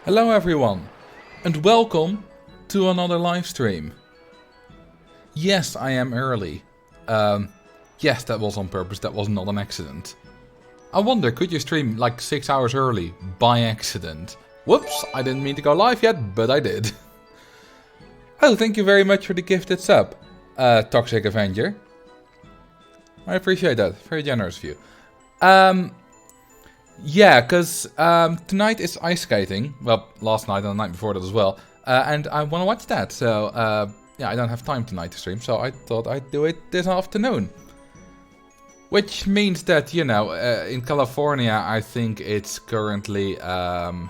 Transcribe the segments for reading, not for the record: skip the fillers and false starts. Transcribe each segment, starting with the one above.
Hello everyone, and welcome to another live stream. Yes, I am early. Yes, that was on purpose, that was not an accident. I wonder, could you stream like 6 hours early by accident? Whoops, I didn't mean to go live yet, but I did. Oh, thank you very much for the gifted sub, Toxic Avenger. I appreciate that, very generous of you. Yeah, because tonight is ice skating. Well, last night and the night before that as well. And I want to watch that. So, yeah, I don't have time tonight to stream. So I thought I'd do it this afternoon. Which means that, you know, in California, I think it's currently 5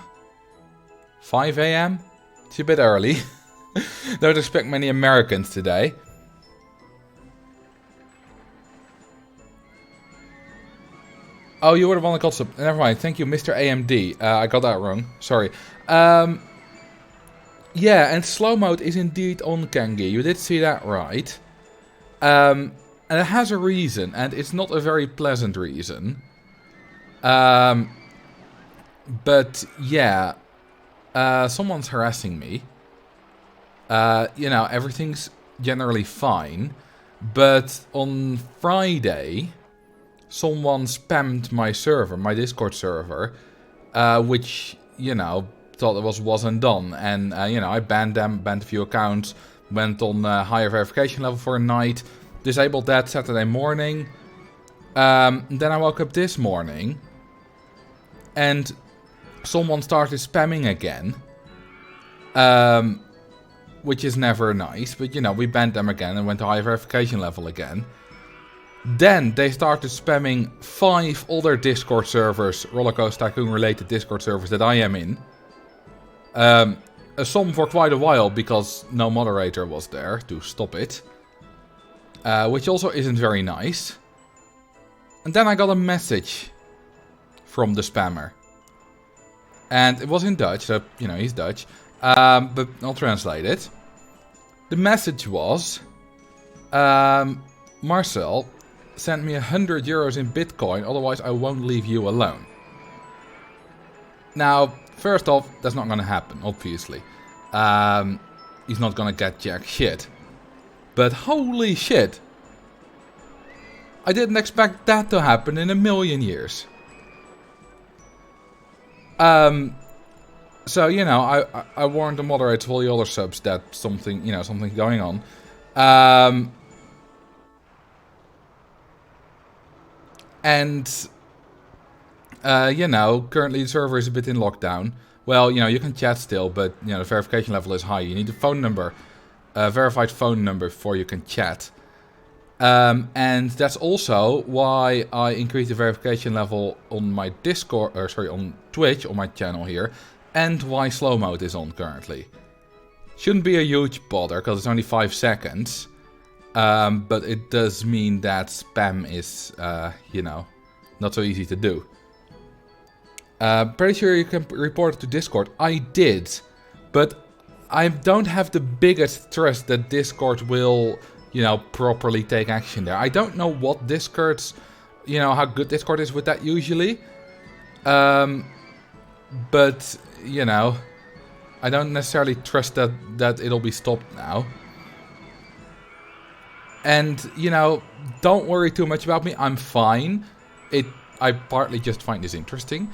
AM. It's a bit early. Don't expect many Americans today. Oh, you were the one that got sub. Never mind. Thank you, Mr. AMD. I got that wrong. Sorry. Yeah, and slow mode is indeed on Kangi. You did see that right. And it has a reason, and it's not a very pleasant reason. But yeah, someone's harassing me. You know, everything's generally fine, but on Friday, someone spammed my server, my Discord server, which, you know, thought it wasn't done, and you know, I banned them, banned a few accounts, Went on higher verification level for a night. Disabled that Saturday morning. Then I woke up this morning. And someone started spamming again. Which is never nice. But, you know, we banned them again and went to higher verification level again. Then they started spamming 5 other Discord servers, Rollercoaster Tycoon related Discord servers that I am in. Some for quite a while because no moderator was there to stop it. Which also isn't very nice. And then I got a message from the spammer. And it was in Dutch, so, you know, he's Dutch. But I'll translate it. The message was... Marcel, send me €100 in Bitcoin, otherwise I won't leave you alone. Now, first off, that's not gonna happen, obviously. He's not gonna get jack shit. But holy shit! I didn't expect that to happen in a million years. So, you know, I warned the moderator to all the other subs that something, you know, something's going on. And, you know, currently the server is a bit in lockdown. Well, you know, you can chat still, but, you know, the verification level is high. You need a phone number, a verified phone number before you can chat. And that's also why I increased the verification level on my Discord, or sorry, on Twitch, on my channel here, and why slow mode is on currently. Shouldn't be a huge bother, because it's only 5 seconds. But it does mean that spam is, you know, not so easy to do. Pretty sure you can report it to Discord. I did, but I don't have the biggest trust that Discord will, you know, properly take action there. I don't know what Discord's, you know, how good Discord is with that usually. But, you know, I don't necessarily trust that it'll be stopped now. And, you know, don't worry too much about me. I'm fine. I partly just find this interesting,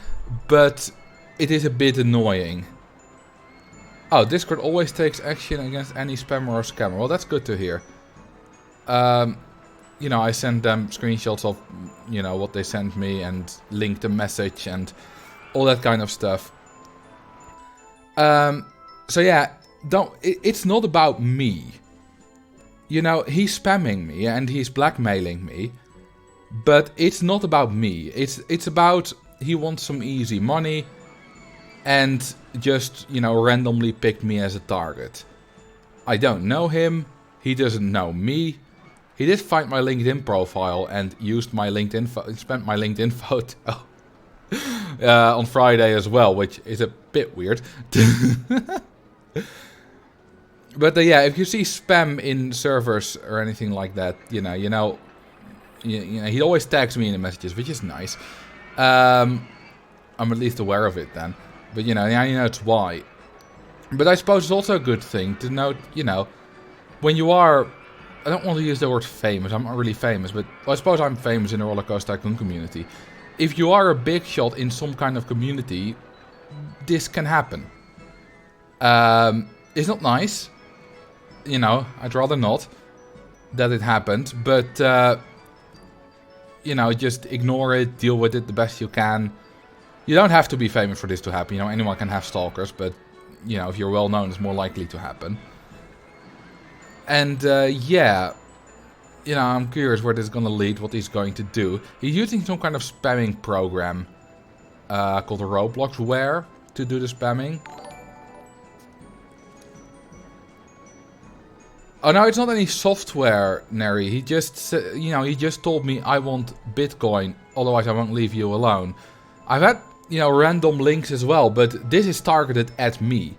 but it is a bit annoying. Oh, Discord always takes action against any spammer or scammer. Well, that's good to hear. You know, I send them screenshots of, you know, what they sent me and link the message and all that kind of stuff. So yeah, it's not about me. You know, he's spamming me and he's blackmailing me. But it's not about me. It's about he wants some easy money and just, you know, randomly picked me as a target. I don't know him. He doesn't know me. He did find my LinkedIn profile and used my LinkedIn spent my LinkedIn photo on Friday as well, which is a bit weird. But yeah, if you see spam in servers or anything like that, you know, he always tags me in the messages, which is nice. I'm at least aware of it then. But, you know, now you know it's why. But I suppose it's also a good thing to note, you know, when you are... I don't want to use the word famous, I'm not really famous, but I suppose I'm famous in the Rollercoaster Tycoon community. If you are a big shot in some kind of community, this can happen. It's not nice. You know, I'd rather not that it happened, but... you know, just ignore it, deal with it the best you can. You don't have to be famous for this to happen. You know, anyone can have stalkers, but, you know, if you're well known, it's more likely to happen. And, yeah, you know, I'm curious where this is going to lead, what he's going to do. He's using some kind of spamming program called Robloxware to do the spamming. Oh no, it's not any software, Neri. He just, you know, he just told me I want Bitcoin, otherwise I won't leave you alone. I've had, you know, random links as well, but this is targeted at me.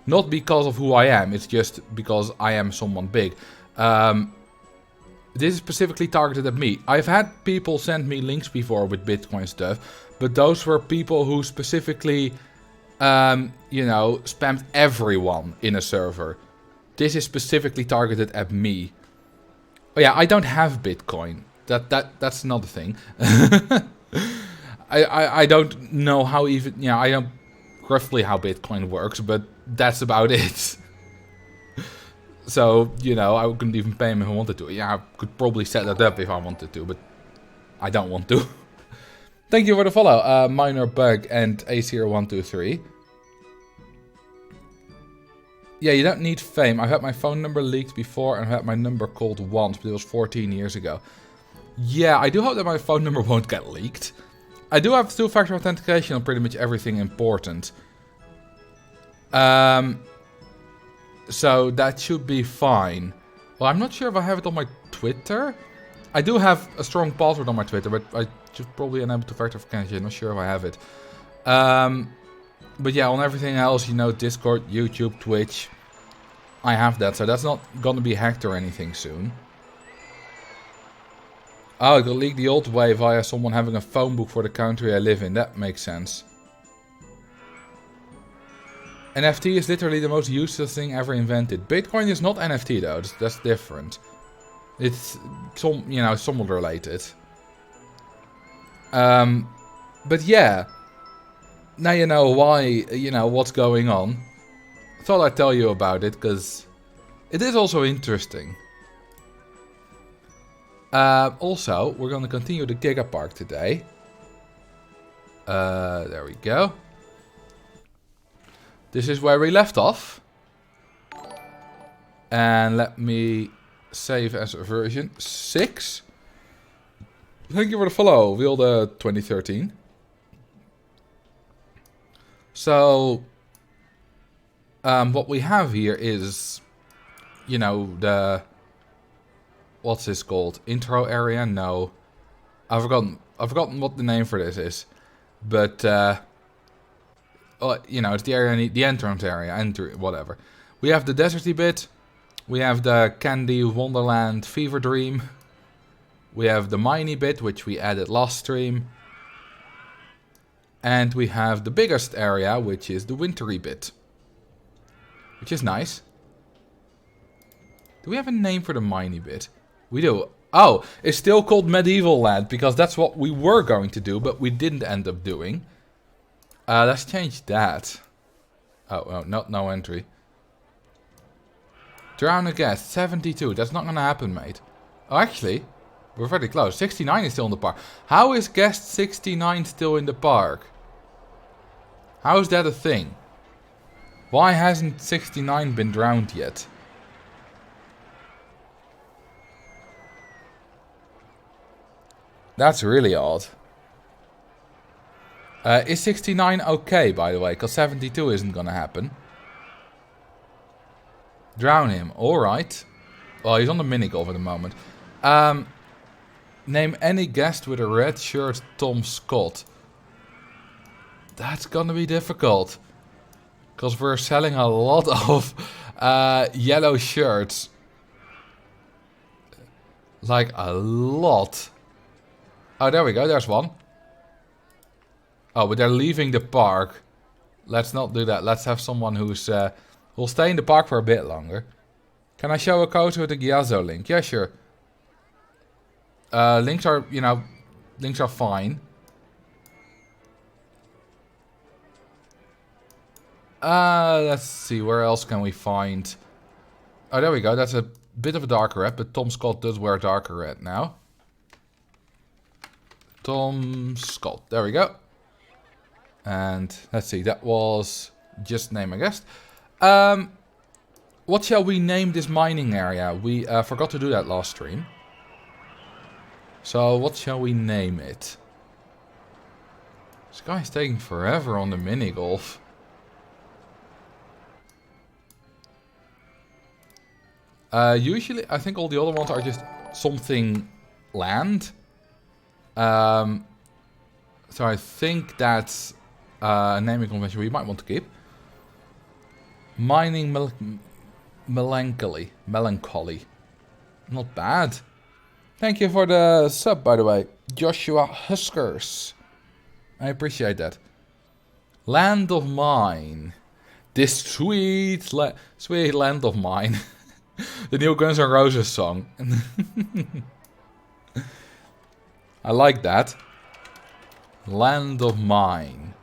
Not because of who I am, it's just because I am someone big. This is specifically targeted at me. I've had people send me links before with Bitcoin stuff, but those were people who specifically, you know, spammed everyone in a server. This is specifically targeted at me. Oh yeah, I don't have Bitcoin. That's another thing. I don't know how even... Yeah, I know roughly how Bitcoin works, but that's about it. So, you know, I couldn't even pay him if I wanted to. Yeah, I could probably set that up if I wanted to, but I don't want to. Thank you for the follow, Minor Bug and Acer123. Yeah, you don't need fame. I've had my phone number leaked before and I've had my number called once, but it was 14 years ago. Yeah, I do hope that my phone number won't get leaked. I do have two-factor authentication on pretty much everything important. So that should be fine. Well, I'm not sure if I have it on my Twitter. I do have a strong password on my Twitter, but I should probably enable two-factor authentication. I'm not sure if I have it. But yeah, on everything else, you know, Discord, YouTube, Twitch, I have that. So that's not gonna be hacked or anything soon. Oh, it got leaked the old way via someone having a phone book for the country I live in. That makes sense. NFT is literally the most useless thing ever invented. Bitcoin is not NFT though. That's different. It's somewhat related. But yeah. Now you know why, you know, what's going on. Thought I'd tell you about it, because it is also interesting. Also, we're going to continue the GIgaPark today. There we go. This is where we left off. And let me save as version 6. Thank you for the follow, Wilde 2013. So, what we have here is, you know, the, what's this called? Intro area? No, I've forgotten what the name for this is, but you know, it's the area, the entrance area, whatever. We have the deserty bit, we have the Candy Wonderland Fever Dream, we have the miney bit, which we added last stream. And we have the biggest area, which is the wintry bit. Which is nice. Do we have a name for the miney bit? We do. Oh, it's still called Medieval Land, because that's what we were going to do, but we didn't end up doing. Let's change that. Oh, no entry. Drown a guest, 72. That's not gonna happen, mate. Oh, actually, we're very close. 69 is still in the park. How is guest 69 still in the park? How is that a thing? Why hasn't 69 been drowned yet? That's really odd. Is 69 okay, by the way? Because 72 isn't gonna happen. Drown him. Alright. Well, he's on the minigolf at the moment. Name any guest with a red shirt Tom Scott. That's gonna be difficult. Because we're selling a lot of yellow shirts. Like a lot. Oh, there we go. There's one. Oh, but they're leaving the park. Let's not do that. Let's have someone who's will stay in the park for a bit longer. Can I show a code with the Gyazo link? Yeah, sure. Links are, you know, links are fine. Let's see, where else can we find? Oh, there we go. That's a bit of a darker red, but Tom Scott does wear darker red now. Tom Scott. There we go. And let's see, that was just name, I guess. What shall we name this mining area? We forgot to do that last stream. So what shall we name it? This guy's taking forever on the mini golf. Usually, I think all the other ones are just something land. So I think that's a naming convention we might want to keep. Mining melancholy. Not bad. Thank you for the sub, by the way. Joshua Huskers. I appreciate that. Land of Mine. This sweet land of mine. The new Guns N' Roses song. I like that. Land of Mine.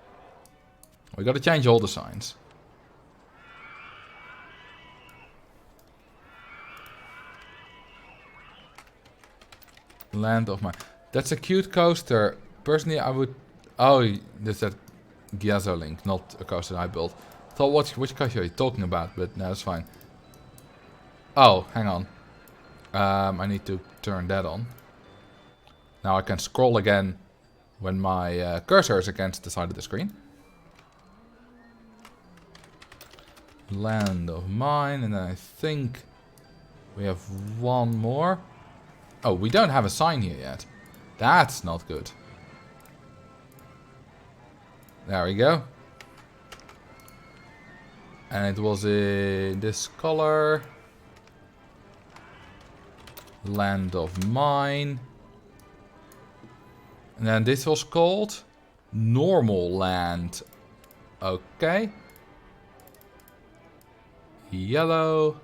We gotta change all the signs. Land of Mine. That's a cute coaster. Personally, I would... Oh, that's that Giazolink, not a coaster I built. Thought, which coaster are you talking about? But no, it's fine. Oh, hang on. I need to turn that on. Now I can scroll again when my cursor is against the side of the screen. Land of Mine, and then I think we have one more. Oh, we don't have a sign here yet. That's not good. There we go. And it was in this color. Land of Mine. And then this was called Normal Land. Okay. Yellow.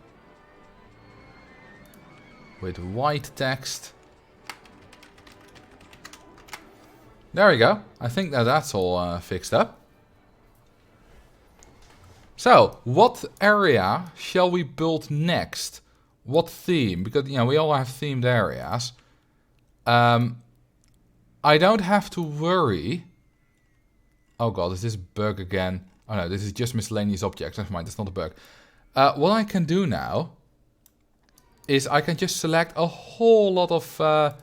With white text. There we go. I think that that's all fixed up. So, what area shall we build next? What theme? Because, you know, we all have themed areas. I don't have to worry. Oh god, is this bug again? Oh no, this is just miscellaneous objects. Never mind, that's not a bug. What I can do now is I can just select a whole lot of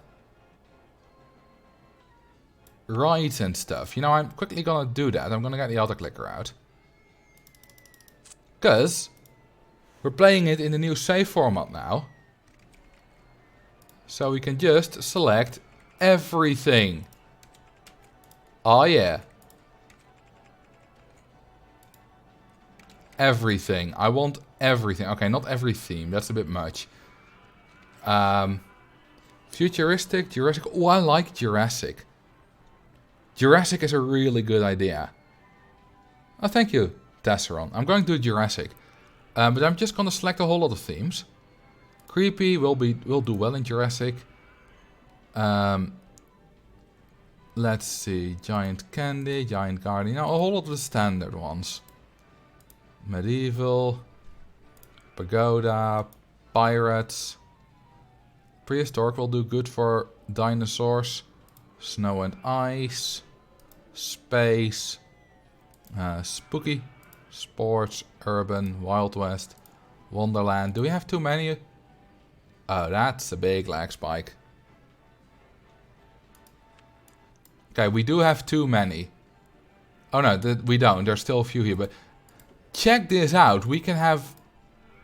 rides and stuff. You know, I'm quickly gonna do that. I'm gonna get the auto clicker out. Because we're playing it in the new save format now. So we can just select everything. Oh yeah. Everything. I want everything. Okay, not every theme. That's a bit much. Futuristic, Jurassic. Oh, I like Jurassic. Jurassic is a really good idea. Oh, thank you, Tesseron. I'm going to do Jurassic. But I'm just going to select a whole lot of themes. Creepy will do well in Jurassic. Let's see. Giant Candy, Giant Garden. You know, a whole lot of the standard ones. Medieval. Pagoda. Pirates. Prehistoric will do good for dinosaurs. Snow and ice. Space. Spooky. Sports. Urban. Wild West. Wonderland. Do we have too many? Oh, that's a big lag spike. Okay, we do have too many. Oh no, we don't. There's still a few here, but check this out. We can have...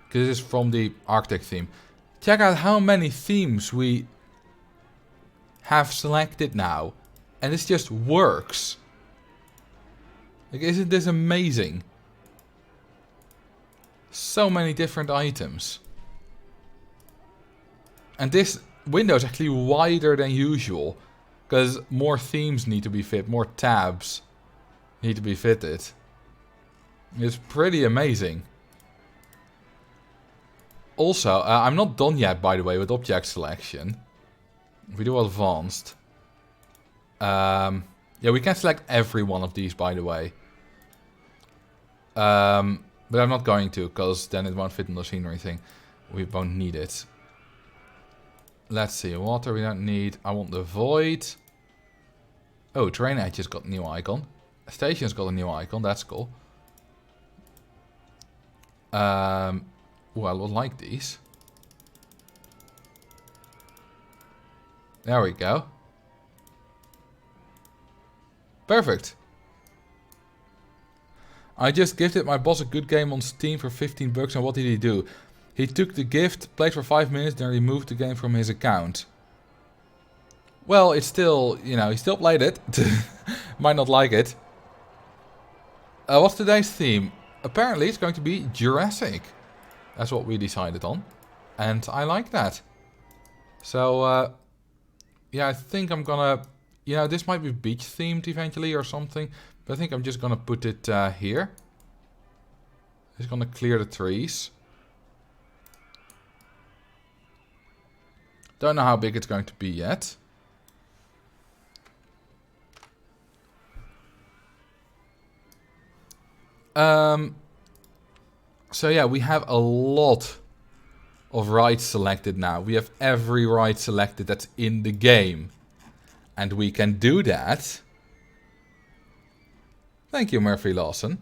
Because this is from the Arctic theme. Check out how many themes we have selected now. And this just works. Like, isn't this amazing? So many different items. And this window is actually wider than usual. Because more themes need to be fit. More tabs need to be fitted. It's pretty amazing. Also, I'm not done yet, by the way, with object selection. If we do advanced. Yeah, we can select every one of these, by the way. But I'm not going to, because then it won't fit in the scene or anything. We won't need it. Let's see, water we don't need. I want the void. Oh, train edge got a new icon. Station's got a new icon, that's cool. Well, I would like these. There we go. Perfect. I just gifted my boss a good game on Steam for 15 bucks, and what did he do? He took the gift, played for 5 minutes, then removed the game from his account. Well, it's still, you know, he still played it. Might not like it. What's today's theme? Apparently it's going to be Jurassic. That's what we decided on. And I like that. So, yeah, I think I'm gonna... You know, this might be beach themed eventually or something. But I think I'm just gonna put it here. Just gonna clear the trees. Don't know how big it's going to be yet. So yeah, we have a lot of rides selected now. We have every ride selected that's in the game. And we can do that. Thank you, Murphy Lawson.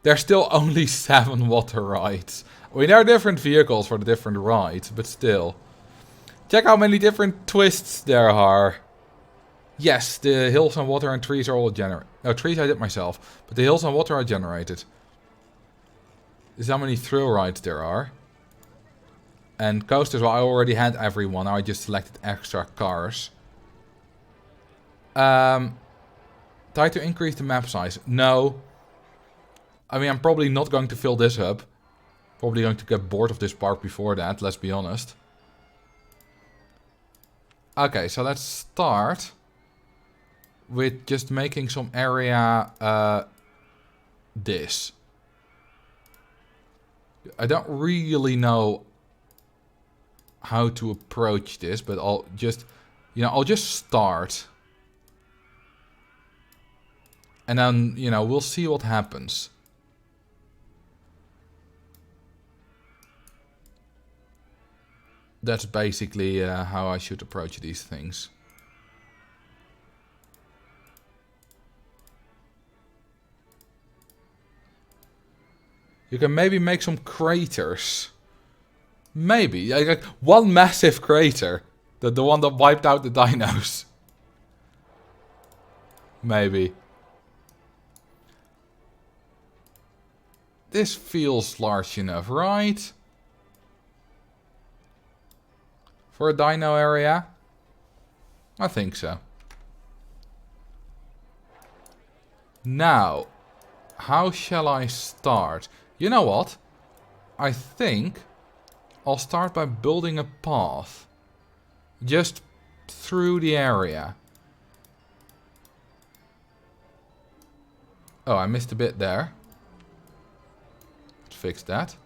There's still only 7 water rides. I mean, there are different vehicles for the different rides, but still. Check how many different twists there are. Yes, the hills and water and trees are all generated. No, trees I did myself. But the hills and water are generated. This is how many thrill rides there are. And coasters, well, I already had every one. Now I just selected extra cars. Try to increase the map size. No. I mean, I'm probably not going to fill this up. Probably going to get bored of this park before that, let's be honest. Okay, so let's start with just making some area this. I don't really know how to approach this, but I'll just, I'll just start. And then, we'll see what happens. That's basically how I should approach these things. You can maybe make some craters. Maybe. Like one massive crater. The one that wiped out the dinos. Maybe. This feels large enough, right? For a dino area? I think so. Now, how shall I start? You know what? I think I'll start by building a path. Just through the area. Oh, I missed a bit there. Let's fix that.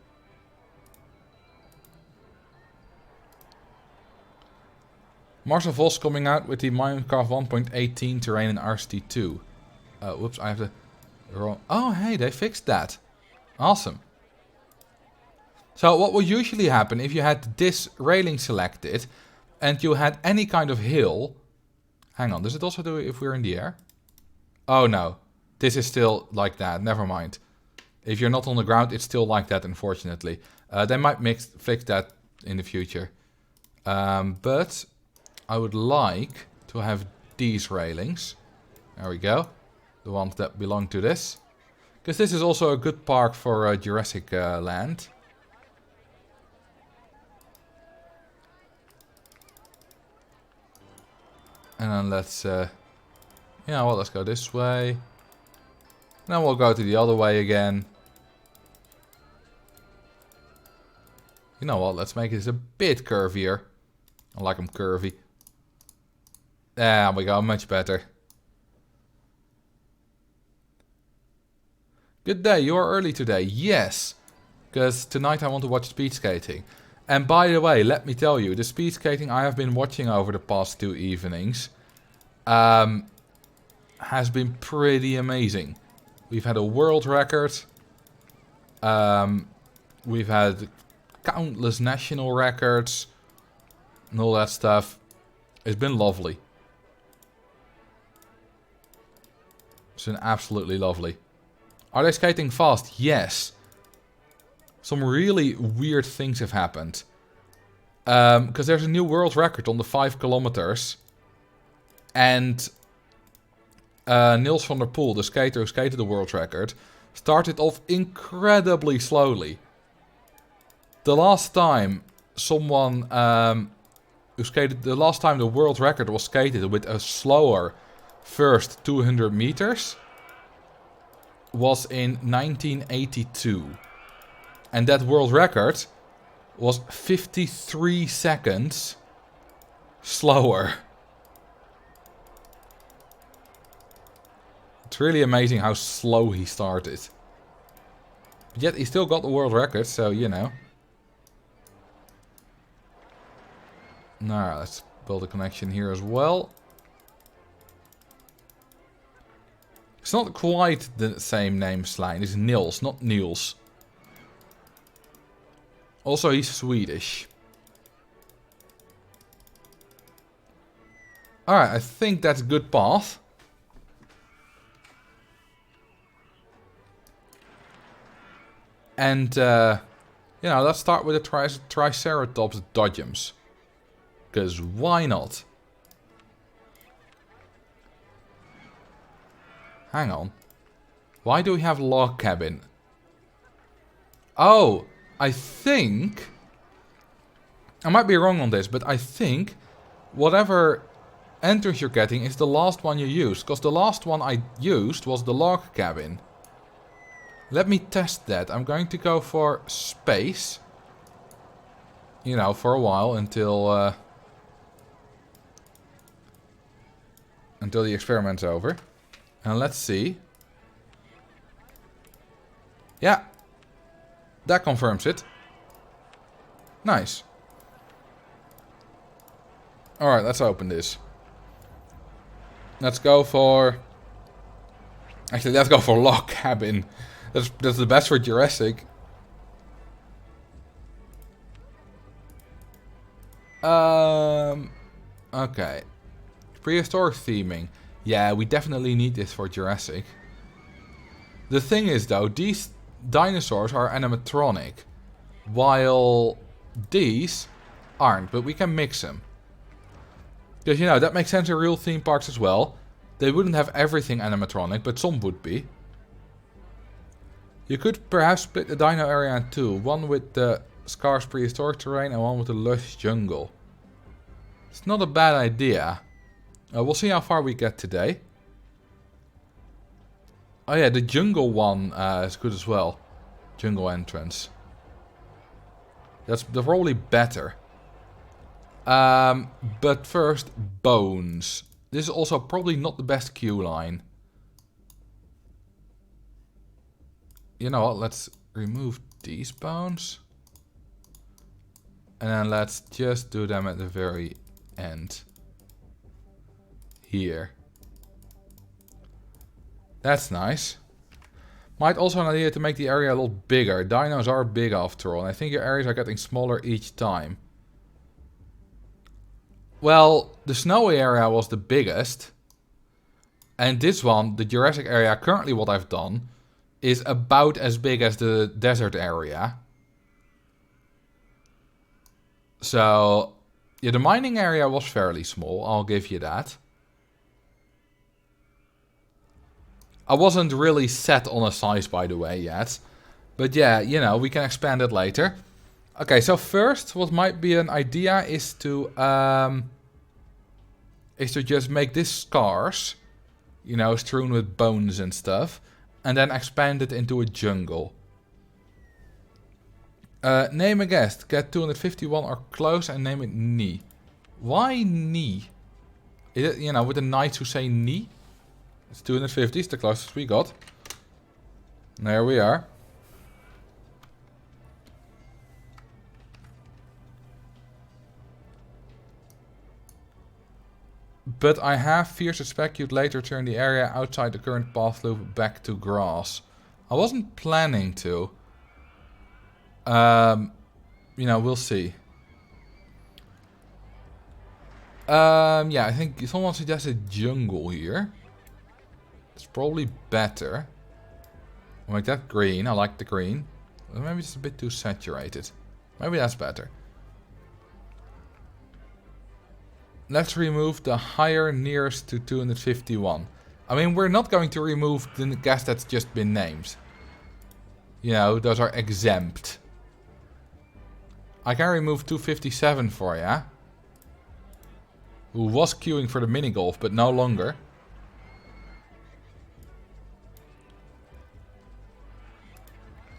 Marcel Vos coming out with the Minecraft 1.18 terrain in RCT2. Whoops, I have the wrong... Oh, hey, they fixed that. Awesome. So what would usually happen if you had this railing selected and you had any kind of hill... Hang on, does it also do it if we're in the air? Oh no, this is still like that, never mind. If you're not on the ground, it's still like that, unfortunately. They might fix that in the future. But I would like to have these railings. There we go. The ones that belong to this. Because this is also a good park for Jurassic Land. And then let's, let's go this way. And then we'll go to the other way again. You know what, let's make this a bit curvier. I like them curvy. There we go, much better. Good day, you are early today. Yes, because tonight I want to watch speed skating. And by the way, let me tell you, the speed skating I have been watching over the past 2 evenings has been pretty amazing. We've had a world record. We've had countless national records and all that stuff. It's been lovely. It's been absolutely lovely. Are they skating fast? Yes. Some really weird things have happened. Because there's a new world record on the 5 kilometers. And Niels van der Poel, the skater who skated the world record, started off incredibly slowly. The last time someone who skated, the last time the world record was skated with a slower first 200 meters was in 1982. And that world record was 53 seconds slower. It's really amazing how slow he started. But yet he still got the world record, so you know. Now let's build a connection here as well. It's not quite the same name, Slijn. It's Niels, not Niels. Also, he's Swedish. Alright, I think that's a good path. And, you know, let's start with the Triceratops dodgems. Because why not? Hang on. Why do we have log cabin? Oh, I think... I might be wrong on this, but I think whatever entrance you're getting is the last one you used. Because the last one I used was the log cabin. Let me test that. I'm going to go for space. You know, for a while until the experiment's over. And let's see. Yeah. That confirms it. Nice. Alright, let's open this. Let's go for... Actually, let's go for log cabin. That's the best for Jurassic. Okay. Prehistoric theming. Yeah, we definitely need this for Jurassic. The thing is though, these dinosaurs are animatronic. While these aren't, but we can mix them. Because, you know, that makes sense in real theme parks as well. They wouldn't have everything animatronic, but some would be. You could perhaps split the dino area in two. One with the scarce prehistoric terrain and one with the lush jungle. It's not a bad idea. We'll see how far we get today. Oh yeah, the jungle one is good as well. Jungle entrance. That's probably better. But first, bones. This is also probably not the best queue line. You know what, let's remove these bones. And then let's just do them at the very end. Here. That's nice. Might also an idea to make the area a little bigger. Dinos are big after all, and I think your areas are getting smaller each time. Well, the snowy area was the biggest. And this one, the Jurassic area, currently what I've done, is about as big as the desert area. So, yeah, the mining area was fairly small, I'll give you that. I wasn't really set on a size, by the way, yet. But yeah, you know, we can expand it later. Okay, so first, what might be an idea is to just make this scarce. You know, strewn with bones and stuff. And then expand it into a jungle. Name a guest. Get 251 or close and name it Knee. Why Knee? Is it, you know, with the knights who say Knee? It's 250, it's the closest we got. There we are. But I have fear suspect you'd later turn the area outside the current path loop back to grass. I wasn't planning to. You know, we'll see. Yeah, I think someone suggested jungle here. It's probably better. I'll make that green. I like the green. Maybe it's a bit too saturated. Maybe that's better. Let's remove the higher nearest to 251. I mean, we're not going to remove the guest that's just been named. You know, those are exempt. I can remove 257 for ya. Who was queuing for the mini golf, but no longer.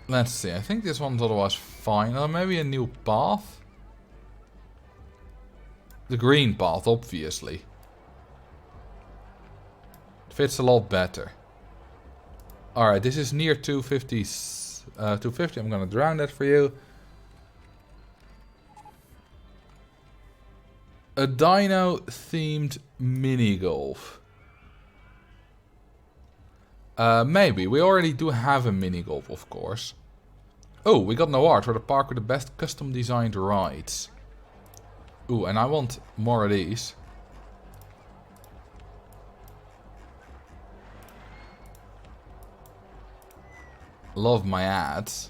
Let's see, I think this one's otherwise fine. Or maybe a new path? The green path, obviously. It fits a lot better. Alright, this is near 250. 250, I'm gonna drown that for you. A dino-themed mini-golf. Maybe. We already do have a mini-golf, of course. Oh, we got an award for the park with the best custom designed rides. Ooh, and I want more of these. Love my ads.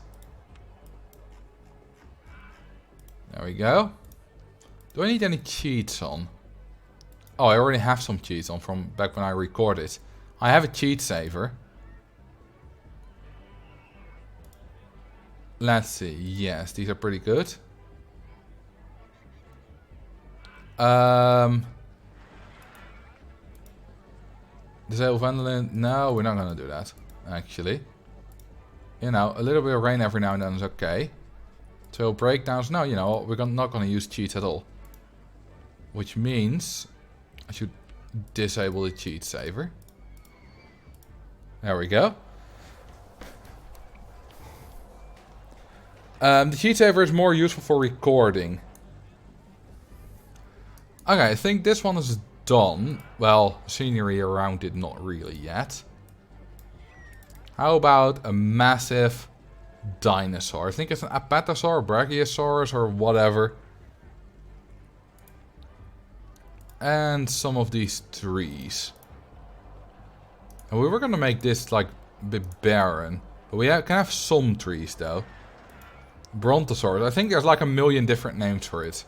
There we go. Do I need any cheats on? Oh, I already have some cheats on from back when I recorded. I have a cheat saver. Let's see. Yes, these are pretty good. Disable Vandalin. No, we're not gonna do that. Actually. You know, a little bit of rain every now and then is okay. So breakdowns. No, you know, we're not gonna use cheats at all. Which means I should disable the cheat saver. There we go. The cheat saver is more useful for recording. Okay, I think this one is done. Well, scenery around it, not really yet. How about a massive dinosaur? I think it's an apatosaur, brachiosaurus, or whatever. And some of these trees. And we were gonna make this like a bit barren. But we can have some trees though. Brontosaurus. I think there's like a million different names for it.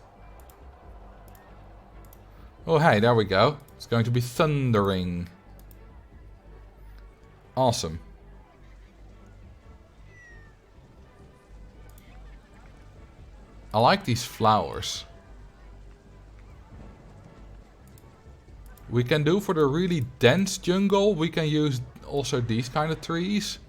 Oh hey, there we go. It's going to be thundering. Awesome. I like these flowers. We can do for the really dense jungle, we can use also these kind of trees.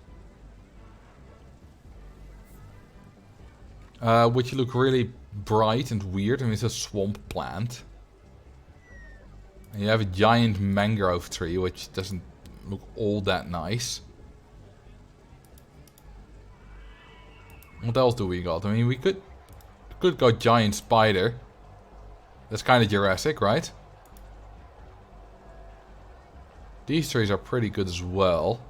Which look really bright and weird, and it's a swamp plant. And you have a giant mangrove tree, which doesn't look all that nice. What else do we got? I mean, we could go giant spider. That's kind of Jurassic, right? These trees are pretty good as well.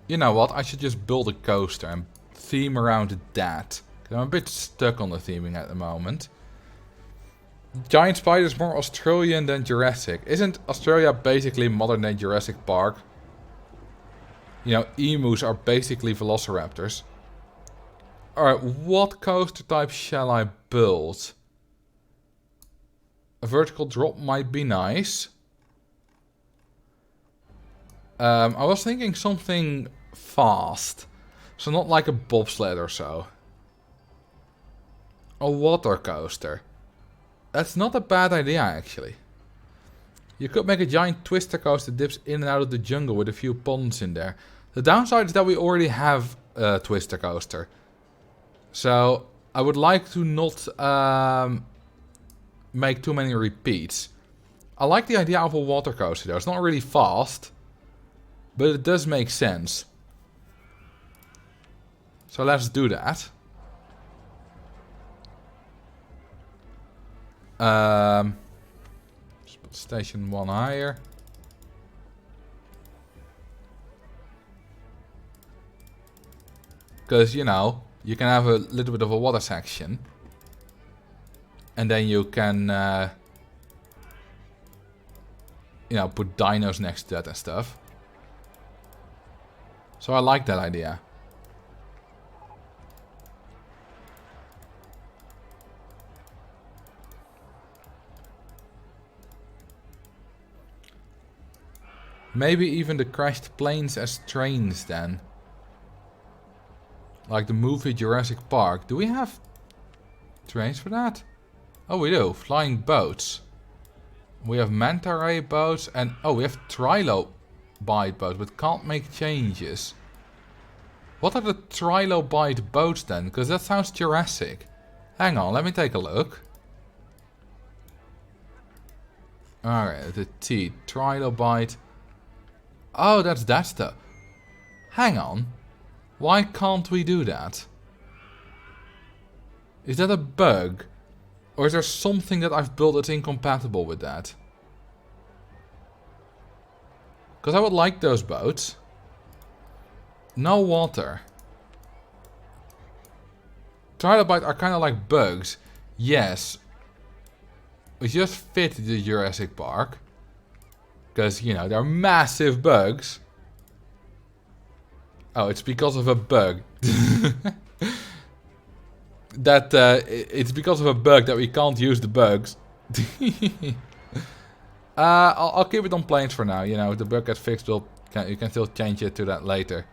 You know what? I should just build a coaster and theme around that. 'Cause I'm a bit stuck on the theming at the moment. Giant spider is more Australian than Jurassic. Isn't Australia basically modern day Jurassic Park? You know, emus are basically velociraptors. Alright, what coaster type shall I build? A vertical drop might be nice. I was thinking something fast. So not like a bobsled or so. A water coaster. That's not a bad idea actually. You could make a giant twister coaster that dips in and out of the jungle with a few ponds in there. The downside is that we already have a twister coaster. So I would like to not make too many repeats. I like the idea of a water coaster though. It's not really fast. But it does make sense. So let's do that. Just put station 1 higher. Because, you know, you can have a little bit of a water section. And then you can, you know, put dinos next to that and stuff. So I like that idea. Maybe even the crashed planes as trains then. Like the movie Jurassic Park. Do we have trains for that? Oh, we do. Flying boats. We have manta ray boats and... oh, we have Trilobite boats, but can't make changes. What are the Trilobite boats then? Because that sounds Jurassic. Hang on, let me take a look. Alright, the T. Trilobite. Oh, that's that stuff. Hang on. Why can't we do that? Is that a bug? Or is there something that I've built that's incompatible with that? Because I would like those boats. No water. Trilobite are kind of like bugs. Yes. We just fit the Jurassic Park. Because, you know, they're massive bugs. Oh, it's because of a bug. It's because of a bug that we can't use the bugs. I'll keep it on planes for now. You know, if the bug gets fixed, you can still change it to that later.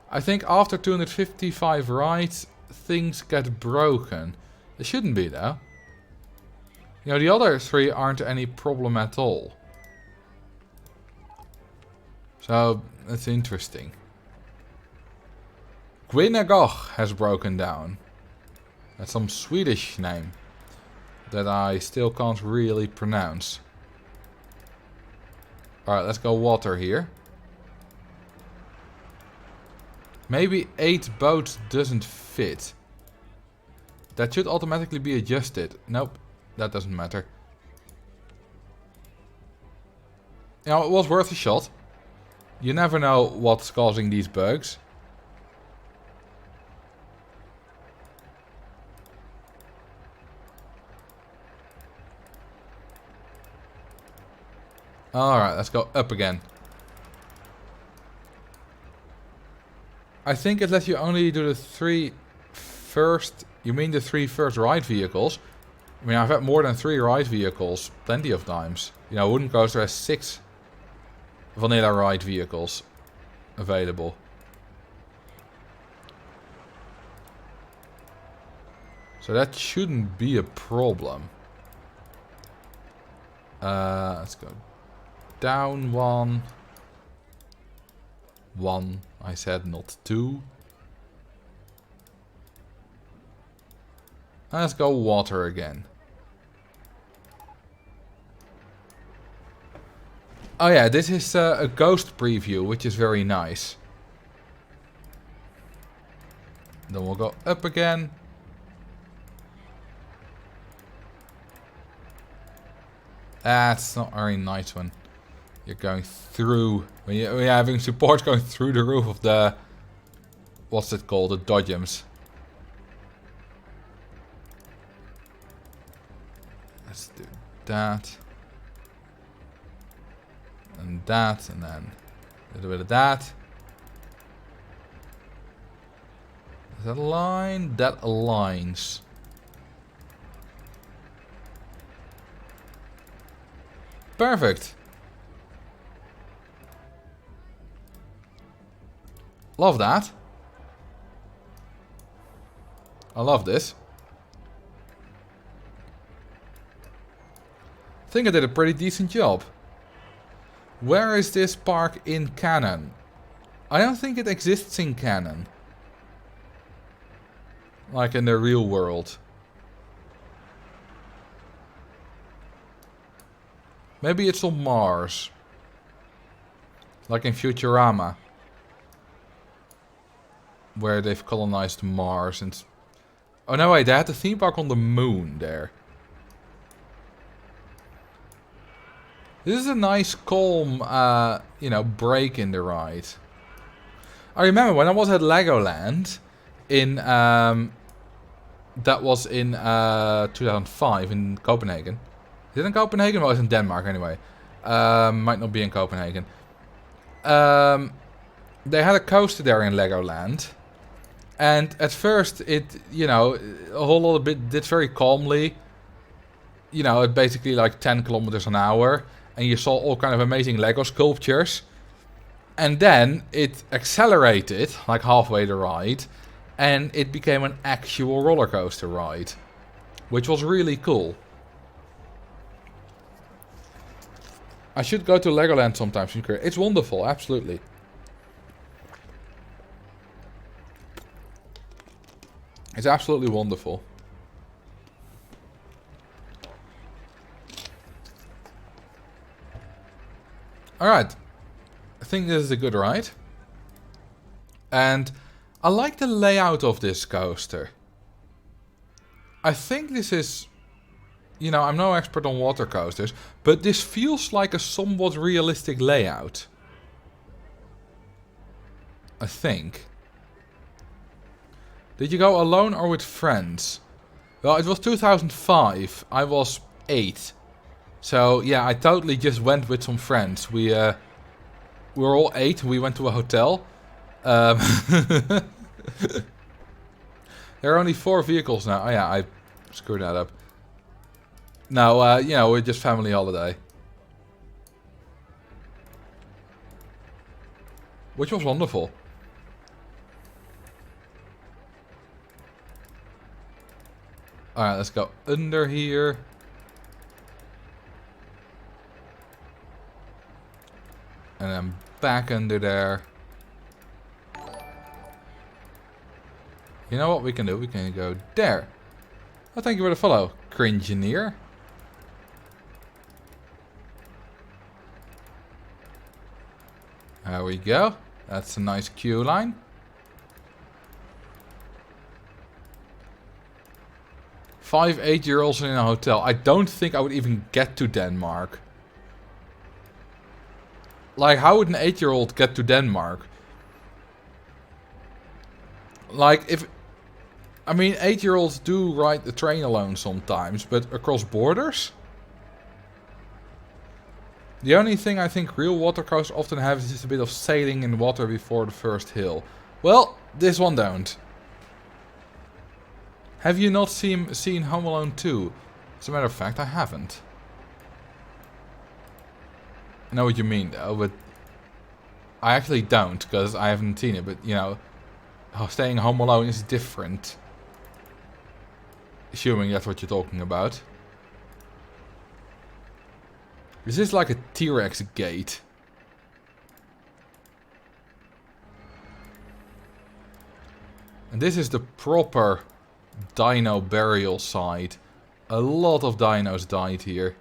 I think after 255 rides, things get broken. They shouldn't be though. You know, the other 3 aren't any problem at all. So, that's interesting. GIgaPark has broken down. That's some Swedish name that I still can't really pronounce. Alright, let's go water here. Maybe 8 boats doesn't fit. That should automatically be adjusted. Nope, that doesn't matter. You know, it was worth a shot. You never know what's causing these bugs. Alright, let's go up again. I think it lets you only do the 3 first... You mean the 3 first ride vehicles? I mean, I've had more than 3 ride vehicles plenty of times. You know, Wooden Coaster has 6 vanilla ride vehicles available. So that shouldn't be a problem. Let's go down 1. 1, I said, not 2. And let's go water again. Oh yeah, this is a ghost preview, which is very nice. Then we'll go up again. That's not very nice when you're going through, when you're having support going through the roof of the, what's it called, the dodgems. Let's do that. And that, and then a little bit of that. Is that a line? That aligns. Perfect. Love that. I love this. I think I did a pretty decent job. Where is this park in canon? I don't think it exists in canon. Like in the real world. Maybe it's on Mars. Like in Futurama. Where they've colonized Mars and... Oh no wait, they had the theme park on the moon there. This is a nice calm, you know, break in the ride. I remember when I was at Legoland in, that was in 2005 in Copenhagen. Is it in Copenhagen? Well, it's in Denmark anyway. Might not be in Copenhagen. They had a coaster there in Legoland. And at first it, you know, a whole lot of it did very calmly. You know, at basically like 10 kilometers an hour. And you saw all kind of amazing Lego sculptures. And then it accelerated, like halfway the ride. And it became an actual roller coaster ride. Which was really cool. I should go to Legoland sometimes in Korea. It's wonderful, absolutely. It's absolutely wonderful. Alright. I think this is a good ride. And I like the layout of this coaster. I think this is you know, I'm no expert on water coasters, but this feels like a somewhat realistic layout. I think. Did you go alone or with friends? Well, it was 2005. I was 8. So, yeah, I totally just went with some friends. We were all 8. We went to a hotel. There are only 4 vehicles now. Oh, yeah, I screwed that up. No, you know, we're just family holiday. Which was wonderful. Alright, let's go under here. And then back under there. You know what we can do? We can go there. Oh, thank you for the follow, Cringineer. There we go. That's a nice queue line. Five 8-year-olds in a hotel. I don't think I would even get to Denmark. Like, how would an 8-year-old get to Denmark? Like, if... I mean, 8-year-olds do ride the train alone sometimes, but across borders? The only thing I think real water coasters often have is just a bit of sailing in water before the first hill. Well, this one don't. Have you not seen Home Alone 2? As a matter of fact, I haven't. I know what you mean though, but I actually don't, because I haven't seen it. But, you know, staying home alone is different. Assuming that's what you're talking about. This is like a T-Rex gate. And this is the proper dino burial site. A lot of dinos died here.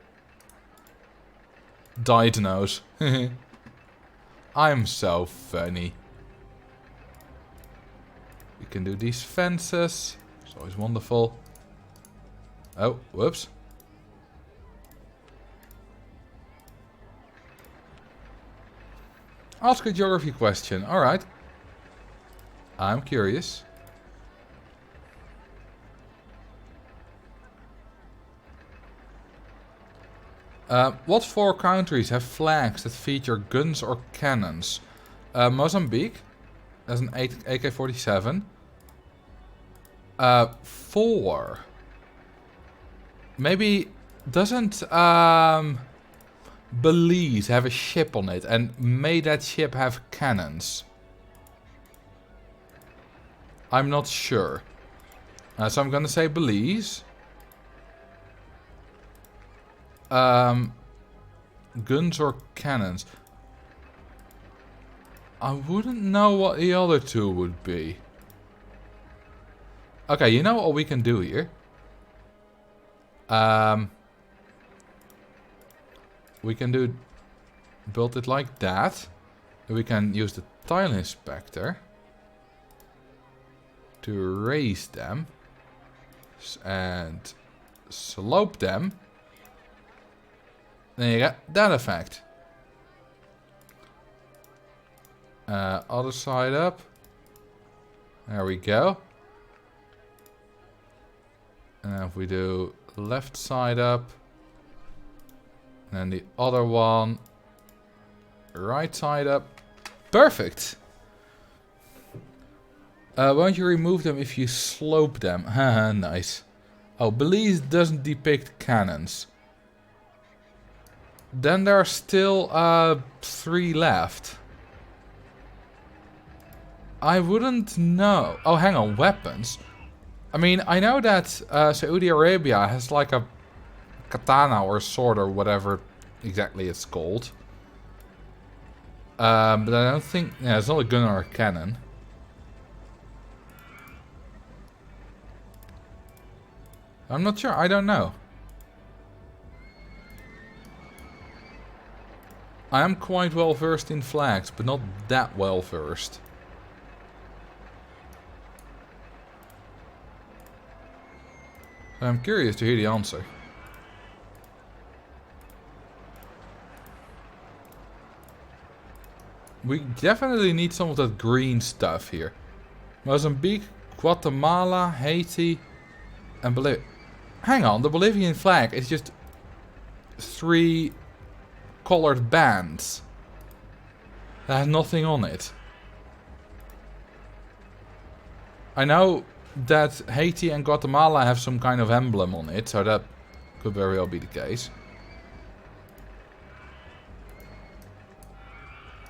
Dinos. I'm so funny. We can do these fences. It's always wonderful. Oh, whoops. Ask a geography question. Alright. I'm curious. What 4 countries have flags that feature guns or cannons? Mozambique. That's an AK-47. 4. Maybe doesn't Belize have a ship on it, and may that ship have cannons? I'm not sure. So I'm gonna say Belize. Guns or cannons? I wouldn't know what the other 2 would be. Okay, you know what we can do here? We can build it like that. We can use the tile inspector to raise them and slope them. Then you get that effect. Other side up. There we go. And if we do left side up. And then the other one. Right side up. Perfect. Won't you remove them if you slope them? Haha, nice. Oh, Belize doesn't depict cannons. Then there are still 3 left. I wouldn't know. Oh, hang on, weapons. I mean, I know that Saudi Arabia has like a katana or sword or whatever exactly it's called. But I don't think... Yeah, it's not a gun or a cannon. I'm not sure, I don't know. I am quite well versed in flags, but not that well versed. I'm curious to hear the answer. We definitely need some of that green stuff here. Mozambique, Guatemala, Haiti, and Bolivia. Hang on, the Bolivian flag is just 3 colored bands. That has nothing on it. I know that Haiti and Guatemala have some kind of emblem on it, so that could very well be the case.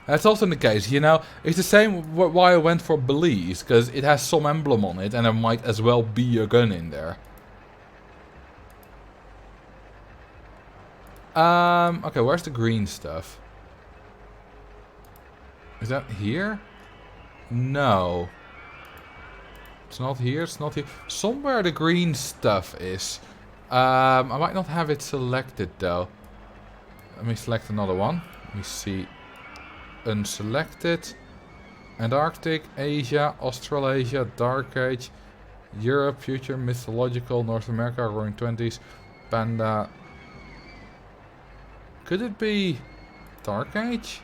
That's often the case, you know. It's the same why I went for Belize, because it has some emblem on it and there might as well be a gun in there. Okay, where's the green stuff? Is that here? No. It's not here, it's not here. Somewhere the green stuff is. I might not have it selected though. Let me select another one. Let me see. Unselected. Antarctic, Asia, Australasia, Dark Age, Europe, Future, Mythological, North America, Roaring 20s, Panda. Could it be Dark Age?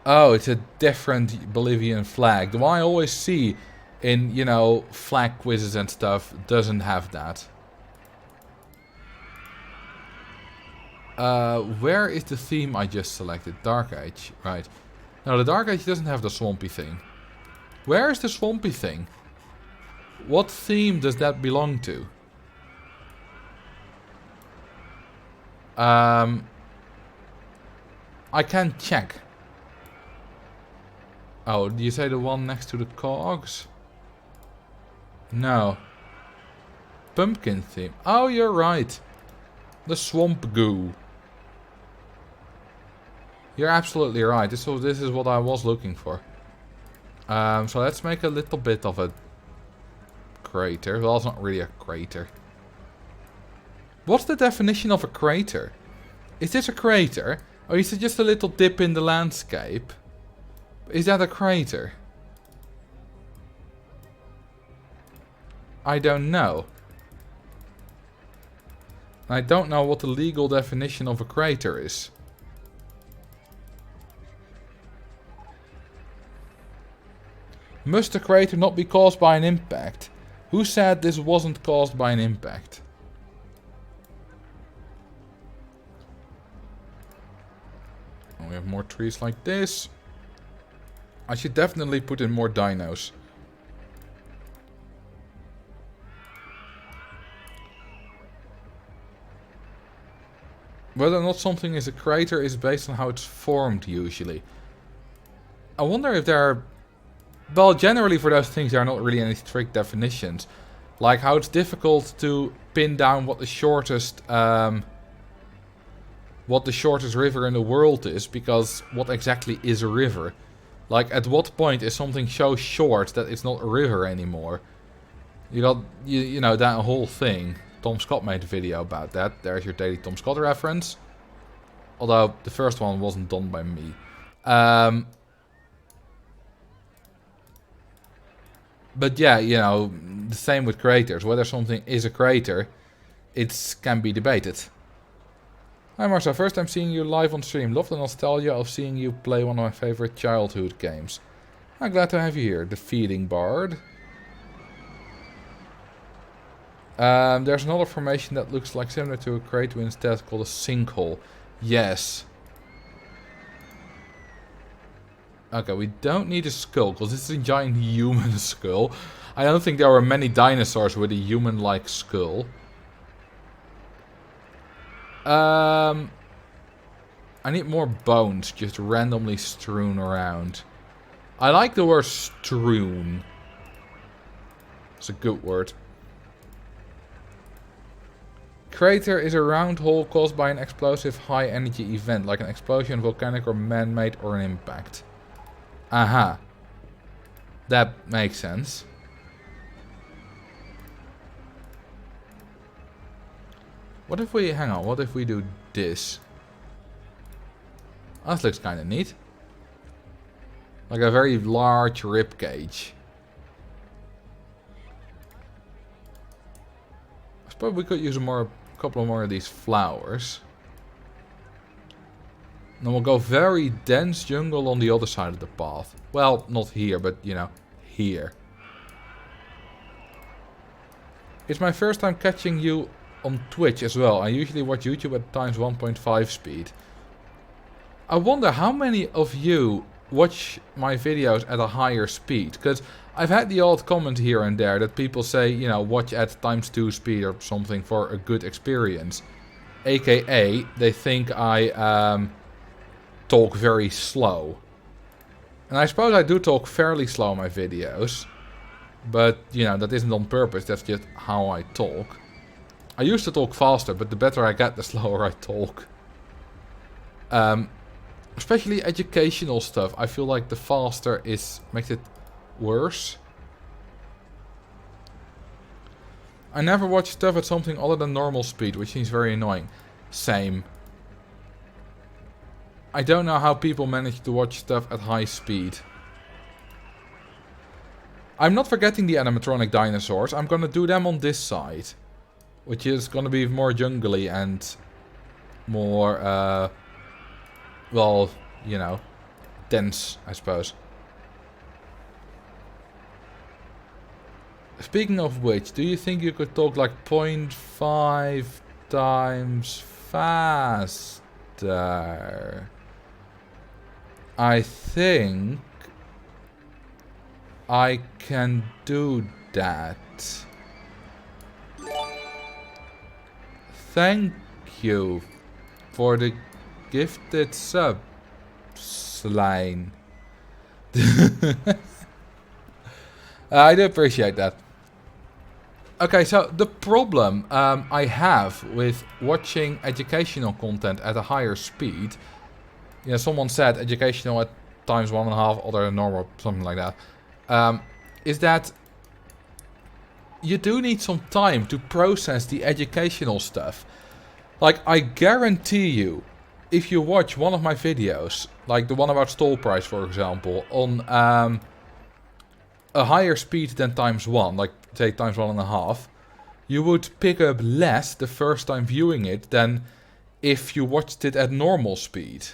Oh, it's a different Bolivian flag. The one I always see in, you know, flag quizzes and stuff doesn't have that. Where is the theme I just selected? Dark Age, right. No, the Dark Age doesn't have the swampy thing. Where is the swampy thing? What theme does that belong to? I can't check. Oh, do you say the one next to the cogs? No. Pumpkin theme. Oh, you're right. The swamp goo. You're absolutely right. This is what I was looking for. So let's make a little bit of a crater. Well, it's not really a crater. What's the definition of a crater? Is this a crater? Or is it just a little dip in the landscape? Is that a crater? I don't know. I don't know what the legal definition of a crater is. Must a crater not be caused by an impact? Who said this wasn't caused by an impact? And we have more trees like this. I should definitely put in more dinos. Whether or not something is a crater is based on how it's formed usually. I wonder if there are... Well, generally for those things there are not really any strict definitions. Like how it's difficult to pin down what the shortest river in the world is, because what exactly is a river? Like, at what point is something so short that it's not a river anymore? You got, you know, that whole thing. Tom Scott made a video about that. There's your daily Tom Scott reference. Although, the first one wasn't done by me. But yeah, you know, the same with craters. Whether something is a crater, it can be debated. Hi Marcel, first time seeing you live on stream. Love the nostalgia of seeing you play one of my favorite childhood games. I'm glad to have you here. The Feeding Bard. There's another formation that looks like similar to a crater instead, called a sinkhole. Yes. Okay, we don't need a skull, because this is a giant human skull. I don't think there were many dinosaurs with a human-like skull. I need more bones just randomly strewn around. I like the word strewn. It's a good word. Crater is a round hole caused by an explosive high energy event, like an explosion, volcanic or man-made, or an impact. Aha. That makes sense. What if we, hang on, what if we do this? Oh, this looks kind of neat. Like a very large rib cage. I But we could use a couple more of these flowers. And then we'll go very dense jungle on the other side of the path. Well, not here, but, you know, here. It's my first time catching you on Twitch as well. I usually watch YouTube at times 1.5 speed. I wonder how many of you watch my videos at a higher speed. Because I've had the odd comment here and there that people say, you know, watch at ×2 speed or something for a good experience. AKA, they think I talk very slow. And I suppose I do talk fairly slow in my videos. But, you know, that isn't on purpose. That's just how I talk. I used to talk faster, but the better I get, the slower I talk. Especially educational stuff. I feel like the faster makes it worse. I never watch stuff at something other than normal speed, which seems very annoying. Same. I don't know how people manage to watch stuff at high speed. I'm not forgetting the animatronic dinosaurs. I'm gonna do them on this side. Which is gonna be more jungly and more, well, you know, dense, I suppose. Speaking of which, do you think you could talk like 0.5 times faster? I think I can do that. Thank you for the gifted sub, Slime. I do appreciate that. Okay, so the problem I have with watching educational content at a higher speed, you know, someone said educational at ×1.5, other normal, something like that, is that you do need some time to process the educational stuff. Like, I guarantee you, if you watch one of my videos, like the one about stall price, for example, on a higher speed than ×1, like say ×1.5, you would pick up less the first time viewing it than if you watched it at normal speed.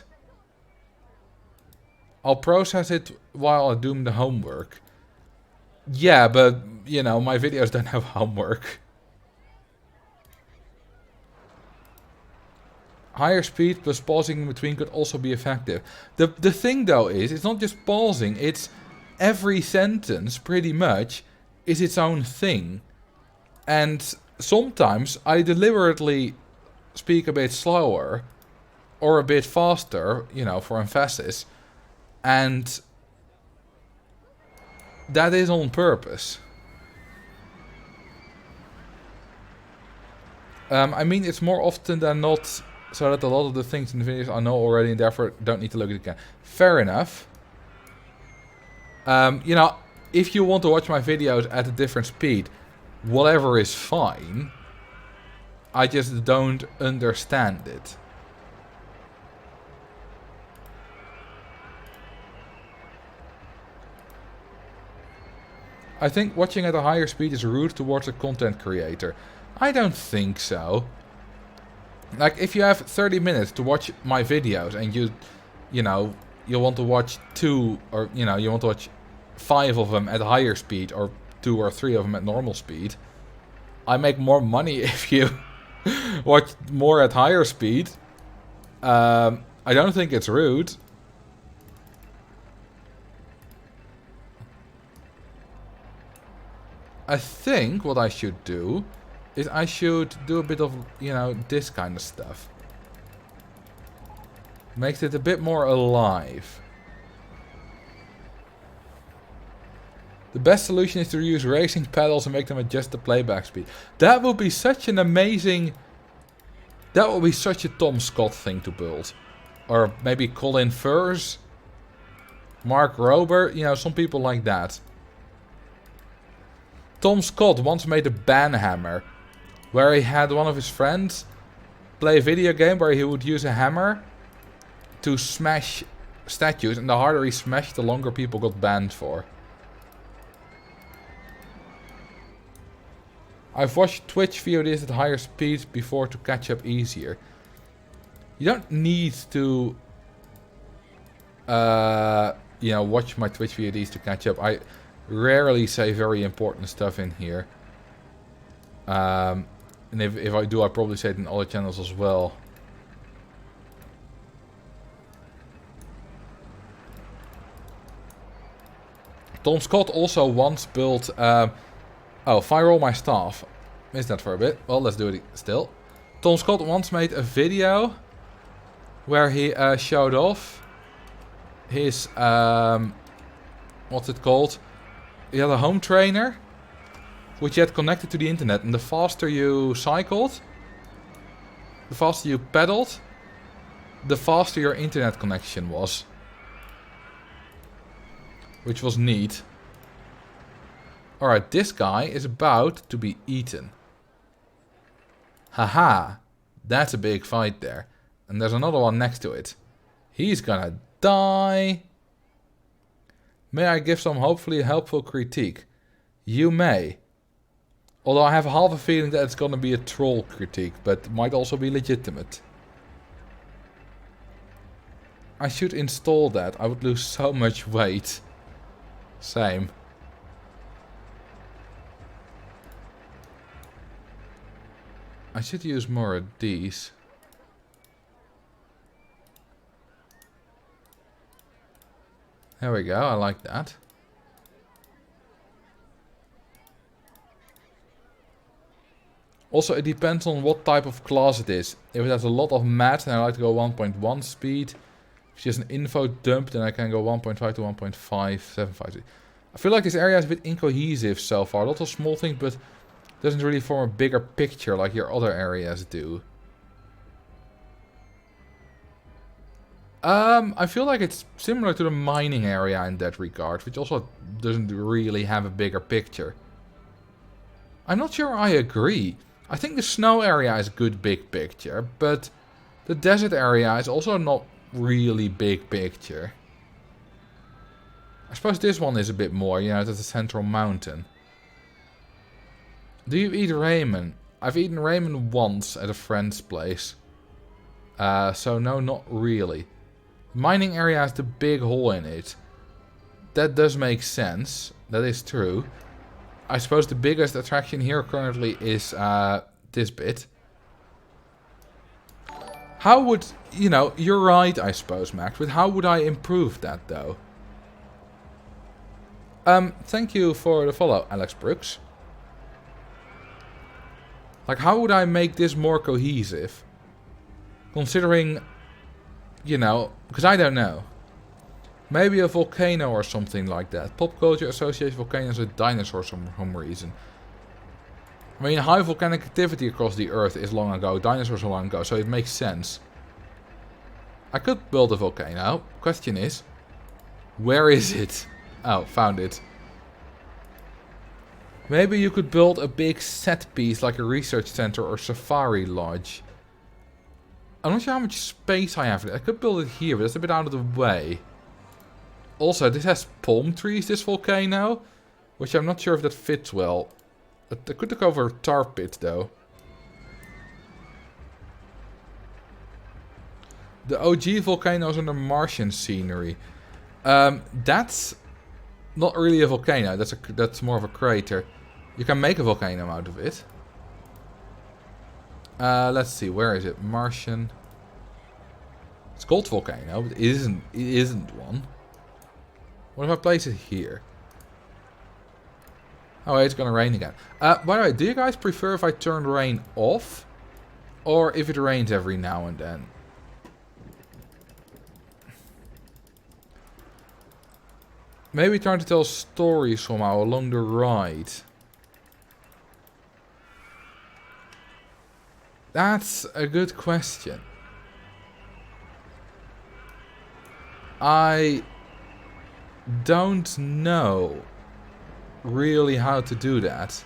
I'll process it while I'm doing the homework. Yeah, but, you know, my videos don't have homework. Higher speed plus pausing in between could also be effective. The thing though is, it's not just pausing, it's every sentence pretty much is its own thing. And sometimes I deliberately speak a bit slower or a bit faster, you know, for emphasis. And that is on purpose. I mean, it's more often than not so that a lot of the things in the videos I know already and therefore don't need to look at it again. Fair enough. You know, if you want to watch my videos at a different speed, whatever is fine. I just don't understand it. I think watching at a higher speed is rude towards a content creator. I don't think so. Like, if you have 30 minutes to watch my videos and you know, you want to watch 2 or, you know, you want to watch 5 of them at higher speed or 2 or 3 of them at normal speed, I make more money if you watch more at higher speed. I don't think it's rude. I think what I should do is I should do a bit of, you know, this kind of stuff. Makes it a bit more alive. The best solution is to use racing pedals and make them adjust the playback speed. That would be such an amazing... That would be such a Tom Scott thing to build. Or maybe Colin Furs. Mark Robert, you know, some people like that. Tom Scott once made a banhammer, where he had one of his friends play a video game where he would use a hammer to smash statues, and the harder he smashed, the longer people got banned for. I've watched Twitch VODs at higher speeds before to catch up easier. You don't need to, you know, watch my Twitch VODs to catch up. I rarely say very important stuff in here. And if I do, I probably say it in other channels as well. Tom Scott also once built... oh, fire all my staff. Missed that for a bit. Well, let's do it still. Tom Scott once made a video where he showed off his... what's it called? He had a home trainer which he had connected to the internet. And the faster you cycled, the faster you pedaled, the faster your internet connection was. Which was neat. Alright, this guy is about to be eaten. Haha. That's a big fight there. And there's another one next to it. He's gonna die. May I give some hopefully helpful critique? You may. Although I have half a feeling that it's gonna be a troll critique, but it might also be legitimate. I should install that. I would lose so much weight. Same. I should use more of these. There we go, I like that. Also, it depends on what type of class it is. If it has a lot of math, then I like to go 1.1 speed. If it's just an info dump, then I can go 1.5 to 1.575. I feel like this area is a bit incohesive so far. Lots of small things, but doesn't really form a bigger picture like your other areas do. I feel like it's similar to the mining area in that regard, which also doesn't really have a bigger picture. I'm not sure I agree. I think the snow area is a good big picture, but the desert area is also not really big picture. I suppose this one is a bit more, you know, that's a central mountain. Do you eat ramen? I've eaten ramen once at a friend's place. So no, not really. Mining area has the big hole in it. That does make sense. That is true. I suppose the biggest attraction here currently is this bit. How would, you know, you're right I suppose, Max, but how would I improve that though? Thank you for the follow, Alex Brooks. Like, how would I make this more cohesive? Considering, you know, because I don't know. Maybe a volcano or something like that. Pop culture associates volcanoes with dinosaurs for some reason. I mean, high volcanic activity across the Earth is long ago. Dinosaurs are long ago, so it makes sense. I could build a volcano. Question is, where is it? Oh, found it. Maybe you could build a big set piece like a research center or safari lodge. I'm not sure how much space I have. I could build it here, but that's a bit out of the way. Also, this has palm trees, this volcano. Which I'm not sure if that fits well. I could look over a tar pit, though. The OG volcanoes under Martian scenery. That's not really a volcano. That's more of a crater. You can make a volcano out of it. Let's see, where is it? Martian. It's called volcano, but it isn't one. What if I place it here? Oh, it's gonna rain again. By the way, do you guys prefer if I turn rain off? Or if it rains every now and then? Maybe trying to tell stories somehow along the ride. That's a good question. I don't know really how to do that.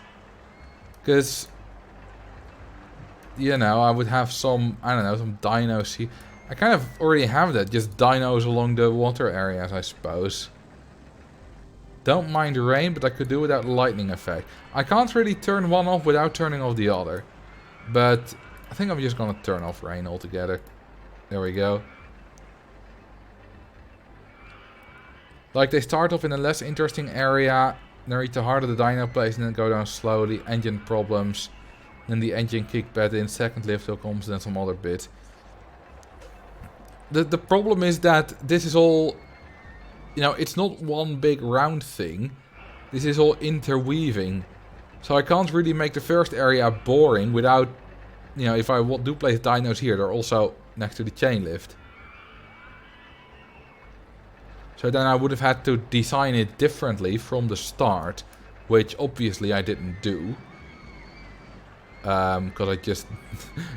Because, you know, I would have some, I don't know, some dinos here. I kind of already have that, just dinos along the water areas, I suppose. Don't mind the rain, but I could do without lightning effect. I can't really turn one off without turning off the other. But I think I'm just gonna turn off rain altogether. There we go. Like, they start off in a less interesting area, then reach the heart of the dino place, and then go down slowly. Engine problems. Then the engine kick bed in, second lift will comes, then some other bit. The problem is that this is all... You know, it's not one big round thing. This is all interweaving. So I can't really make the first area boring without... You know, if I do place dinos here, they're also next to the chain lift. So then I would have had to design it differently from the start. Which obviously I didn't do. Because I just,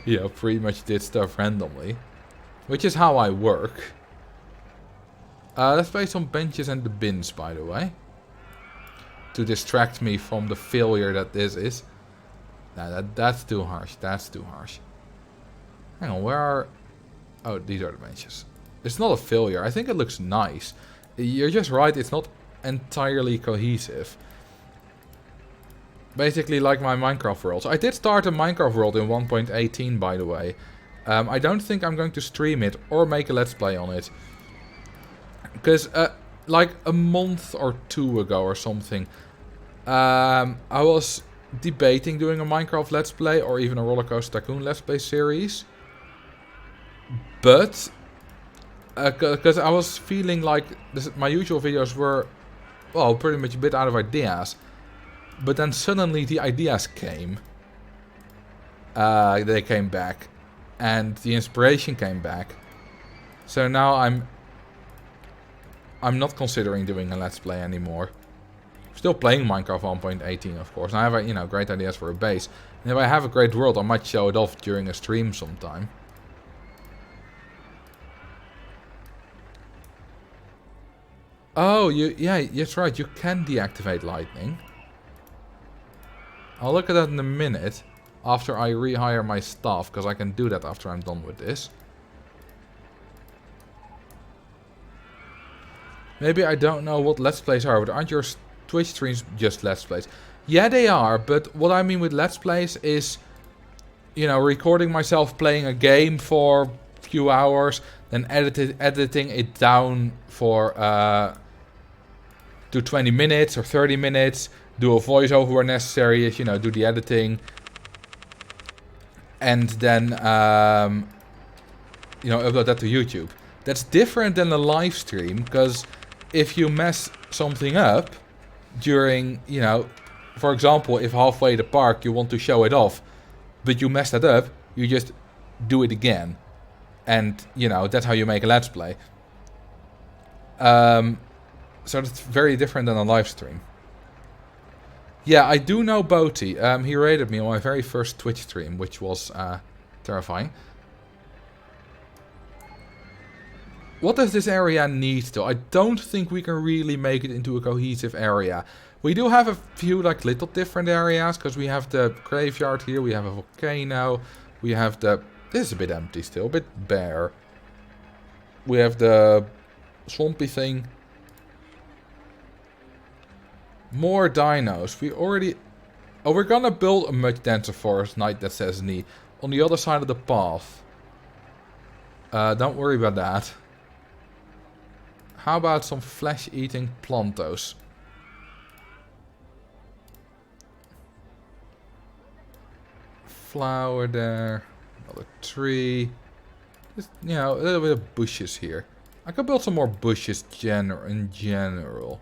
you know, pretty much did stuff randomly. Which is how I work. Let's place some benches and the bins, by the way. To distract me from the failure that this is. Nah, that's too harsh. That's too harsh. Hang on, where are... Oh, these are the benches. It's not a failure. I think it looks nice. You're just right, it's not entirely cohesive. Basically like my Minecraft world. So I did start a Minecraft world in 1.18, by the way. I don't think I'm going to stream it or make a let's play on it. Because, like a month or two ago or something, I was debating doing a Minecraft Let's Play or even a Roller Coaster Tycoon Let's Play series. But, because I was feeling like my usual videos were, well, pretty much a bit out of ideas. But then suddenly the ideas came. They came back. And the inspiration came back. So now I'm not considering doing a Let's Play anymore. Still playing Minecraft 1.18, of course. And I have, you know, great ideas for a base. And if I have a great world, I might show it off during a stream sometime. Oh, yeah, that's right. You can deactivate lightning. I'll look at that in a minute. After I rehire my staff. Because I can do that after I'm done with this. Maybe I don't know what Let's Plays are, but aren't your Twitch streams just Let's Plays? Yeah, they are, but what I mean with Let's Plays is, you know, recording myself playing a game for a few hours, then editing it down for to 20 minutes or 30 minutes, do a voiceover where necessary, you know, do the editing, and then, you know, upload that to YouTube. That's different than a live stream, because if you mess something up during, you know, for example, if halfway the park you want to show it off, but you mess that up, you just do it again. And, you know, that's how you make a Let's Play. So that's very different than a live stream. Yeah, I do know Boaty. He rated me on my very first Twitch stream, which was terrifying. What does this area need though? I don't think we can really make it into a cohesive area. We do have a few like little different areas, because we have the graveyard here, we have a volcano, we have the... This is a bit empty still, a bit bare. We have the swampy thing. More dinos. We already... Oh, we're gonna build a much denser forest, Night That Says Knee, on the other side of the path. Don't worry about that. How about some flesh-eating plantos? Flower there. Another tree. Just, you know, a little bit of bushes here. I could build some more bushes in general.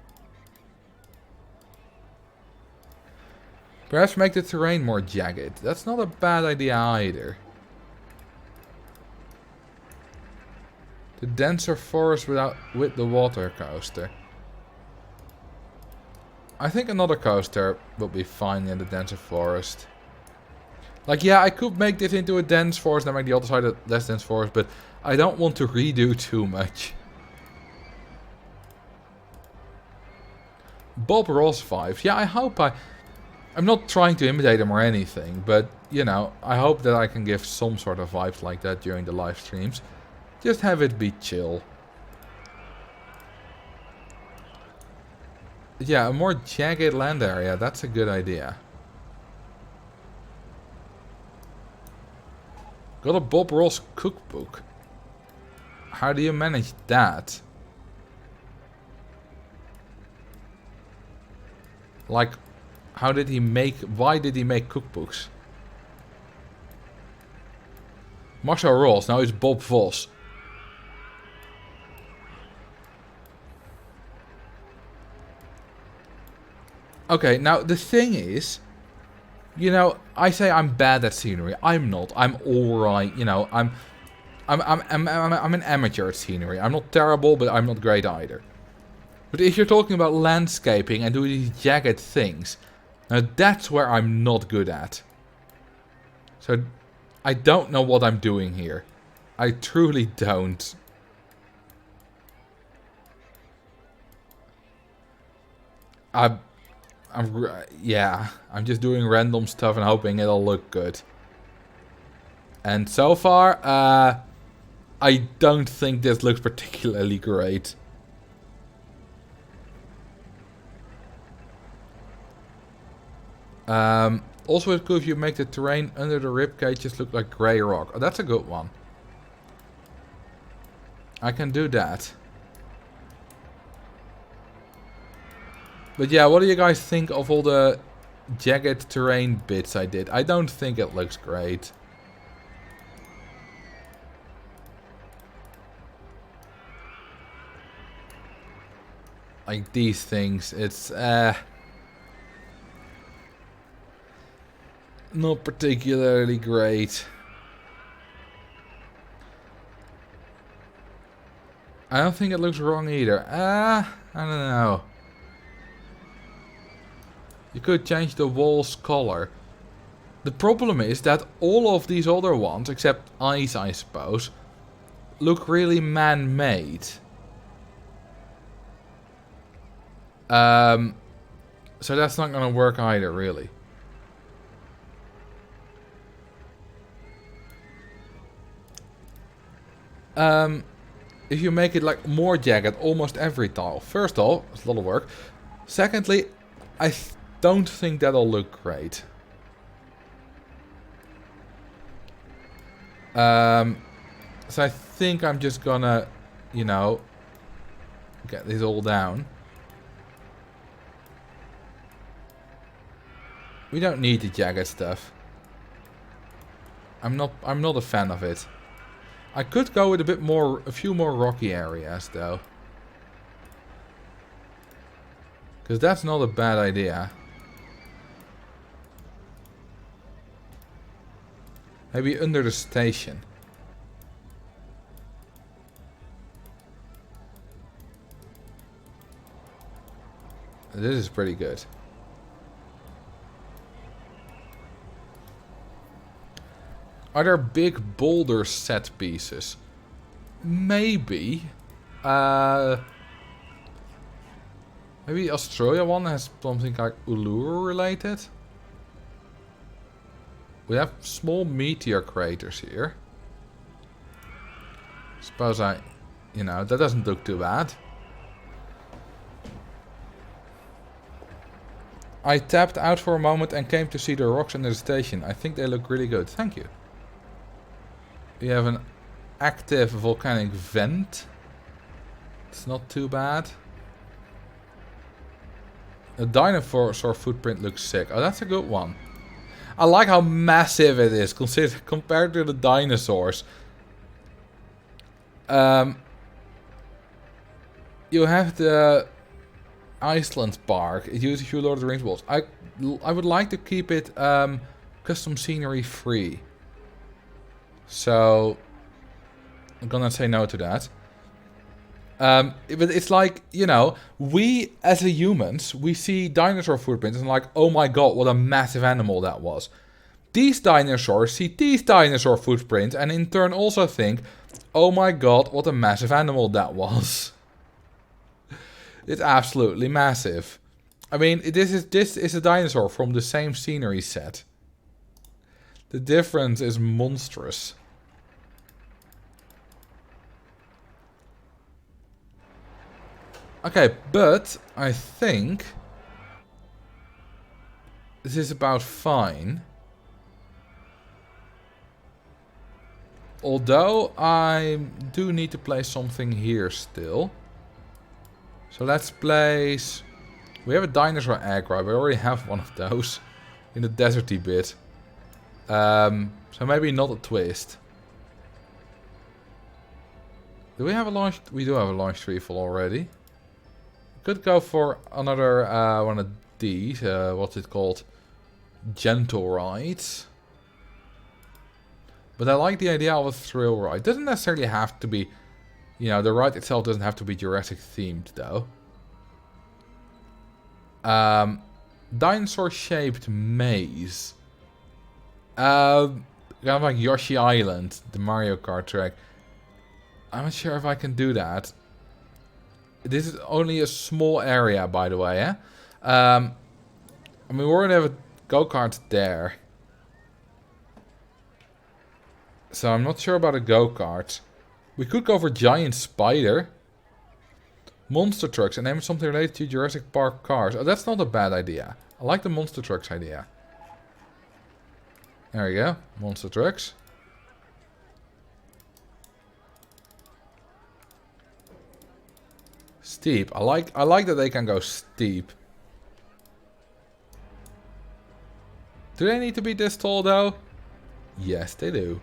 Perhaps make the terrain more jagged. That's not a bad idea either. The denser forest with the water coaster. I think another coaster would be fine in the denser forest. Like, yeah, I could make this into a dense forest and make the other side a less dense forest, but I don't want to redo too much. Bob Ross vibes. Yeah, I hope I'm not trying to imitate him or anything, but, you know, I hope that I can give some sort of vibes like that during the live streams. Just have it be chill. Yeah, a more jagged land area. That's a good idea. Got a Bob Ross cookbook. How do you manage that? Like, how did he make... Why did he make cookbooks? Marcel Ross, now it's Bob Vos. Okay, now the thing is... You know, I say I'm bad at scenery. I'm not. I'm alright. You know, I'm an amateur at scenery. I'm not terrible, but I'm not great either. But if you're talking about landscaping and doing these jagged things, now that's where I'm not good at. So, I don't know what I'm doing here. I truly don't. Yeah, I'm just doing random stuff and hoping it'll look good. And so far, I don't think this looks particularly great. Also, it's cool if you make the terrain under the rib cages look like grey rock. Oh, that's a good one. I can do that. But yeah, what do you guys think of all the jagged terrain bits I did? I don't think it looks great. Like these things, it's not particularly great. I don't think it looks wrong either. I don't know. You could change the wall's color. The problem is that all of these other ones, except eyes I suppose, look really man-made. So that's not gonna work either, really. If you make it like more jagged, almost every tile. First of all, it's a lot of work. Secondly, I don't think that'll look great. So I think I'm just gonna, you know, get this all down. We don't need the jagged stuff. I'm not a fan of it. I could go with a few more rocky areas though. Because that's not a bad idea. Maybe under the station. This is pretty good. Are there big boulder set pieces? Maybe. Maybe Australia one has something like Uluru related. We have small meteor craters here. Suppose you know, that doesn't look too bad. I tapped out for a moment and came to see the rocks under the station. I think they look really good. Thank you. We have an active volcanic vent. It's not too bad. A dinosaur footprint looks sick. Oh, that's a good one. I like how massive it is compared to the dinosaurs. You have the Iceland Park. It uses a few Lord of the Rings walls. I would like to keep it custom scenery free. So I'm gonna say no to that. But it's like, you know, we as a humans, we see dinosaur footprints and like, oh my god, what a massive animal that was. These dinosaurs see these dinosaur footprints and in turn also think, oh my god, what a massive animal that was. It's absolutely massive. I mean, this is a dinosaur from the same scenery set. The difference is monstrous. Okay, but I think this is about fine. Although I do need to place something here still. So let's place... We have a dinosaur egg, right? We already have one of those in the deserty bit. So maybe not a twist. Do we have a launch? We do have a launch tree full already. Could go for another one of these. What's it called? Gentle rides. But I like the idea of a thrill ride. Doesn't necessarily have to be, you know, the ride itself doesn't have to be Jurassic themed though. Dinosaur shaped maze. Kind of like Yoshi Island, the Mario Kart track. I'm not sure if I can do that. This is only a small area, by the way, eh? I mean, we're gonna have a go-kart there. So I'm not sure about a go-kart. We could go for Giant Spider. Monster Trucks, and name something related to Jurassic Park cars. Oh, that's not a bad idea. I like the Monster Trucks idea. There we go. Monster Trucks. Steep. I like that they can go steep. Do they need to be this tall though? Yes, they do.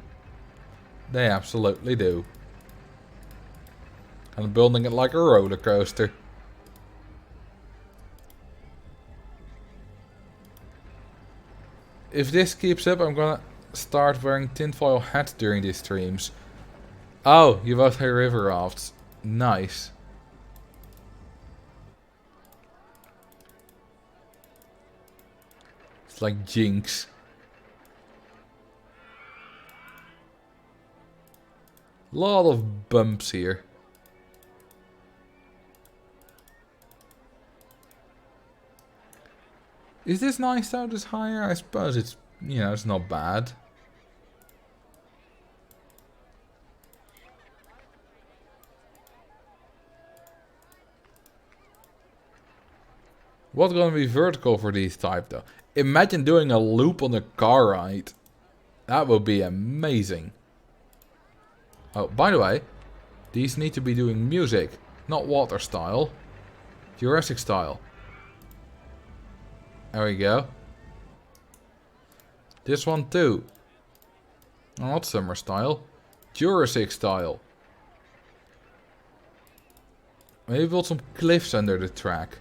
They absolutely do. And building it like a roller coaster. If this keeps up, I'm gonna start wearing tinfoil hats during these streams. Oh, you both have river rafts. Nice. It's like Jinx. Lot of bumps here. Is this nice though, this higher? I suppose it's, you know, it's not bad. What's gonna be vertical for these type though? Imagine doing a loop on a car ride. That would be amazing. Oh, by the way, these need to be doing music, not water style. Jurassic style. There we go. This one too. Not summer style. Jurassic style. Maybe build some cliffs under the track.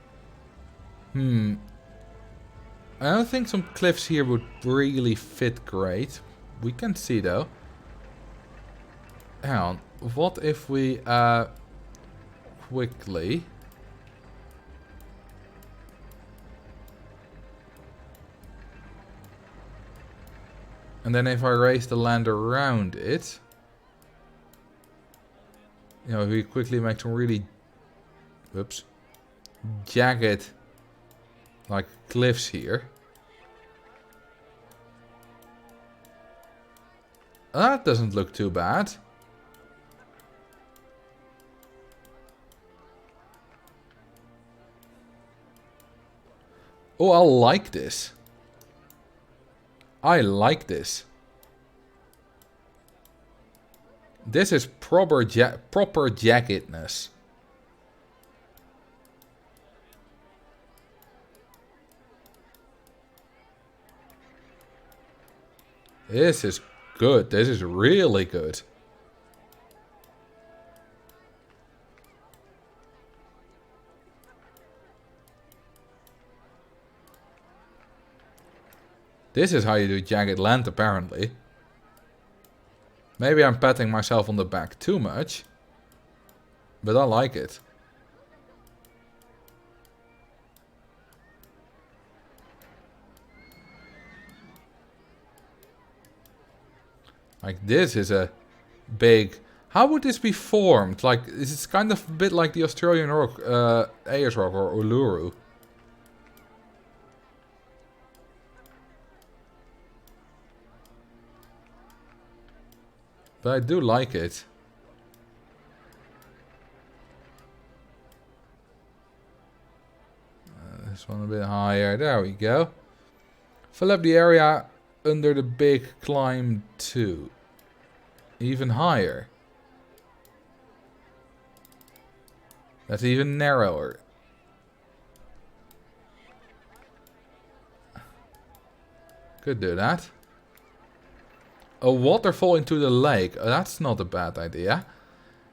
I don't think some cliffs here would really fit great. We can see though. Hang on. What if we quickly... And then if I raise the land around it... You know, we quickly make some really... Whoops. Jagged... Like cliffs here. That doesn't look too bad. Oh, I like this. I like this. This is proper jaggedness. This is good. This is really good. This is how you do jagged land, apparently. Maybe I'm patting myself on the back too much. But I like it. Like, this is a big... How would this be formed? Like, is it kind of a bit like the Australian rock, Ayers Rock or Uluru? But I do like it. This one a bit higher. There we go. Fill up the area under the big climb too. Even higher. That's even narrower. Could do that. A waterfall into the lake. Oh, that's not a bad idea.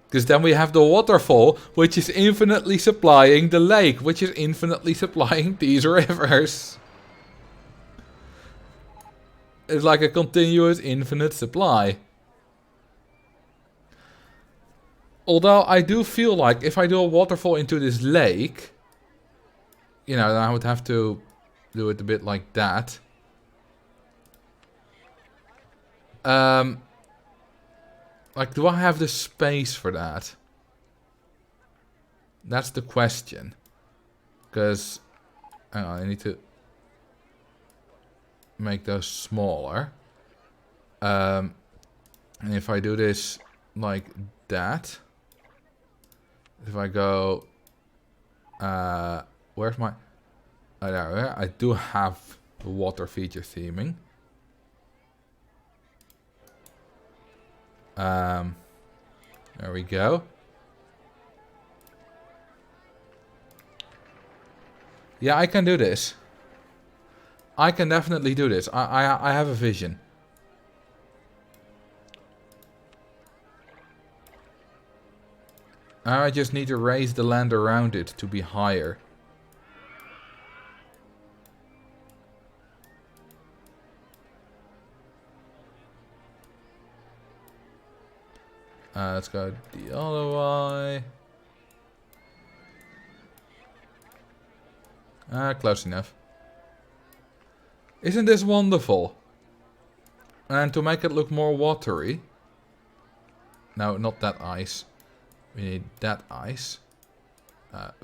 Because then we have the waterfall, which is infinitely supplying the lake, which is infinitely supplying these rivers. It's like a continuous infinite supply. Although I do feel like if I do a waterfall into this lake, you know, then I would have to do it a bit like that. Like, do I have the space for that? That's the question. Because, hang on, I need to make those smaller. And if I do this like that, if I go, where's my, oh, there, I do have the water feature theming. There we go. Yeah, I can do this. I can definitely do this. I have a vision. I just need to raise the land around it to be higher. Let's go the other way. Close enough. Isn't this wonderful? And to make it look more watery. No, not that ice. We need that ice.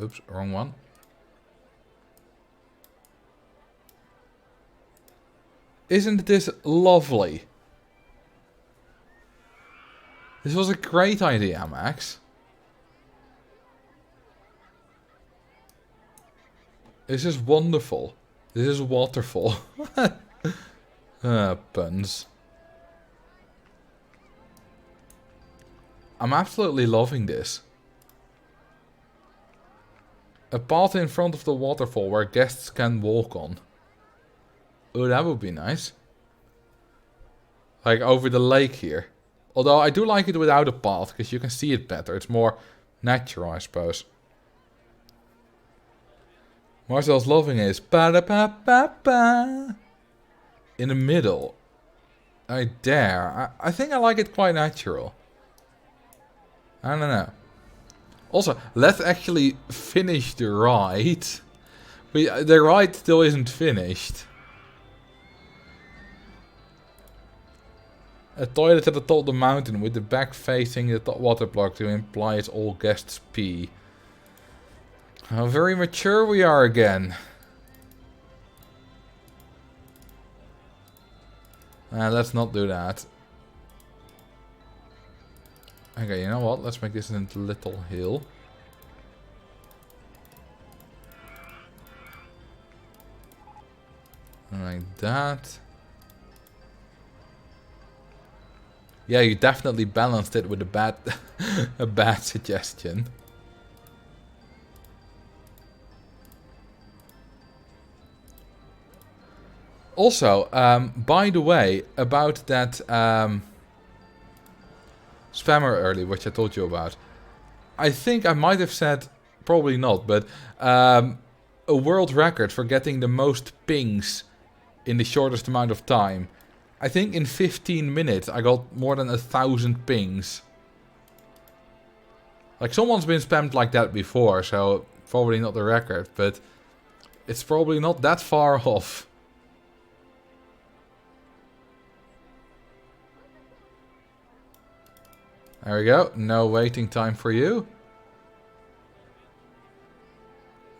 Oops, wrong one. Isn't this lovely? This was a great idea, Max. This is wonderful. This is waterfall. Puns. I'm absolutely loving this. A path in front of the waterfall where guests can walk on. Oh, that would be nice. Like over the lake here. Although I do like it without a path, because you can see it better. It's more natural, I suppose. Marcel's loving is ba-da-ba-ba-ba. In the middle. I dare. I think I like it quite natural. I don't know. Also, let's actually finish the ride. The ride still isn't finished. A toilet at the top of the mountain with the back facing the top water block to imply it's all guests pee. How very mature we are again. Let's not do that. Okay, you know what? Let's make this into a little hill. Like that. Yeah, you definitely balanced it with a bad, a bad suggestion. Also, by the way, about that spammer earlier, which I told you about. I think I might have said, probably not, but a world record for getting the most pings in the shortest amount of time. I think in 15 minutes I got more than 1,000 pings. Like, someone's been spammed like that before, so probably not the record, but it's probably not that far off. There we go. No waiting time for you.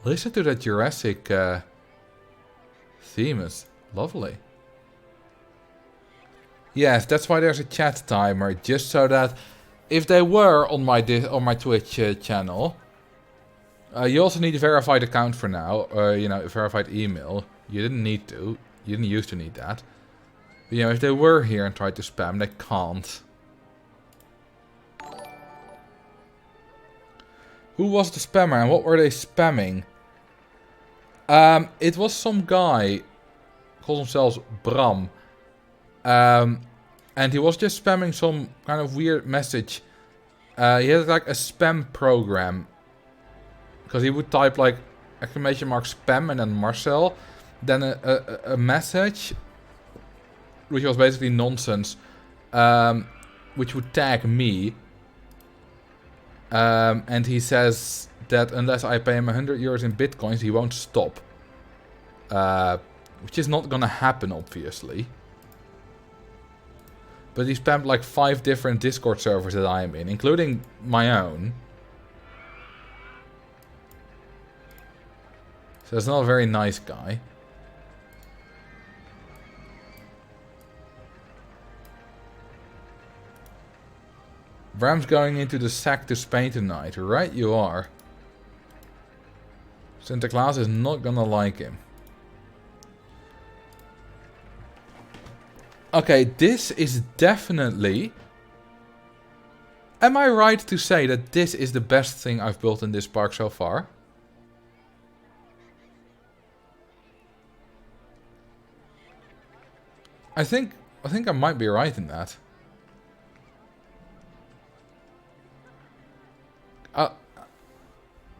Listen to that Jurassic theme. It's lovely. Yes, that's why there's a chat timer. Just so that if they were on my Twitch channel, You also need a verified account for now, you know, a verified email. You didn't need to. You didn't used to need that. But, you know, if they were here and tried to spam, they can't. Who was the spammer and what were they spamming? It was some guy, calls himself Bram. And he was just spamming some kind of weird message. He had like a spam program. Because he would type like exclamation mark spam and then Marcel. Then a message. Which was basically nonsense. Which would tag me. And he says that unless I pay him 100 euros in bitcoins, he won't stop. Which is not gonna happen, obviously. But he spammed like 5 different Discord servers that I am in, including my own. So it's not a very nice guy. Bram's going into the sack to Spain tonight. Right, you are. Santa Claus is not gonna like him. Okay, this is definitely... Am I right to say that this is the best thing I've built in this park so far? I think I might be right in that.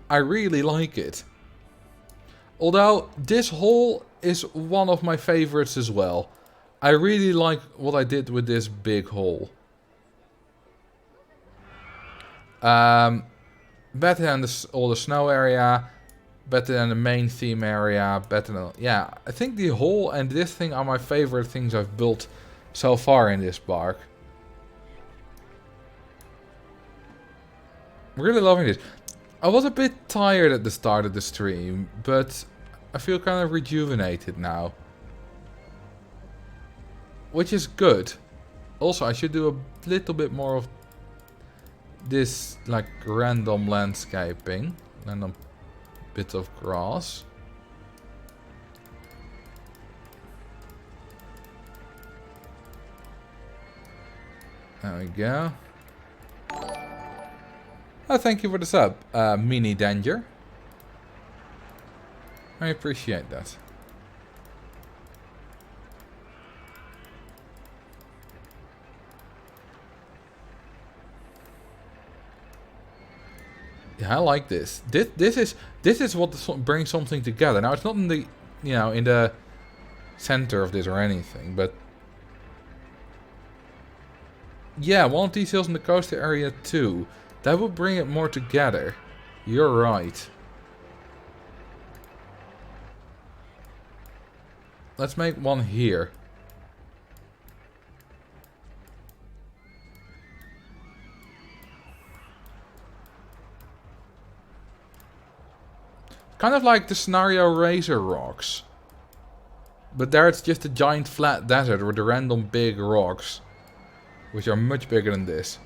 I really like it. Although this hole is one of my favorites as well. I really like what I did with this big hole. Better than all the snow area. Better than the main theme area. Better than... Yeah, I think the hole and this thing are my favorite things I've built so far in this park. I'm really loving this. I was a bit tired at the start of the stream, but I feel kind of rejuvenated now. Which is good. Also, I should do a little bit more of this, like, random landscaping. Random bit of grass. There we go. Oh, thank you for the sub, Mini Danger. I appreciate that. Yeah, I like this. This is what brings something together. Now it's not in the, you know, in the center of this or anything, but yeah, one of these hills in the coastal area too. That would bring it more together. You're right. Let's make one here. Kind of like the scenario Razor Rocks. But there it's just a giant flat desert with the random big rocks. Which are much bigger than this.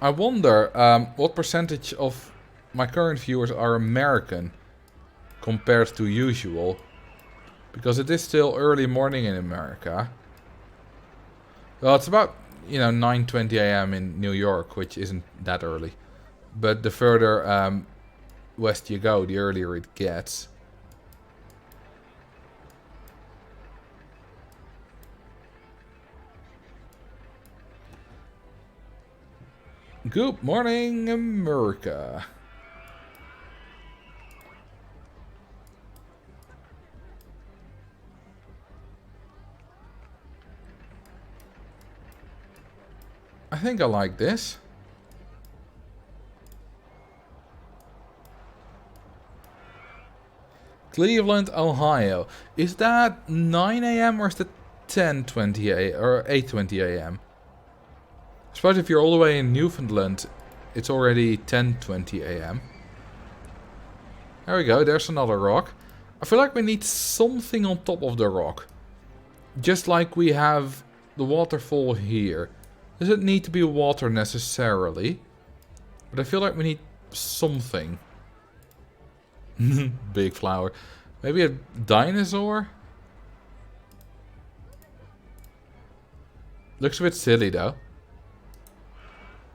I wonder what percentage of my current viewers are American compared to usual. Because it is still early morning in America. Well, it's about, you know, 9:20 AM in New York, which isn't that early. But the further west you go, the earlier it gets. Good morning, America. I think I like this. Cleveland, Ohio. Is that 9 AM or is that 10:20 AM or 8:20 AM? I suppose if you're all the way in Newfoundland, it's already 10:20 AM. There we go, there's another rock. I feel like we need something on top of the rock. Just like we have the waterfall here. Doesn't need to be water necessarily. But I feel like we need something. Big flower. Maybe a dinosaur? Looks a bit silly though.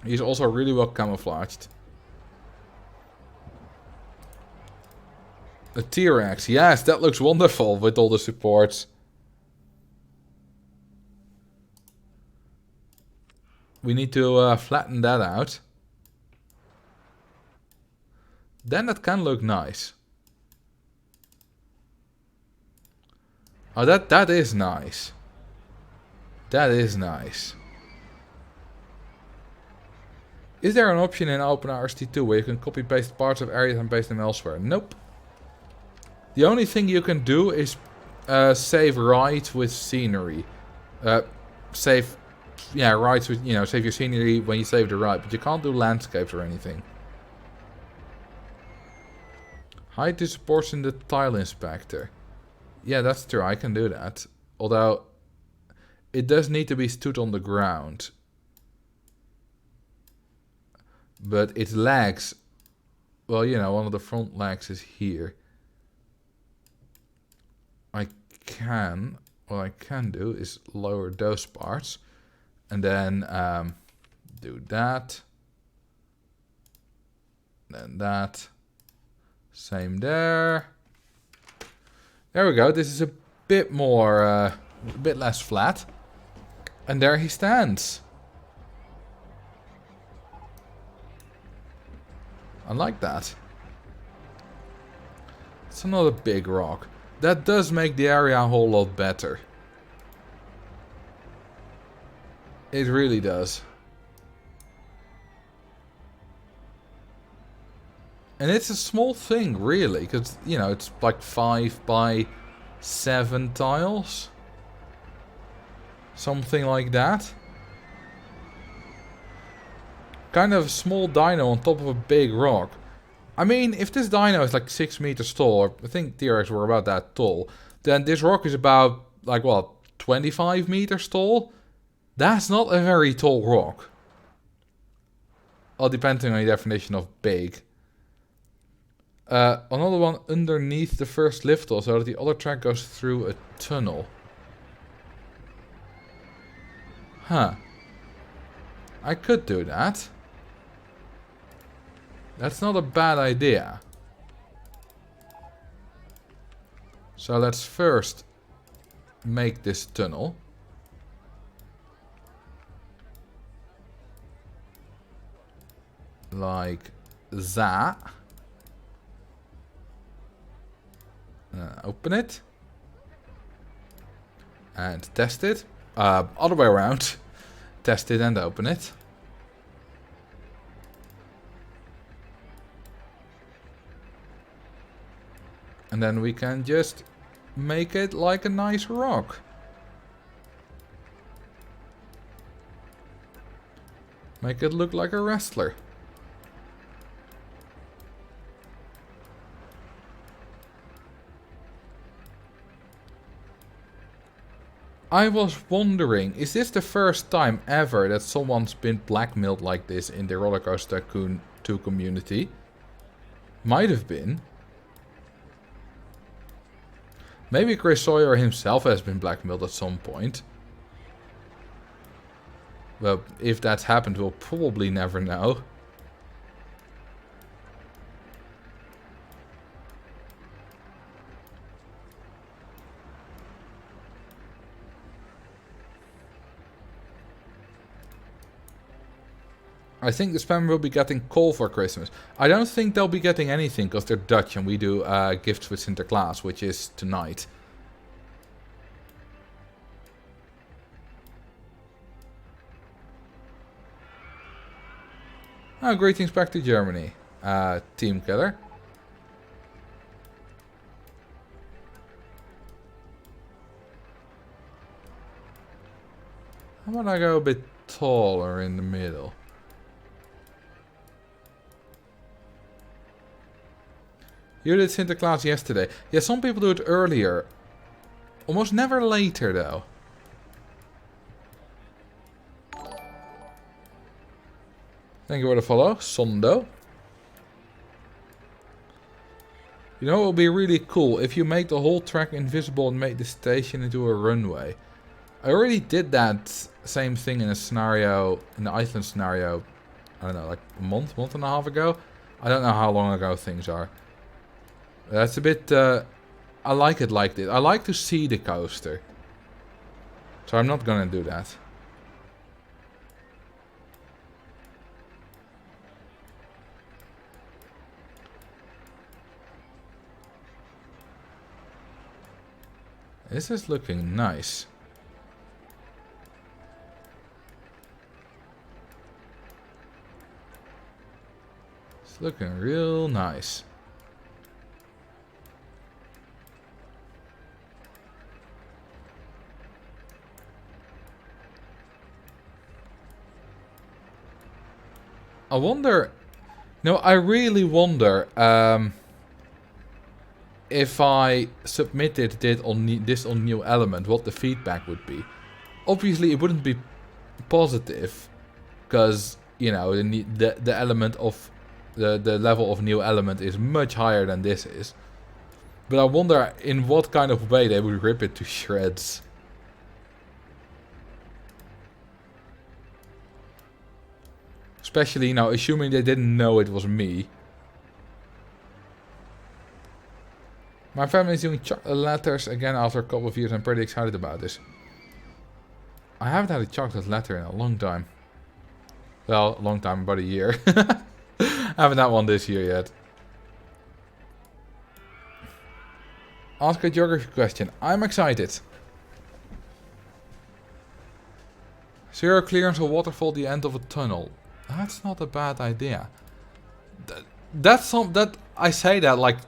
He's also really well camouflaged. A T-Rex. Yes, that looks wonderful with all the supports. We need to flatten that out. Then that can look nice. Oh, that is nice. That is nice. Is there an option in OpenRST2 where you can copy paste parts of areas and paste them elsewhere? Nope. The only thing you can do is save rides with scenery. Save rides with, save your scenery when you save the ride, but you can't do landscapes or anything. Hide the supports in the tile inspector. Yeah, that's true, I can do that. Although, it does need to be stood on the ground. But its legs, well, one of the front legs is here. What I can do is lower those parts. And then do that. Then that. Same there. There we go. This is a bit more, a bit less flat. And there he stands. I like that. It's another big rock. That does make the area a whole lot better. It really does. And it's a small thing, really, because, it's like 5 by 7 tiles. Something like that. Kind of a small dino on top of a big rock. I mean, if this dino is like 6 meters tall, or I think T-Rex were about that tall, then this rock is about, 25 meters tall? That's not a very tall rock. Well, depending on your definition of big. Another one underneath the first lift so that the other track goes through a tunnel. Huh. I could do that. That's not a bad idea. So let's first make this tunnel. Like that. Open it. And test it. Other way around. Test it and open it. And then we can just make it like a nice rock. Make it look like a wrestler. I was wondering, is this the first time ever that someone's been blackmailed like this in the Roller Coaster Tycoon 2 community? Might have been. Maybe Chris Sawyer himself has been blackmailed at some point. Well, if that's happened, we'll probably never know. I think the spam will be getting coal for Christmas. I don't think they'll be getting anything because they're Dutch and we do gifts with Sinterklaas, which is tonight. Oh, greetings back to Germany, Team Killer. How about I go a bit taller in the middle? You did Sinterklaas yesterday. Yeah, some people do it earlier. Almost never later, though. Thank you for the follow, Sondo. You know, it would be really cool if you make the whole track invisible and make the station into a runway. I already did that same thing in a scenario, in the Iceland scenario, I don't know, like a month and a half ago. I don't know how long ago things are. That's a bit, I like it like this. I like to see the coaster. So I'm not gonna do that. This is looking nice. It's looking real nice. I wonder, no, I really wonder if I submitted this on new element, what the feedback would be. Obviously, it wouldn't be positive, because you know the element of the level of new element is much higher than this is. But I wonder in what kind of way they would rip it to shreds. Especially, you know, assuming they didn't know it was me. My family is doing chocolate letters again after a couple of years. I'm pretty excited about this. I haven't had a chocolate letter in a long time. Well, a long time, about a year. I haven't had one this year yet. Ask a geography question. I'm excited. Zero clearance of waterfall at the end of a tunnel. That's not a bad idea. That I say that like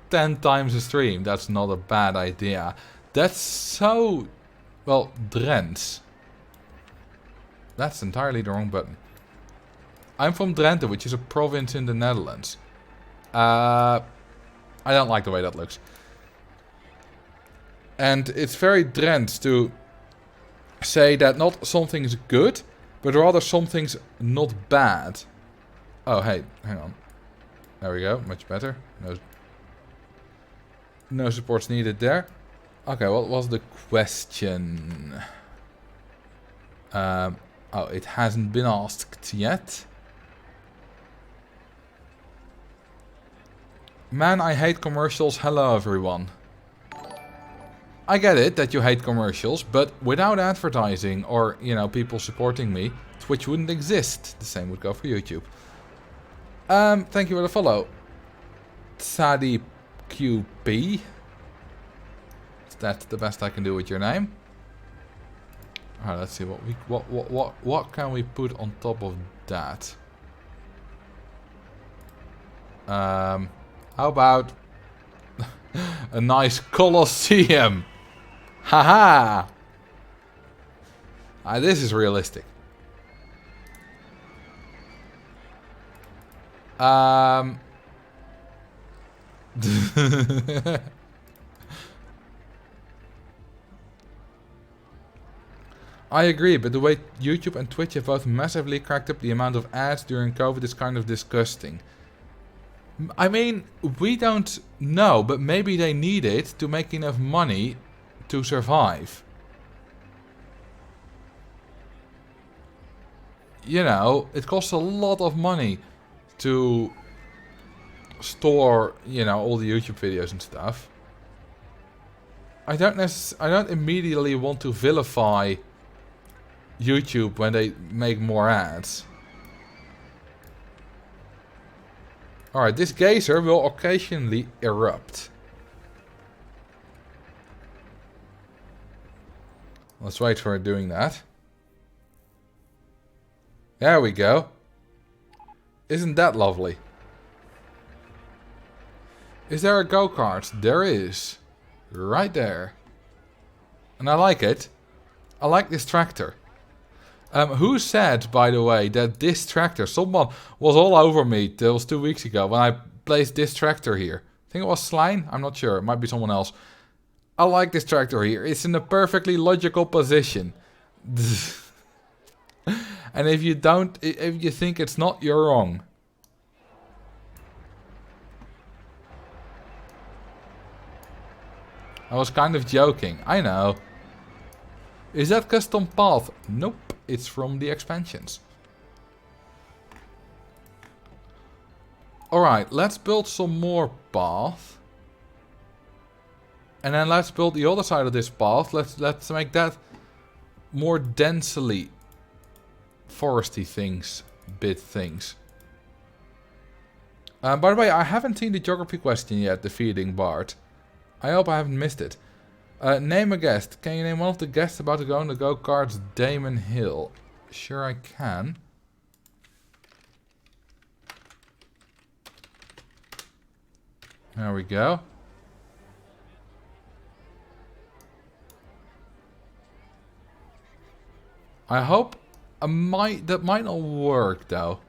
10 times a stream. That's not a bad idea. That's so... Well, Drents. That's entirely the wrong button. I'm from Drenthe, which is a province in the Netherlands. I don't like the way that looks. And it's very Drents to say that not something's good, but rather something's not bad. Oh, hey, hang on. There we go, much better. No supports needed there. Okay, what was the question? Oh, it hasn't been asked yet. Man, I hate commercials. Hello, everyone. I get it that you hate commercials, but without advertising or, you know, people supporting me, Twitch wouldn't exist. The same would go for YouTube. Thank you for the follow. Sadi QP. Is that the best I can do with your name? Alright, let's see what can we put on top of that? How about a nice Colosseum? Haha! This is realistic. I agree, but the way YouTube and Twitch have both massively cracked up the amount of ads during COVID is kind of disgusting. I mean, we don't know, but maybe they need it to make enough money to survive. You know, it costs a lot of money to store, you know, all the YouTube videos and stuff. I don't immediately want to vilify YouTube when they make more ads. Alright, this geyser will occasionally erupt. Let's wait for it doing that. There we go. Isn't that lovely? Is there a go-kart? There is. Right there. And I like it. I like this tractor. Who said, by the way, that this tractor... Someone was all over me till 2 weeks ago when I placed this tractor here. I think it was Slime. I'm not sure. It might be someone else. I like this tractor here. It's in a perfectly logical position. And if you think it's not, you're wrong. I was kind of joking. I know. Is that custom path? Nope. It's from the expansions. Alright, let's build some more path. And then let's build the other side of this path. Let's make that more densely foresty things, things. By the way, I haven't seen the geography question yet, defeating Bart. I hope I haven't missed it. Name a guest. Can you name one of the guests about to go on the go-karts? Damon Hill. Sure I can. There we go. I hope that might not work though.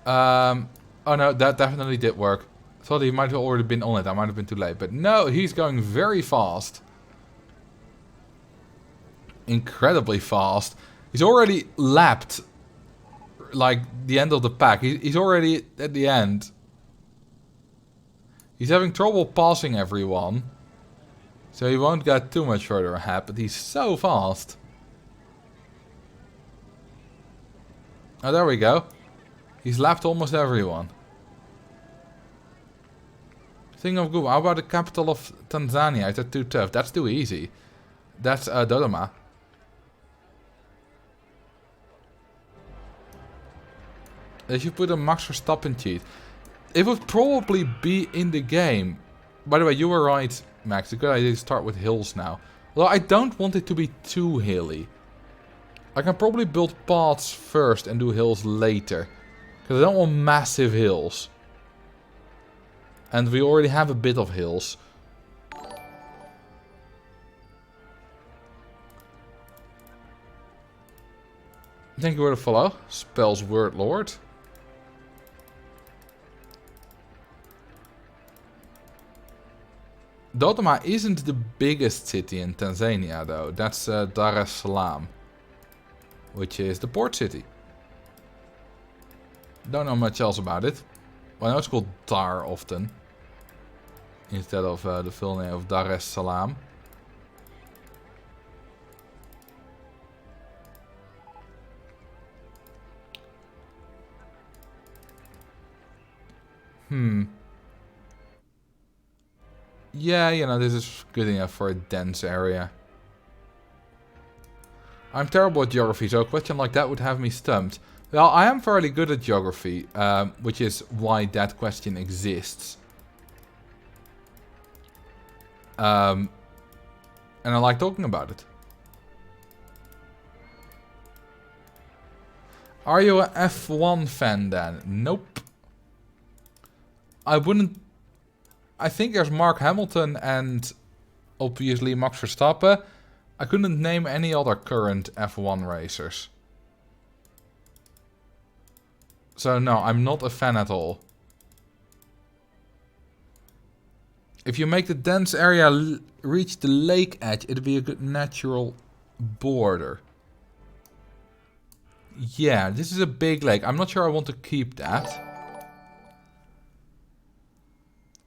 Oh no, that definitely did work. Thought he might have already been on it. I might have been too late, but no, he's going very fast. Incredibly fast. He's already lapped like the end of the pack. He's already at the end. He's having trouble passing everyone. So he won't get too much further ahead, but he's so fast. Oh, there we go. He's lapped almost everyone. Thing of Google, how about the capital of Tanzania? Is that too tough? That's too easy. That's Dodoma. They should put a Max Verstappen cheat. It would probably be in the game. By the way, you were right, Max. It's a good idea to start with hills now. Although I don't want it to be too hilly. I can probably build paths first and do hills later. Because I don't want massive hills. And we already have a bit of hills. Thank you for the follow. Spells Word Lord. Dodoma isn't the biggest city in Tanzania though. That's Dar es Salaam. Which is the port city. Don't know much else about it. Well, I know it's called Dar often. Instead of the full name of Dar es Salaam. Yeah, you know, this is good enough for a dense area. I'm terrible at geography, so a question like that would have me stumped. Well, I am fairly good at geography, which is why that question exists. And I like talking about it. Are you a F1 fan then? Nope. I wouldn't... I think there's Mark Hamilton and obviously Max Verstappen. I couldn't name any other current F1 racers. So no, I'm not a fan at all. If you make the dense area reach the lake edge, it'd be a good natural border. Yeah, this is a big lake. I'm not sure I want to keep that.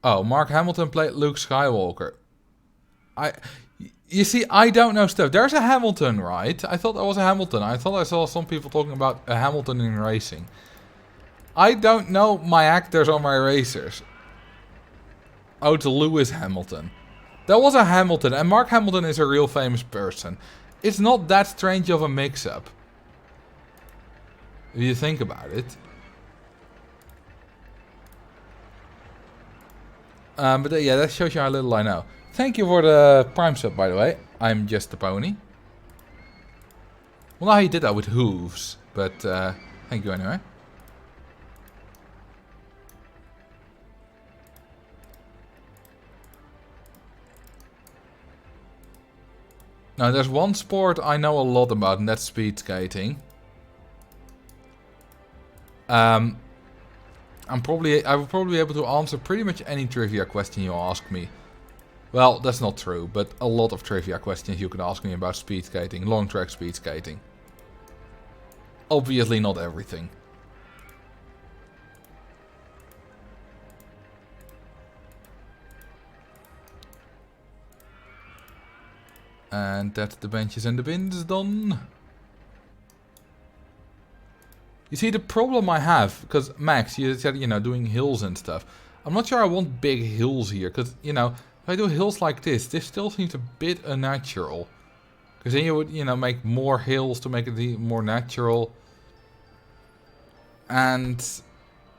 Oh, Mark Hamilton played Luke Skywalker. You see, I don't know stuff. There's a Hamilton, right? I thought there was a Hamilton. I thought I saw some people talking about a Hamilton in racing. I don't know my actors or my racers. Oh, it's Lewis Hamilton. There was a Hamilton, and Mark Hamilton is a real famous person. It's not that strange of a mix-up. If you think about it. But yeah, that shows you how little I know. Thank you for the Prime sub, by the way. I'm just a pony. Well, now he did that with hooves, but thank you anyway. Now, there's one sport I know a lot about, and that's speed skating. I will probably be able to answer pretty much any trivia question you ask me. Well, that's not true, but a lot of trivia questions you could ask me about speed skating, long track speed skating. Obviously not everything. And that's the benches and the bins done. You see, the problem I have, because Max, you said, you know, doing hills and stuff. I'm not sure I want big hills here, because, you know, if I do hills like this still seems a bit unnatural. Because then you would, you know, make more hills to make it more natural. And,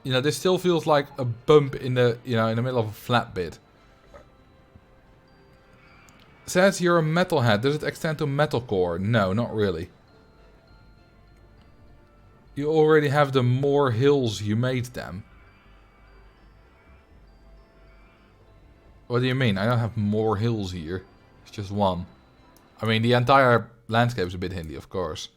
you know, this still feels like a bump in the, you know, in the middle of a flat bit. Says you're a metalhead. Does it extend to metalcore? No, not really. You already have the more hills you made them. What do you mean? I don't have more hills here. It's just one. I mean, the entire landscape is a bit hilly, of course.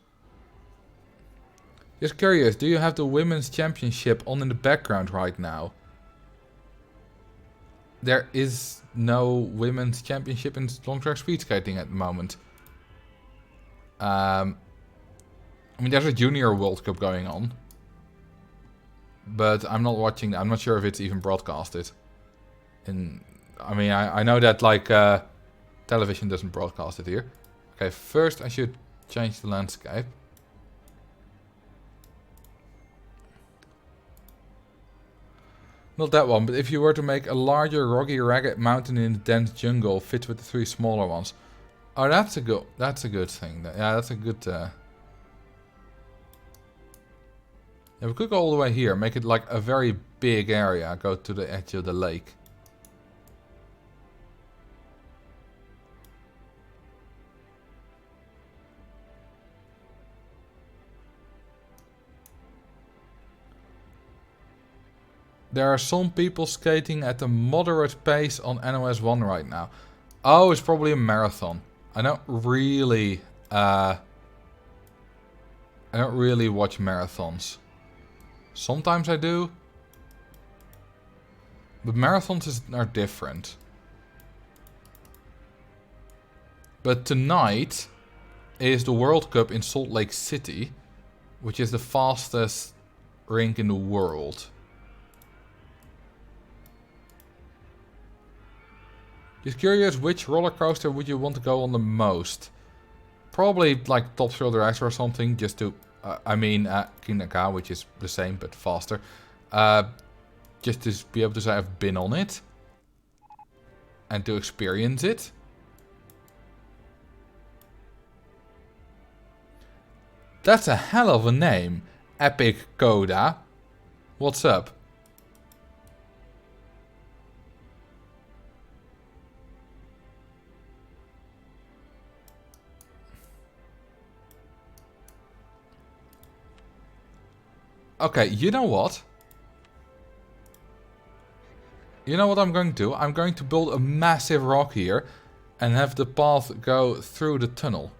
Just curious, do you have the women's championship on in the background right now? There is no women's championship in long track speed skating at the moment. I mean, there's a junior World Cup going on. But I'm not watching that. I'm not sure if it's even broadcasted. I mean, I know that, like, television doesn't broadcast it here. Okay, first I should change the landscape. Not that one, but if you were to make a larger, rocky, ragged mountain in the dense jungle fit with the 3 smaller ones. Oh, that's a good thing. Yeah, that's a good... Yeah, we could go all the way here, make it like a very big area, go to the edge of the lake. There are some people skating at a moderate pace on NOS 1 right now. Oh, it's probably a marathon. I don't really watch marathons. Sometimes I do. But marathons are different. But tonight is the World Cup in Salt Lake City, which is the fastest rink in the world. Just curious, which roller coaster would you want to go on the most? Probably like Top Thrill X or something, just to... Kinaka, which is the same but faster. Just to be able to say I've been on it. And to experience it. That's a hell of a name. Epic Coda. What's up? Okay, you know what? You know what I'm going to do? I'm going to build a massive rock here and have the path go through the tunnel.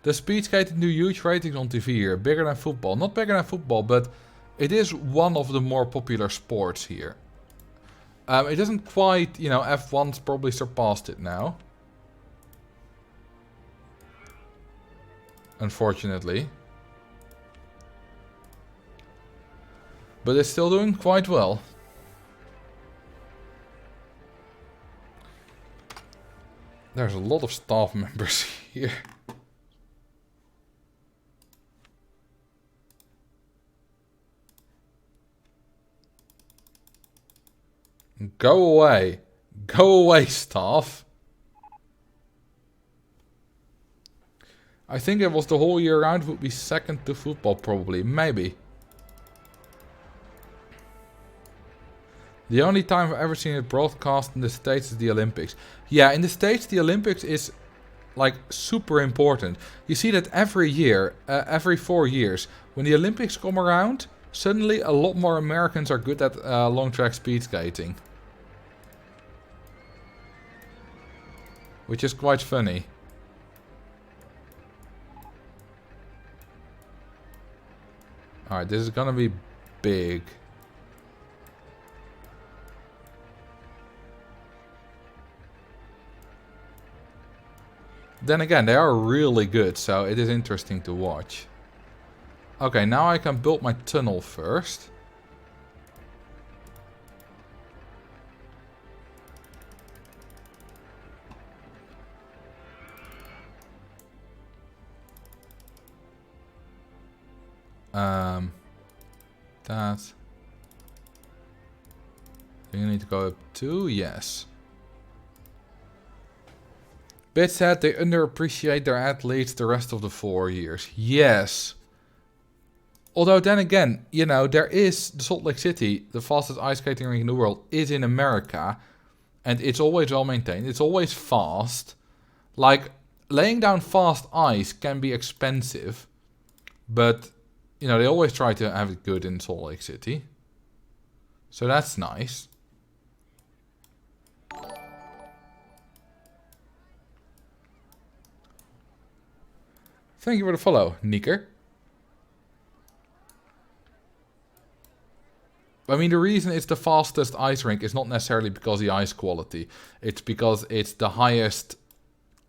The speed skating do huge ratings on TV here, bigger than football. Not bigger than football, but it is one of the more popular sports here. It doesn't quite, you know, F1's probably surpassed it now. Unfortunately. But it's still doing quite well. There's a lot of staff members here. Go away. Go away, staff. I think it was the whole year round would be second to football probably. Maybe. The only time I've ever seen it broadcast in the States is the Olympics. Yeah, in the States the Olympics is like super important. You see that every year, every 4 years, when the Olympics come around, suddenly a lot more Americans are good at long track speed skating. Which is quite funny. Alright, this is gonna be big. Then again, they are really good, so it is interesting to watch. Okay, now I can build my tunnel first. That. You need to go up too? Yes. Bit said they underappreciate their athletes the rest of the 4 years. Yes. Although then again, you know, there is the Salt Lake City, the fastest ice skating rink in the world, is in America. And it's always well maintained. It's always fast. Like, laying down fast ice can be expensive. But, you know, they always try to have it good in Salt Lake City. So that's nice. Thank you for the follow, Nieker. I mean, the reason it's the fastest ice rink is not necessarily because of the ice quality. It's because it's the highest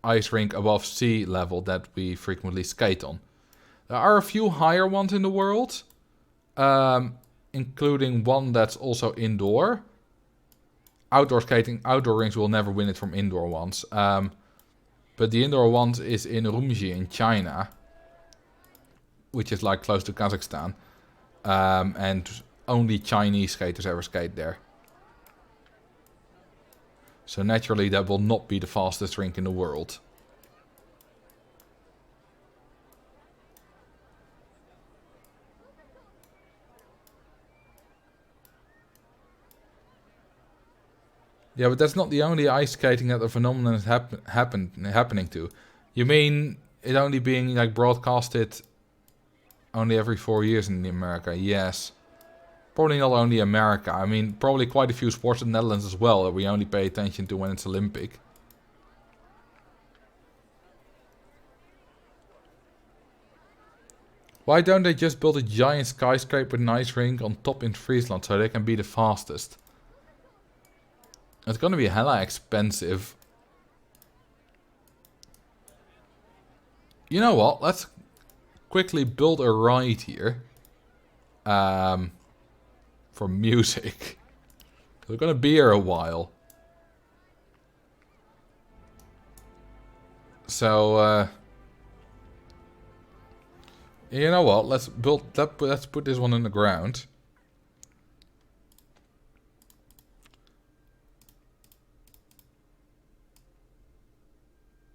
ice rink above sea level that we frequently skate on. There are a few higher ones in the world, including one that's also indoor. Outdoor rinks will never win it from indoor ones. But the indoor ones is in Urumqi in China, which is like close to Kazakhstan. And only Chinese skaters ever skate there. So naturally that will not be the fastest rink in the world. Yeah, but that's not the only ice skating that the phenomenon is happening to. You mean it only being like broadcasted only every 4 years in America? Yes. Probably not only America. I mean, probably quite a few sports in the Netherlands as well that we only pay attention to when it's Olympic. Why don't they just build a giant skyscraper with an ice rink on top in Friesland so they can be the fastest? It's gonna be hella expensive. You know what? Let's quickly build a ride here. For music. We're gonna be here a while. So, you know what? Let's put this one in the ground.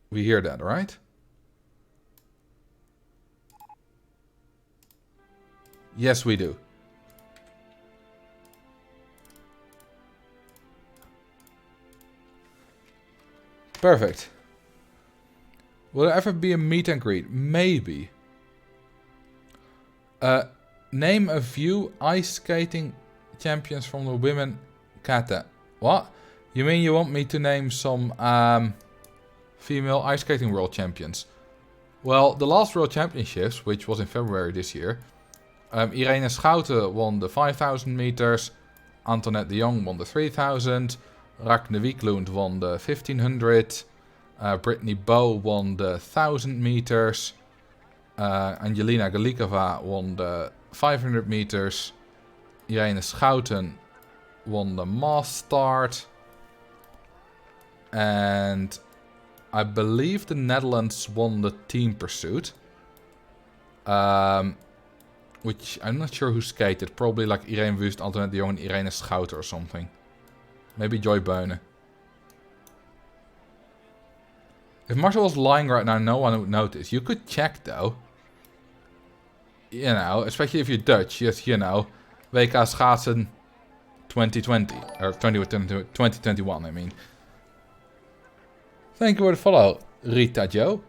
We hear that, right? Yes, we do. Perfect. Will there ever be a meet and greet? Maybe. Name a few ice skating champions from the women kata. What? You mean you want me to name some female ice skating world champions? Well, the last world championships, which was in February this year, Irene Schouten won the 5,000 meters, Antoinette de Jong won the 3,000, Ragne Wieklund won the 1,500, Brittany Bowe won the 1,000 meters, Angelina Galikova won the 500 meters, Irene Schouten won the mass start, and I believe the Netherlands won the team pursuit. Which I'm not sure who skated. Probably like Irene Wust, Antoinette de Jong and Irene Schouten or something. Maybe Joy Beunen. If Marcel was lying right now, no one would notice. You could check though. You know, especially if you're Dutch. Just, you know, WK Schaatsen 2020. Or 2021, I mean. Thank you for the follow, Rita Joe.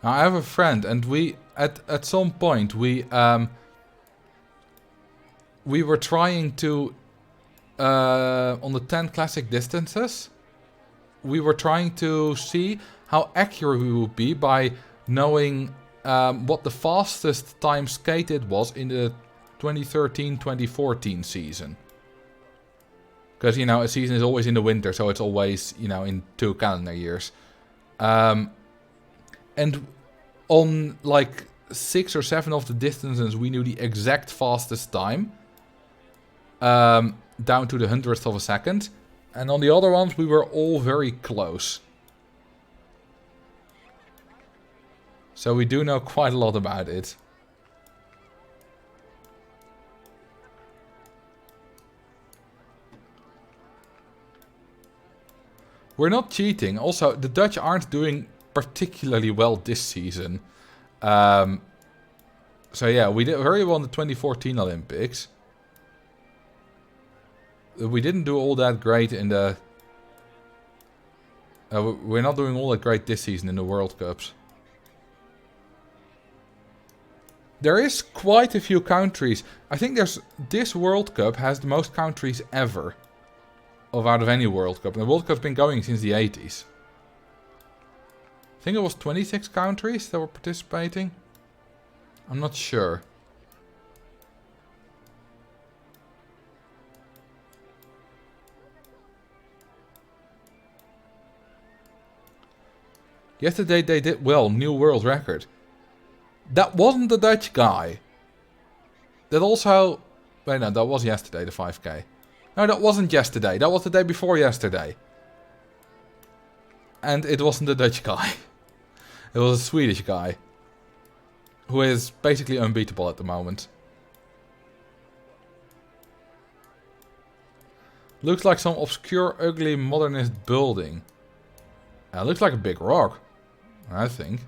Now, I have a friend, and we at some point we we were trying to, on the 10 classic distances, we were trying to see how accurate we would be by knowing what the fastest time skated was in the 2013-2014 season. Because, you know, a season is always in the winter, so it's always, you know, in 2 calendar years. And on, like, 6 or 7 of the distances, we knew the exact fastest time. Down to the 100th of a second. And on the other ones, we were all very close. So we do know quite a lot about it. We're not cheating. Also, the Dutch aren't doing particularly well this season. So yeah, we did very well in the 2014 Olympics. We didn't do all that great in the... we're not doing all that great this season in the World Cups. There is quite a few countries. I think this World Cup has the most countries ever. Out of any World Cup. And the World Cup's been going since the 80s. I think it was 26 countries that were participating. I'm not sure. Yesterday they did well, new world record. That wasn't the Dutch guy. That also... Wait, no, that was yesterday, the 5k. No, that wasn't yesterday. That was the day before yesterday. And it wasn't the Dutch guy. It was a Swedish guy. Who is basically unbeatable at the moment. Looks like some obscure, ugly, modernist building. It looks like a big rock. I think.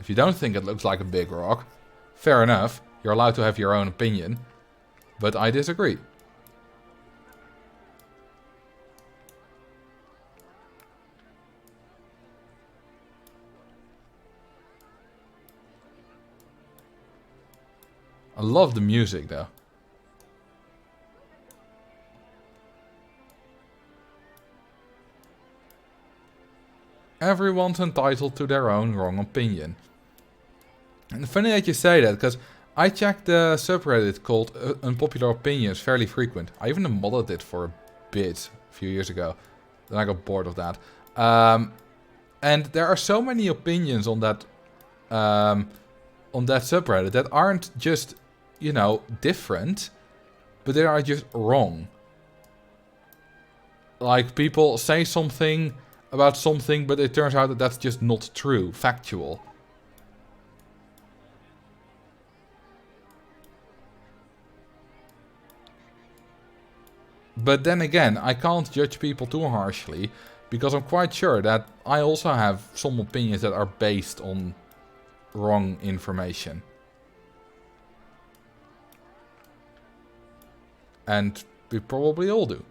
If you don't think it looks like a big rock, fair enough, you're allowed to have your own opinion, but I disagree. I love the music though. Everyone's entitled to their own wrong opinion. And funny that you say that, because I checked the subreddit called Unpopular Opinions fairly frequent. I even modded it for a bit a few years ago. Then I got bored of that. And there are so many opinions on that subreddit that aren't just, you know, different, but they are just wrong. Like, people say something about something, but it turns out that that's just not true, factual. But then again, I can't judge people too harshly, because I'm quite sure that I also have some opinions that are based on wrong information. And we probably all do.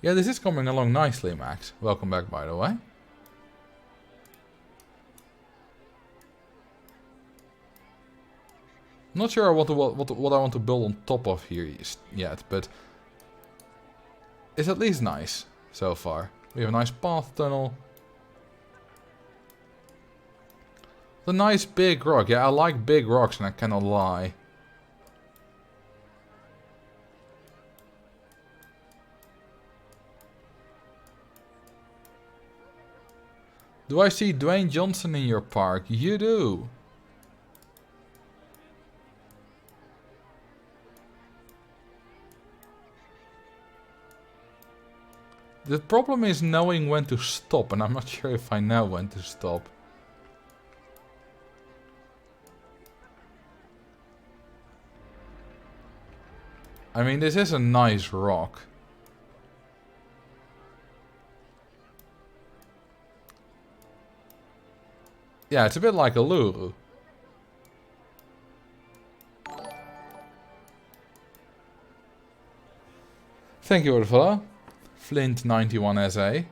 Yeah, this is coming along nicely, Max. Welcome back, by the way. Not sure what I want to build on top of here yet, but it's at least nice so far. We have a nice path tunnel. The nice big rock. Yeah, I like big rocks, and I cannot lie. Do I see Dwayne Johnson in your park? You do. The problem is knowing when to stop, and I'm not sure if I know when to stop. I mean, this is a nice rock. Yeah, it's a bit like a Luru. Thank you for the follow. Flint91 SA.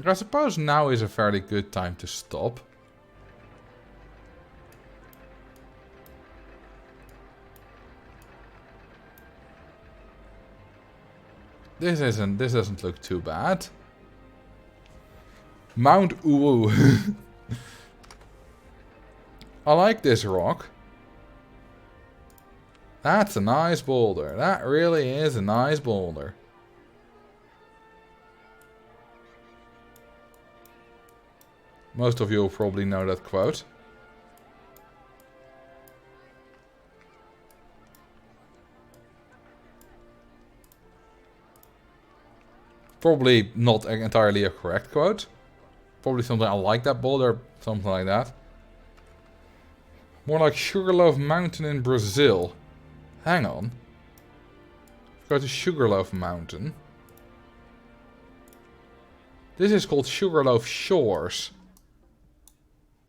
I suppose now is a fairly good time to stop. This doesn't look too bad. Mount Uwu. I like this rock. That's a nice boulder. That really is a nice boulder. Most of you will probably know that quote. Probably not entirely a correct quote. Probably something I like that boulder, something like that. More like Sugarloaf Mountain in Brazil. Hang on. Go to Sugarloaf Mountain. This is called Sugarloaf Shores.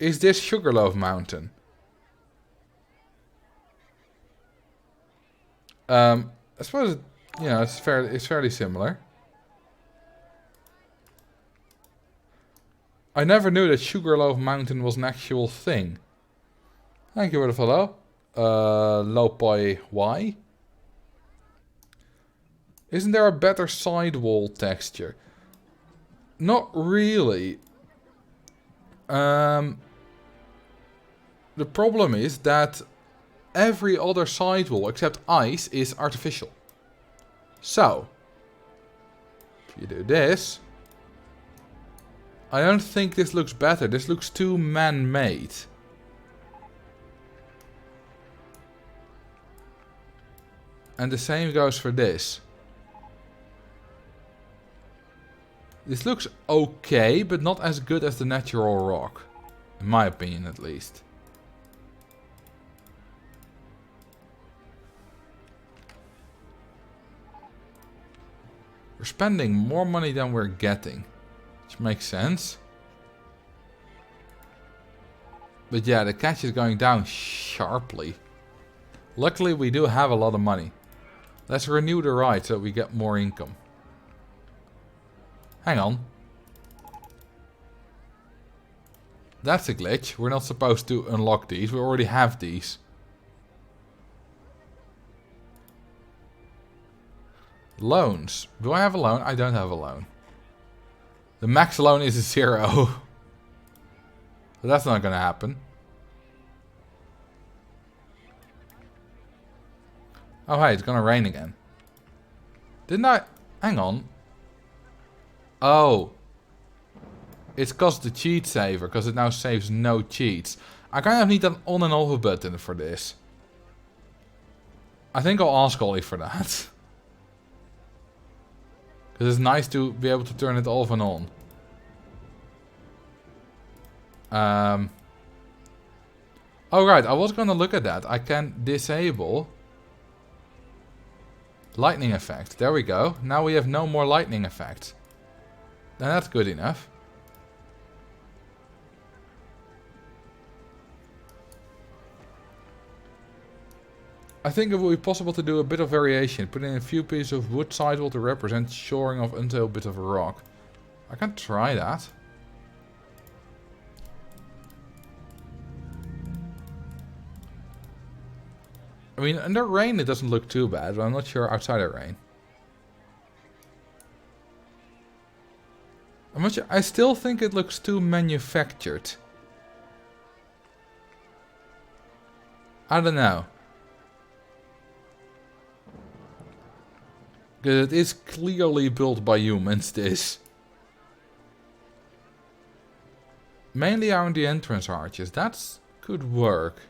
Is this Sugarloaf Mountain? I suppose, it's fairly similar. I never knew that Sugarloaf Mountain was an actual thing. Thank you for the follow. Lopoi Y. Isn't there a better sidewall texture? Not really. The problem is that every other sidewall except ice is artificial. So, if you do this, I don't think this looks better. This looks too man-made. And the same goes for this. This looks okay, but not as good as the natural rock. In my opinion, at least. We're spending more money than we're getting. Which makes sense. But yeah, the catch is going down sharply. Luckily, we do have a lot of money. Let's renew the ride so we get more income. Hang on. That's a glitch. We're not supposed to unlock these. We already have these. Loans. Do I have a loan? I don't have a loan. The max loan is a 0. But that's not going to happen. Oh hey, it's going to rain again. Didn't I? Hang on. Oh. It's because the cheat saver, because it now saves no cheats. I kind of need an on and off button for this. I think I'll ask Ollie for that. Because it's nice to be able to turn it off and on. Oh right, I was going to look at that. I can disable lightning effect. There we go. Now we have no more lightning effect. Then that's good enough. I think it will be possible to do a bit of variation. Put in a few pieces of wood sidewall to represent shoring off until a bit of a rock. I can try that. I mean, under rain it doesn't look too bad, but I'm not sure outside of rain. I'm not sure. I still think it looks too manufactured. I don't know. Because it is clearly built by humans, this. Mainly around the entrance arches. That could work.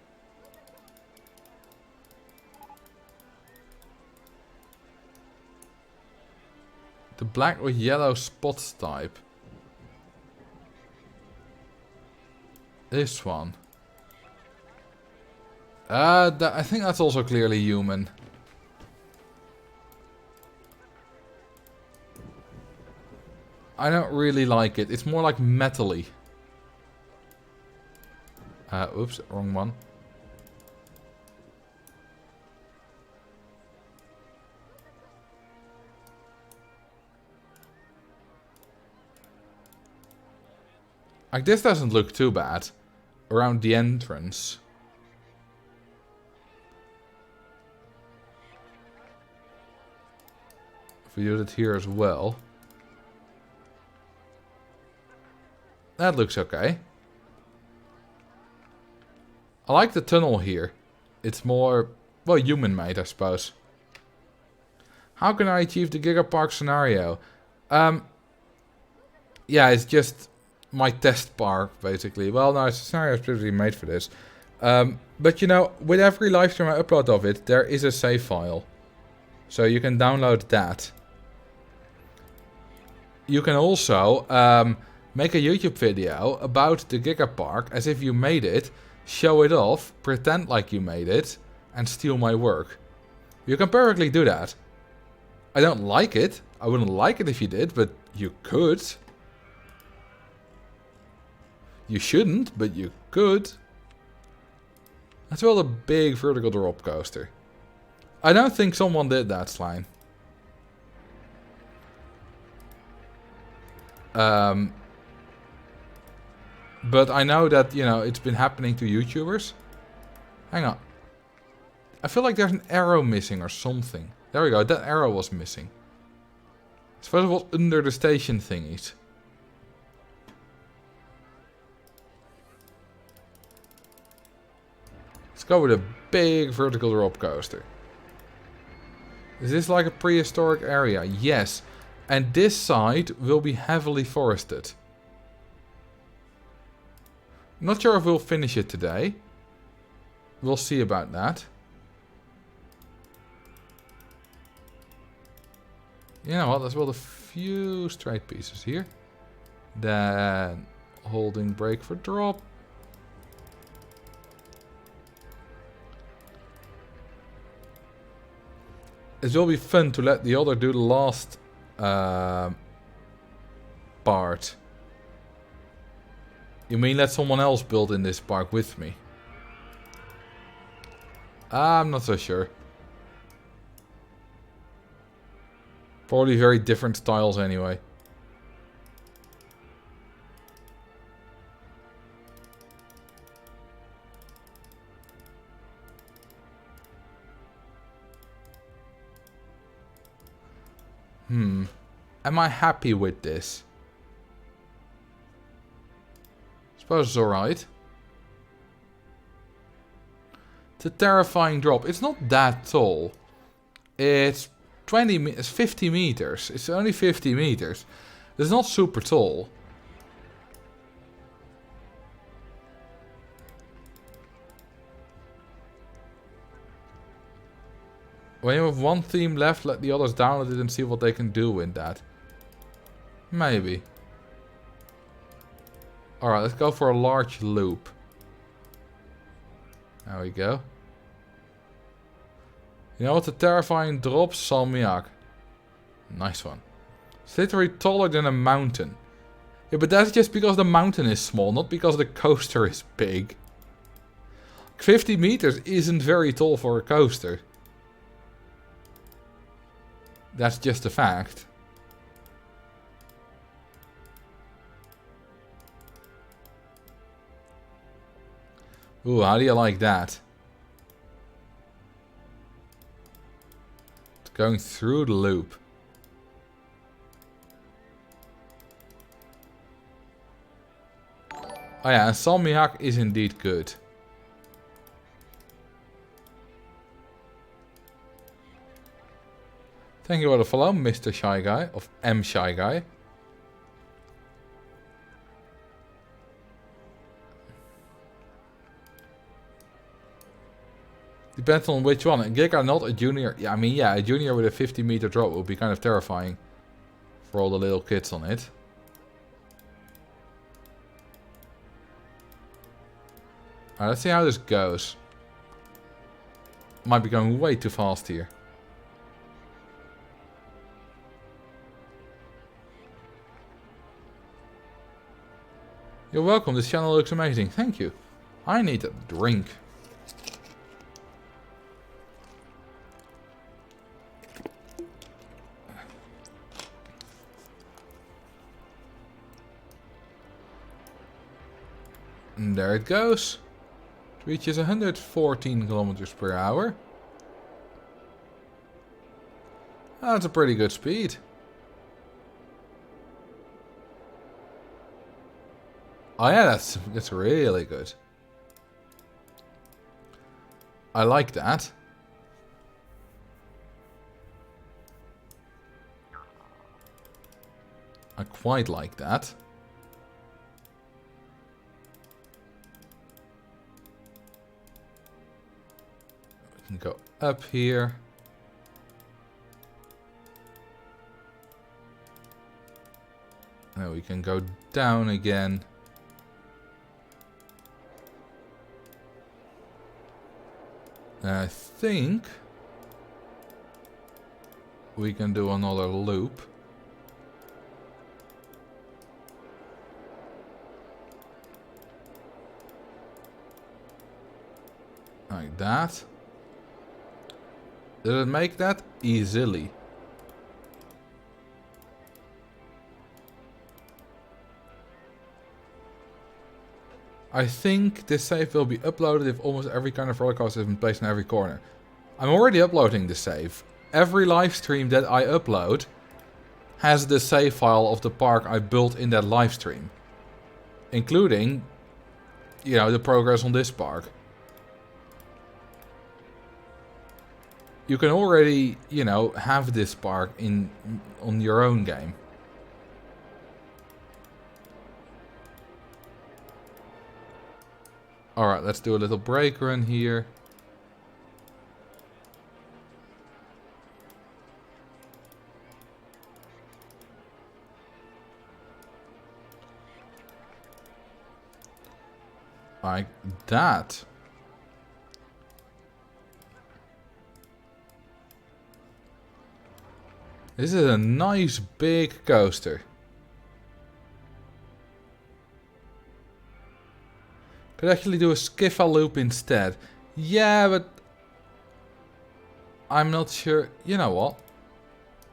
The black with yellow spots type. This one. I think that's also clearly human. I don't really like it. It's more like metal-y. Oops, wrong one. Like, this doesn't look too bad. Around the entrance. If we do it here as well. That looks okay. I like the tunnel here. It's more, well, human-made, I suppose. How can I achieve the GIgaPark scenario? Yeah, it's just my test park, basically. Well, no, it's a scenario specifically made for this. But, you know, with every live stream I upload of it, there is a save file. So you can download that. You can also make a YouTube video about the GIgaPark as if you made it, show it off, pretend like you made it, and steal my work. You can perfectly do that. I don't like it. I wouldn't like it if you did, but you could. You shouldn't, but you could. That's well a big vertical drop coaster. I don't think someone did that, Slime. But I know that, you know, it's been happening to YouTubers. Hang on. I feel like there's an arrow missing or something. There we go, that arrow was missing. I suppose it was under the station thingies. Let's go with a big vertical drop coaster. Is this like a prehistoric area? Yes. And this side will be heavily forested. Not sure if we'll finish it today. We'll see about that. You know what, let's build a few straight pieces here. Then holding brake for drop. It will be fun to let the other do the last part. You mean let someone else build in this park with me? I'm not so sure. Probably very different styles anyway. Am I happy with this? Suppose it's alright. It's a terrifying drop. It's not that tall. It's 50 meters. It's only 50 meters. It's not super tall. When you have one theme left, let the others download it and see what they can do with that. Maybe. Alright, let's go for a large loop. There we go. You know what the terrifying drop? Salmiak. Nice one. It's literally taller than a mountain. Yeah, but that's just because the mountain is small, not because the coaster is big. 50 meters isn't very tall for a coaster. That's just a fact. Ooh, how do you like that? It's going through the loop. Oh yeah, and Salmiak is indeed good. Thank you for the follow, Mr. Shy Guy, of M Shy Guy. Depends on which one. A Giga, not a junior. Yeah, I mean, yeah, a junior with a 50-meter drop would be kind of terrifying for all the little kids on it. Alright, let's see how this goes. Might be going way too fast here. You're welcome, this channel looks amazing. Thank you. I need a drink. And there it goes. It reaches 114 kilometers per hour. That's a pretty good speed. Oh yeah, that's really good. I like that. I quite like that. We can go up here. Now we can go down again. And I think we can do another loop. Like that. Did it make that? Easily. I think this save will be uploaded if almost every kind of roller coaster has been placed in every corner. I'm already uploading the save. Every live stream that I upload has the save file of the park I built in that live stream. Including, you know, the progress on this park. You can already, you know, have this park on your own game. Alright, let's do a little brake run here. Like that. This is a nice big coaster. Could actually do a skiffle loop instead. Yeah, but I'm not sure. You know what?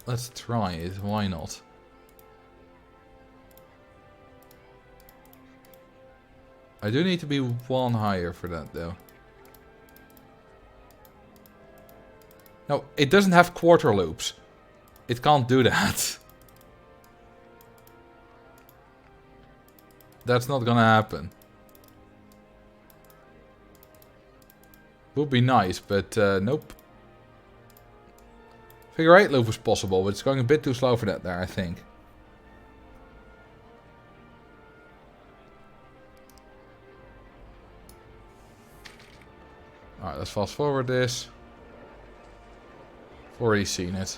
Let's try it. Why not? I do need to be one higher for that though. No, it doesn't have quarter loops. It can't do that. That's not gonna happen. Would be nice, but nope. Figure 8 loop was possible, but it's going a bit too slow for that there, I think. Alright, let's fast forward this. I've already seen it.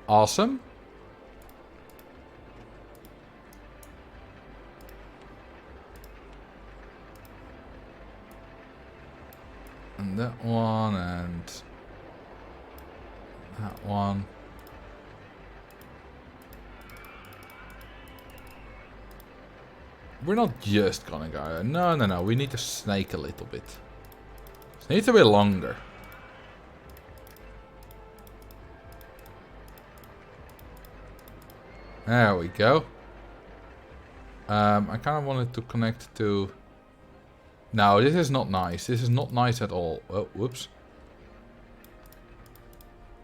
Awesome. And that one and that one. We're not just gonna go. No, no, no. We need to snake a little bit. It needs to be longer. There we go. I kind of wanted to connect to... No, this is not nice. This is not nice at all. Oh, whoops.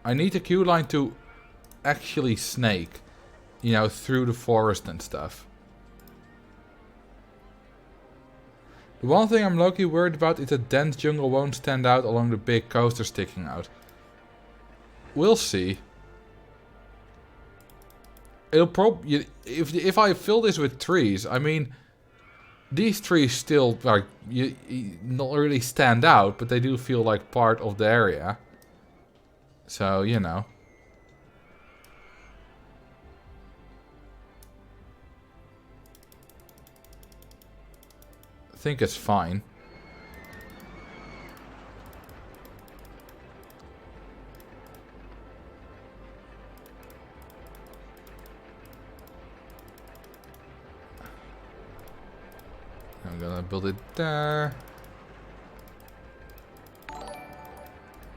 I need a queue line to actually snake. You know, through the forest and stuff. The one thing I'm low-key worried about is that dense jungle won't stand out along the big coaster sticking out. We'll see. It'll probably... If I fill this with trees, I mean... These trees still, like, not really stand out, but they do feel like part of the area. So, you know. I think it's fine. I'm gonna build it there.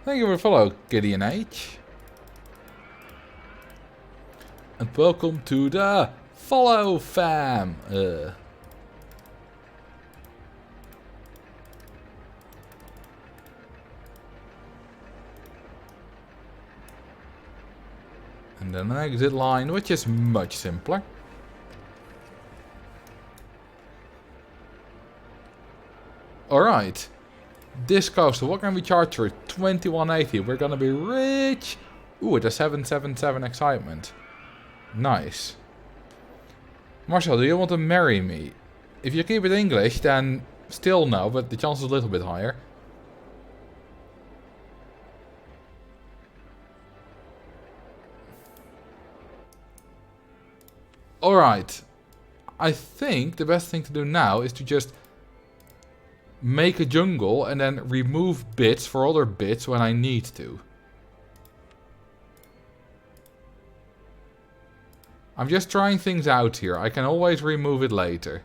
Thank you for the follow, Gideon H. Welcome to the Follow Fam. And then an exit line, which is much simpler. Alright. This coaster, what can we charge for? 2180. We're gonna be rich. Ooh, it's a 777 excitement. Nice. Marcel, do you want to marry me? If you keep it English, then still no, but the chance is a little bit higher. Alright. I think the best thing to do now is to just make a jungle and then remove bits for other bits when I need to. I'm just trying things out here. I can always remove it later.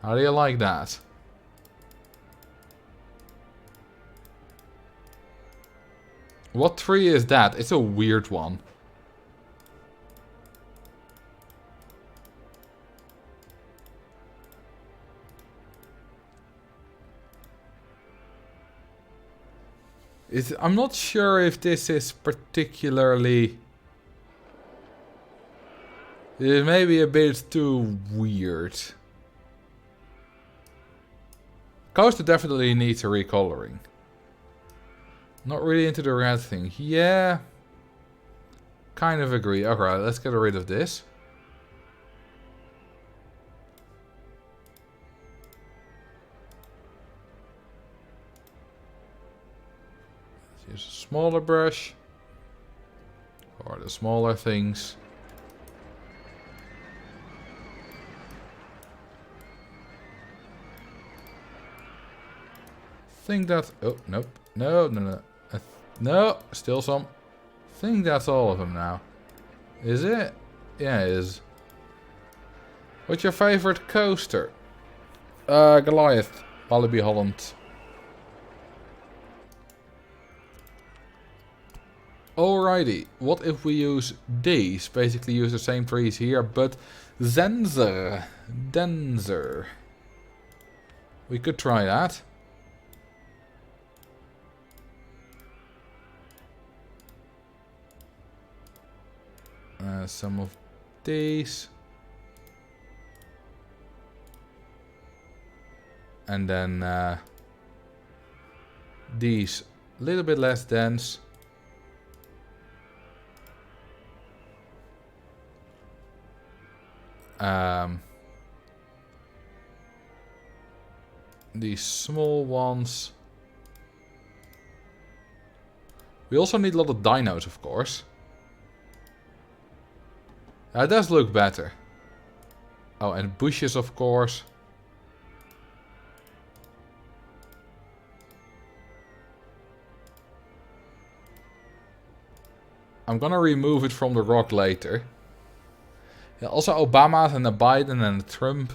How do you like that? What tree is that? It's a weird one. I'm not sure if this is particularly... It may be a bit too weird. Coaster definitely needs a recoloring. Not really into the red thing. Yeah. Kind of agree. Alright, let's get rid of this. Let's use a smaller brush. Or the smaller things. Think that... Oh, nope. No. No, still some. Think that's all of them now. Is it? Yeah, it is. What's your favorite coaster? Goliath. Walibi Holland. Alrighty. What if we use these? Basically use the same trees here, but denser. We could try that. Some of these. And then these a little bit less dense. These small ones. We also need a lot of dinos, of course. That does look better. Oh, and bushes, of course. I'm gonna remove it from the rock later. Yeah, also Obama and a Biden and a Trump.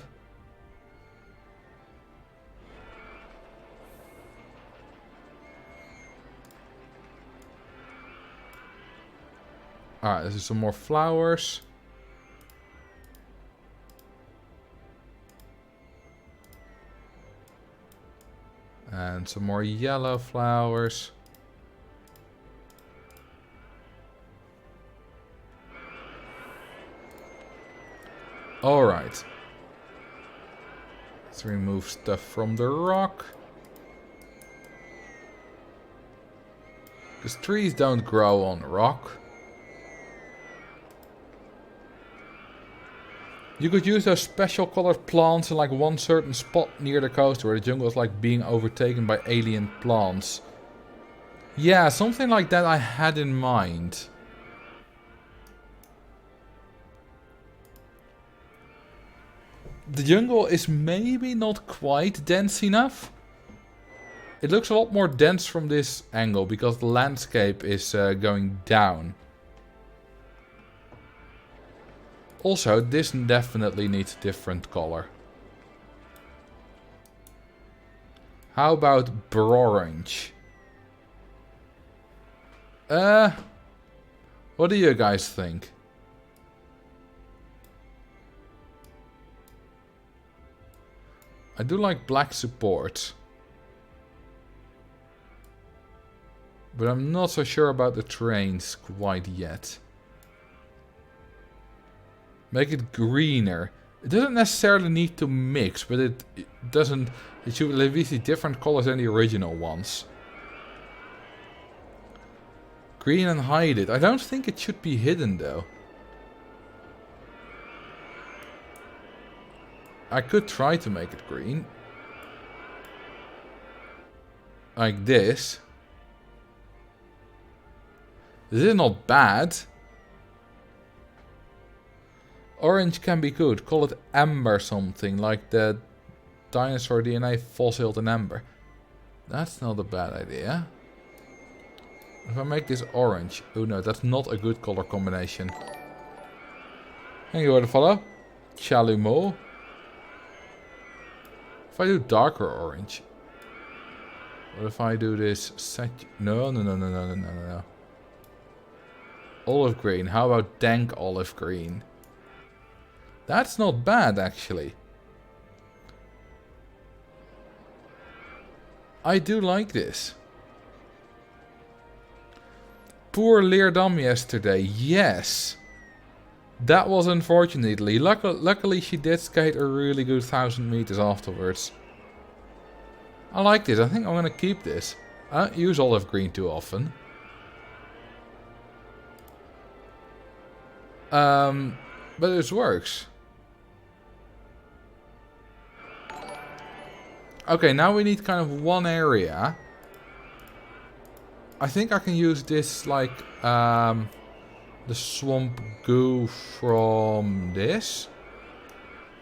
Alright, this is some more flowers. And some more yellow flowers. Alright. Let's remove stuff from the rock. Because trees don't grow on rock. You could use those special colored plants in like one certain spot near the coast where the jungle is like being overtaken by alien plants. Yeah, something like that I had in mind. The jungle is maybe not quite dense enough. It looks a lot more dense from this angle because the landscape is going down. Also, this definitely needs a different color. How about orange? What do you guys think? I do like black support. But I'm not so sure about the trains quite yet. Make it greener. It doesn't necessarily need to mix, but it doesn't... It should at least be different colors than the original ones. Green and hide it. I don't think it should be hidden though. I could try to make it green. Like this. This is not bad. Orange can be good. Call it amber something. Like the dinosaur DNA fossiled in amber. That's not a bad idea. If I make this orange. Oh no, that's not a good color combination. Thank you for the follow. Chalumeau. If I do darker orange. What if I do this no. Olive green. How about dank olive green? That's not bad actually. I do like this. Poor Leerdam yesterday. Yes. That was unfortunately. Luckily she did skate a really good 1,000 meters afterwards. I like this. I think I'm going to keep this. I don't use olive green too often. But this works. Okay, now we need kind of one area. I think I can use this like the swamp goo from this.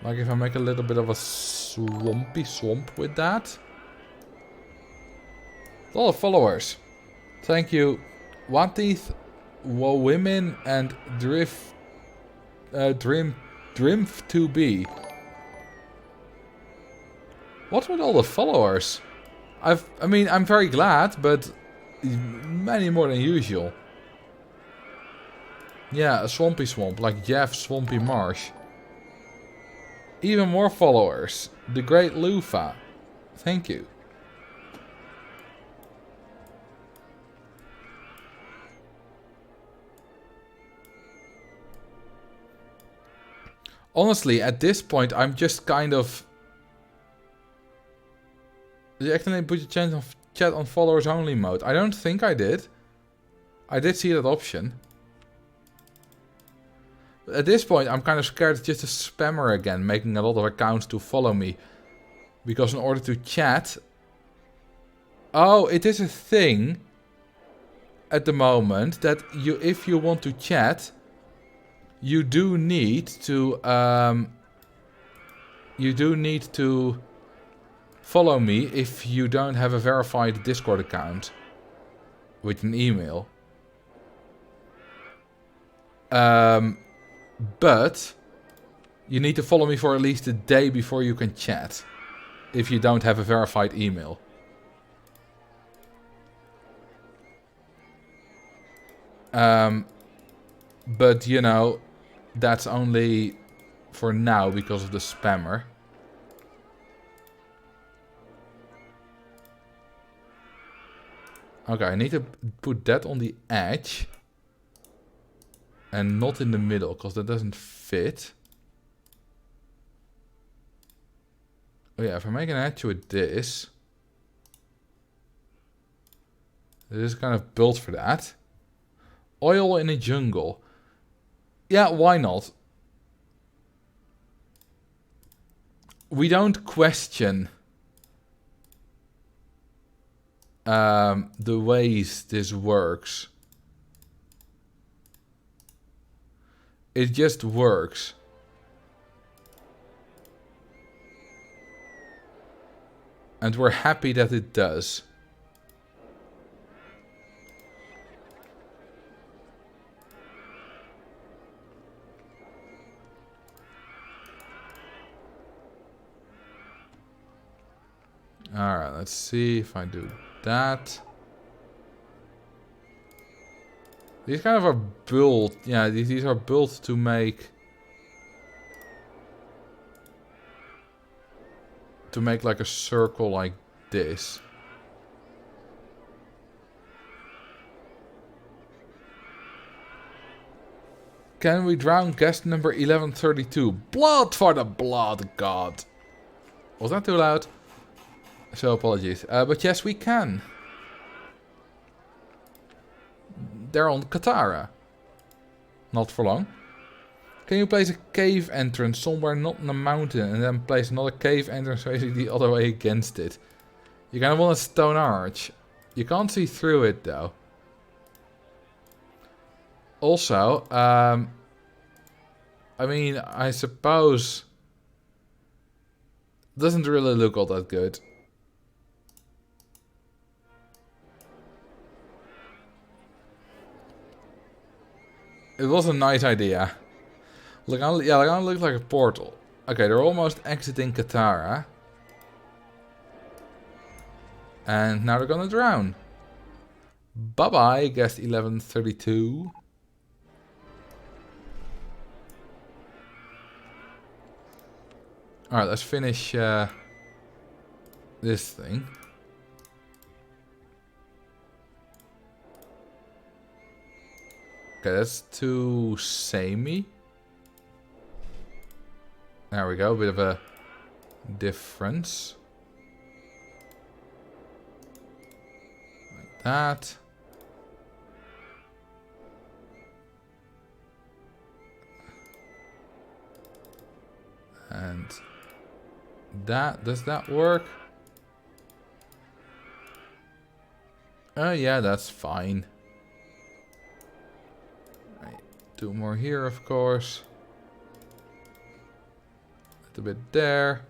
Like if I make a little bit of a swampy swamp with that. A lot of followers. Thank you. Wateeth, Women and Drift Dream2B. What's with all the followers? I mean, I'm very glad, but many more than usual. Yeah, a swampy swamp, like Jeff Swampy Marsh. Even more followers. The Great Lufa. Thank you. Honestly, at this point, I'm just kind of... Did you accidentally put your chat on followers only mode? I don't think I did. I did see that option. But at this point, I'm kind of scared it's just a spammer again, making a lot of accounts to follow me. Because in order to chat... Oh, it is a thing at the moment that if you want to chat, you do need to follow me if you don't have a verified Discord account with an email. But you need to follow me for at least a day before you can chat if you don't have a verified email. But you know, that's only for now because of the spammer. Okay, I need to put that on the edge. And not in the middle, because that doesn't fit. Oh yeah, if I make an edge with this. This is kind of built for that. Oil in a jungle. Yeah, why not? We don't question the ways this works. It just works. And we're happy that it does. Alright, let's see if I do that. These kind of are built, yeah, these are built to make like a circle like this. Can we drown guest number 1132? Blood for the blood god. Was that too loud? So apologies. But yes, we can. They're on Katara. Not for long. Can you place a cave entrance somewhere not in the mountain and then place another cave entrance facing the other way against it? You kind of want a stone arch. You can't see through it though. Also, I mean, I suppose doesn't really look all that good. It was a nice idea. Look, yeah, they're gonna look like a portal. Okay, they're almost exiting Katara. And now they're gonna drown. Bye-bye, guest 1132. Alright, let's finish this thing. Okay, that's too samey. There we go, a bit of a difference. Like that. And that, does that work? Oh yeah, that's fine. Right, 2 more here, of course. A bit there.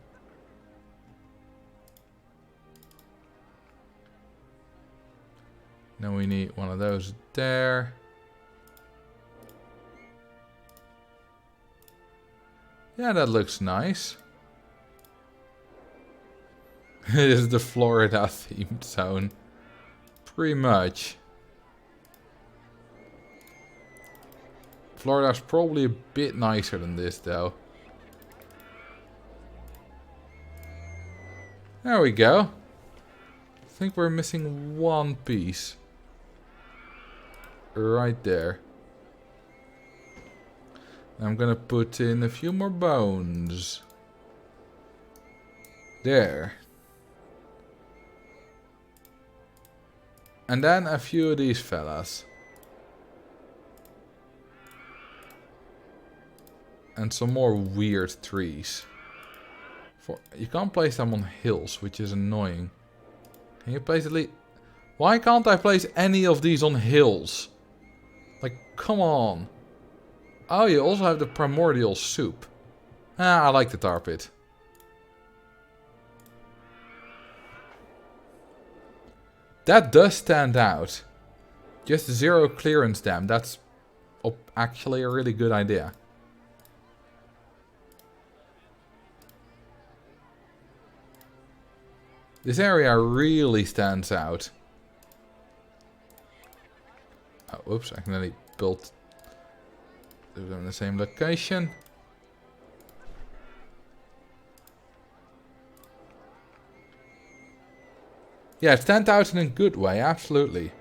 Now we need one of those there. Yeah, that looks nice. It is the Florida themed zone. Pretty much. Florida's probably a bit nicer than this though. There we go. I think we're missing one piece. Right there. I'm gonna put in a few more bones. There. And then a few of these fellas. And some more weird trees. You can't place them on hills, which is annoying. Can you place at least... Why can't I place any of these on hills? Like, come on. Oh, you also have the primordial soup. Ah, I like the tar pit. That does stand out. Just 0 clearance dam. That's actually a really good idea. This area really stands out. Oh, whoops, I accidentally built them in the same location. Yeah, it stands out in a good way, absolutely.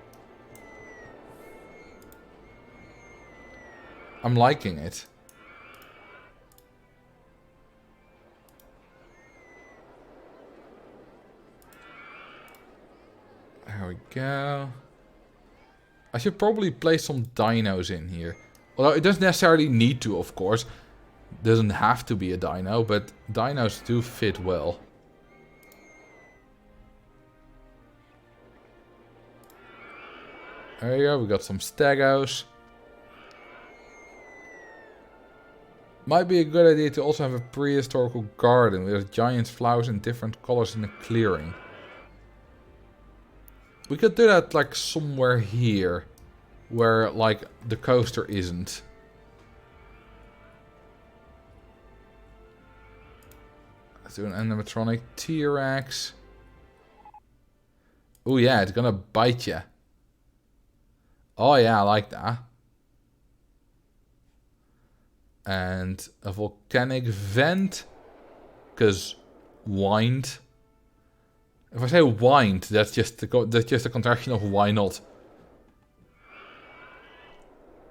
I'm liking it. There we go. I should probably place some dinos in here. Although it doesn't necessarily need to, of course. Doesn't have to be a dino, but dinos do fit well. There you go, we got some stegos. Might be a good idea to also have a prehistorical garden with giant flowers in different colors in a clearing. We could do that like somewhere here, where like the coaster isn't. Let's do an animatronic T-Rex. Oh yeah, it's gonna bite you. Oh yeah, I like that. And a volcanic vent. Because wind. If I say wind, that's just a contraction of why not.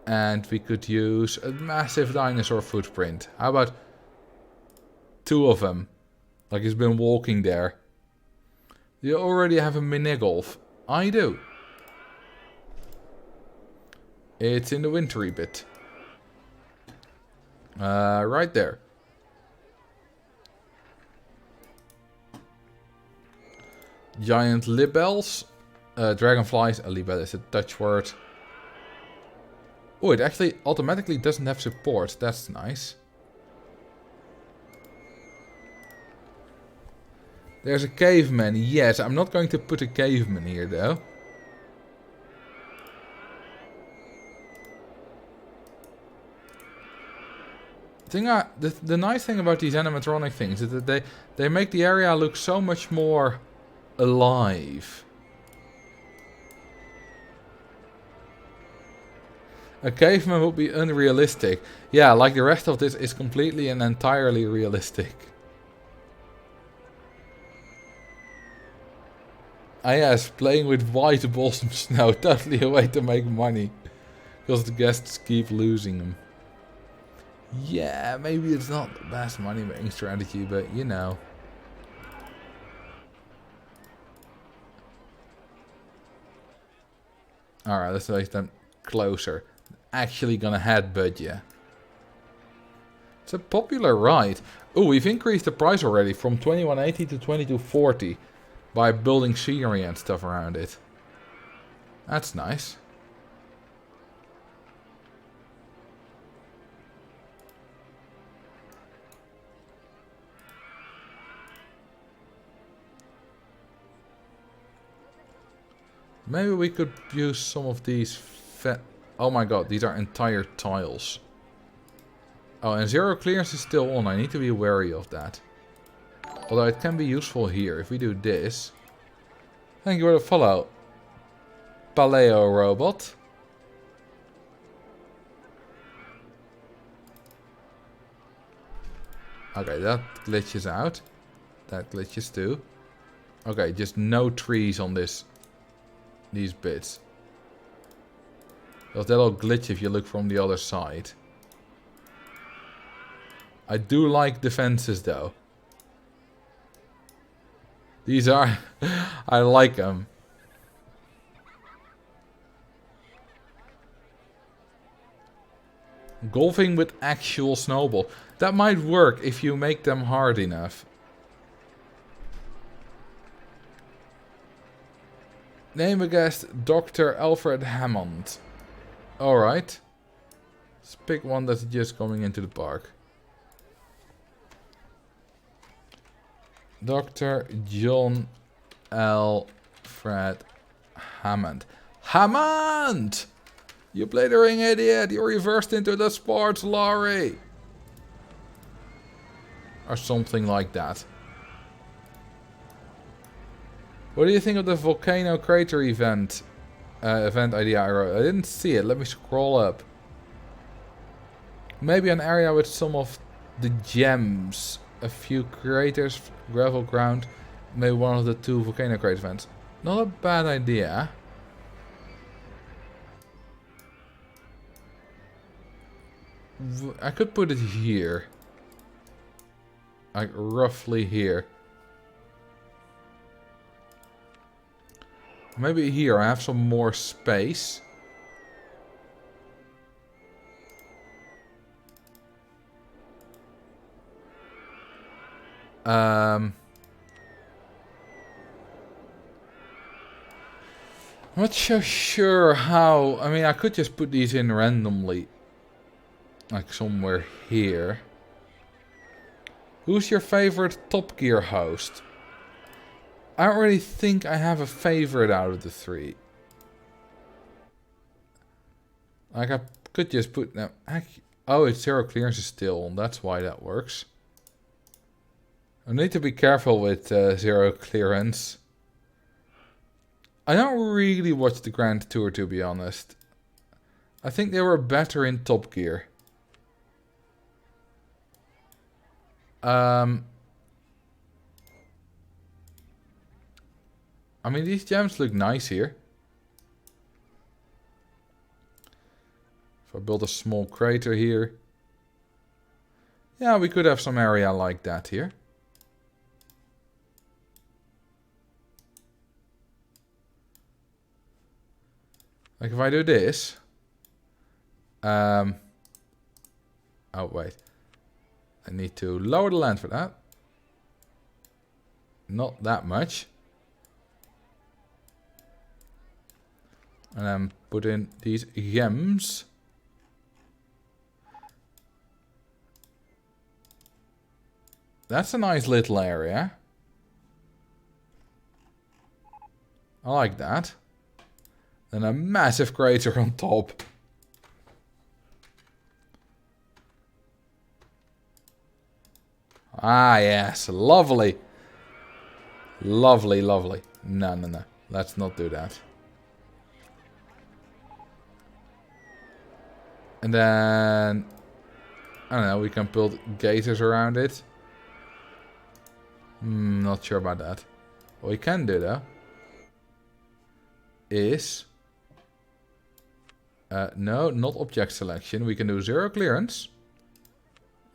And we could use a massive dinosaur footprint. How about 2 of them? Like he's been walking there. Do you already have a mini golf? I do. It's in the wintry bit. Right there. Giant libels. Dragonflies. A libel is a Dutch word. Oh, it actually automatically doesn't have support. That's nice. There's a caveman. Yes, I'm not going to put a caveman here though. The nice thing about these animatronic things is that they make the area look so much more alive. A caveman would be unrealistic. Yeah, like the rest of this is completely and entirely realistic. Ah yes, playing with white balls of snow. Totally a way to make money. Because the guests keep losing them. Yeah, maybe it's not the best money making strategy, but you know. Alright, let's make them closer. Actually gonna headbutt you. It's a popular ride. Oh, we've increased the price already from 21.80 to 22.40 by building scenery and stuff around it. That's nice. Maybe we could use some of these oh my god, these are entire tiles. Oh, and zero clearance is still on. I need to be wary of that. Although it can be useful here. If we do this. Thank you for the follow. Paleo robot. Okay, that glitches out. That glitches too. Okay, just no trees on these bits. Because that'll glitch if you look from the other side. I do like the fences though. These are... I like them. Golfing with actual snowball. That might work if you make them hard enough. Name a guest, Dr. Alfred Hammond. Alright. Let's pick one that's just coming into the park. Dr. John Alfred Hammond. Hammond! You played the ring, idiot! You reversed into the sports lorry! Or something like that. What do you think of the volcano crater event idea I wrote? I didn't see it. Let me scroll up. Maybe an area with some of the gems. A few craters, gravel ground. Maybe one of the 2 volcano crater events. Not a bad idea. I could put it here. Like roughly here. Maybe here I have some more space. I'm not so sure how. I mean, I could just put these in randomly. Like somewhere here. Who's your favorite Top Gear host? I don't really think I have a favorite out of the 3. Like I could just put them. Oh, it's zero clearance is still on. That's why that works. I need to be careful with zero clearance. I don't really watch the Grand Tour, to be honest. I think they were better in Top Gear. I mean, these gems look nice here. If I build a small crater here. Yeah, we could have some area like that here. Like if I do this. Oh, wait. I need to lower the land for that. Not that much. And then put in these gems. That's a nice little area. I like that. Then a massive crater on top. Ah, yes. Lovely. Lovely, lovely. No, no, no. Let's not do that. And then... I don't know, we can build gators around it. Not sure about that. What we can do, though, is... no, not object selection. We can do 0 clearance.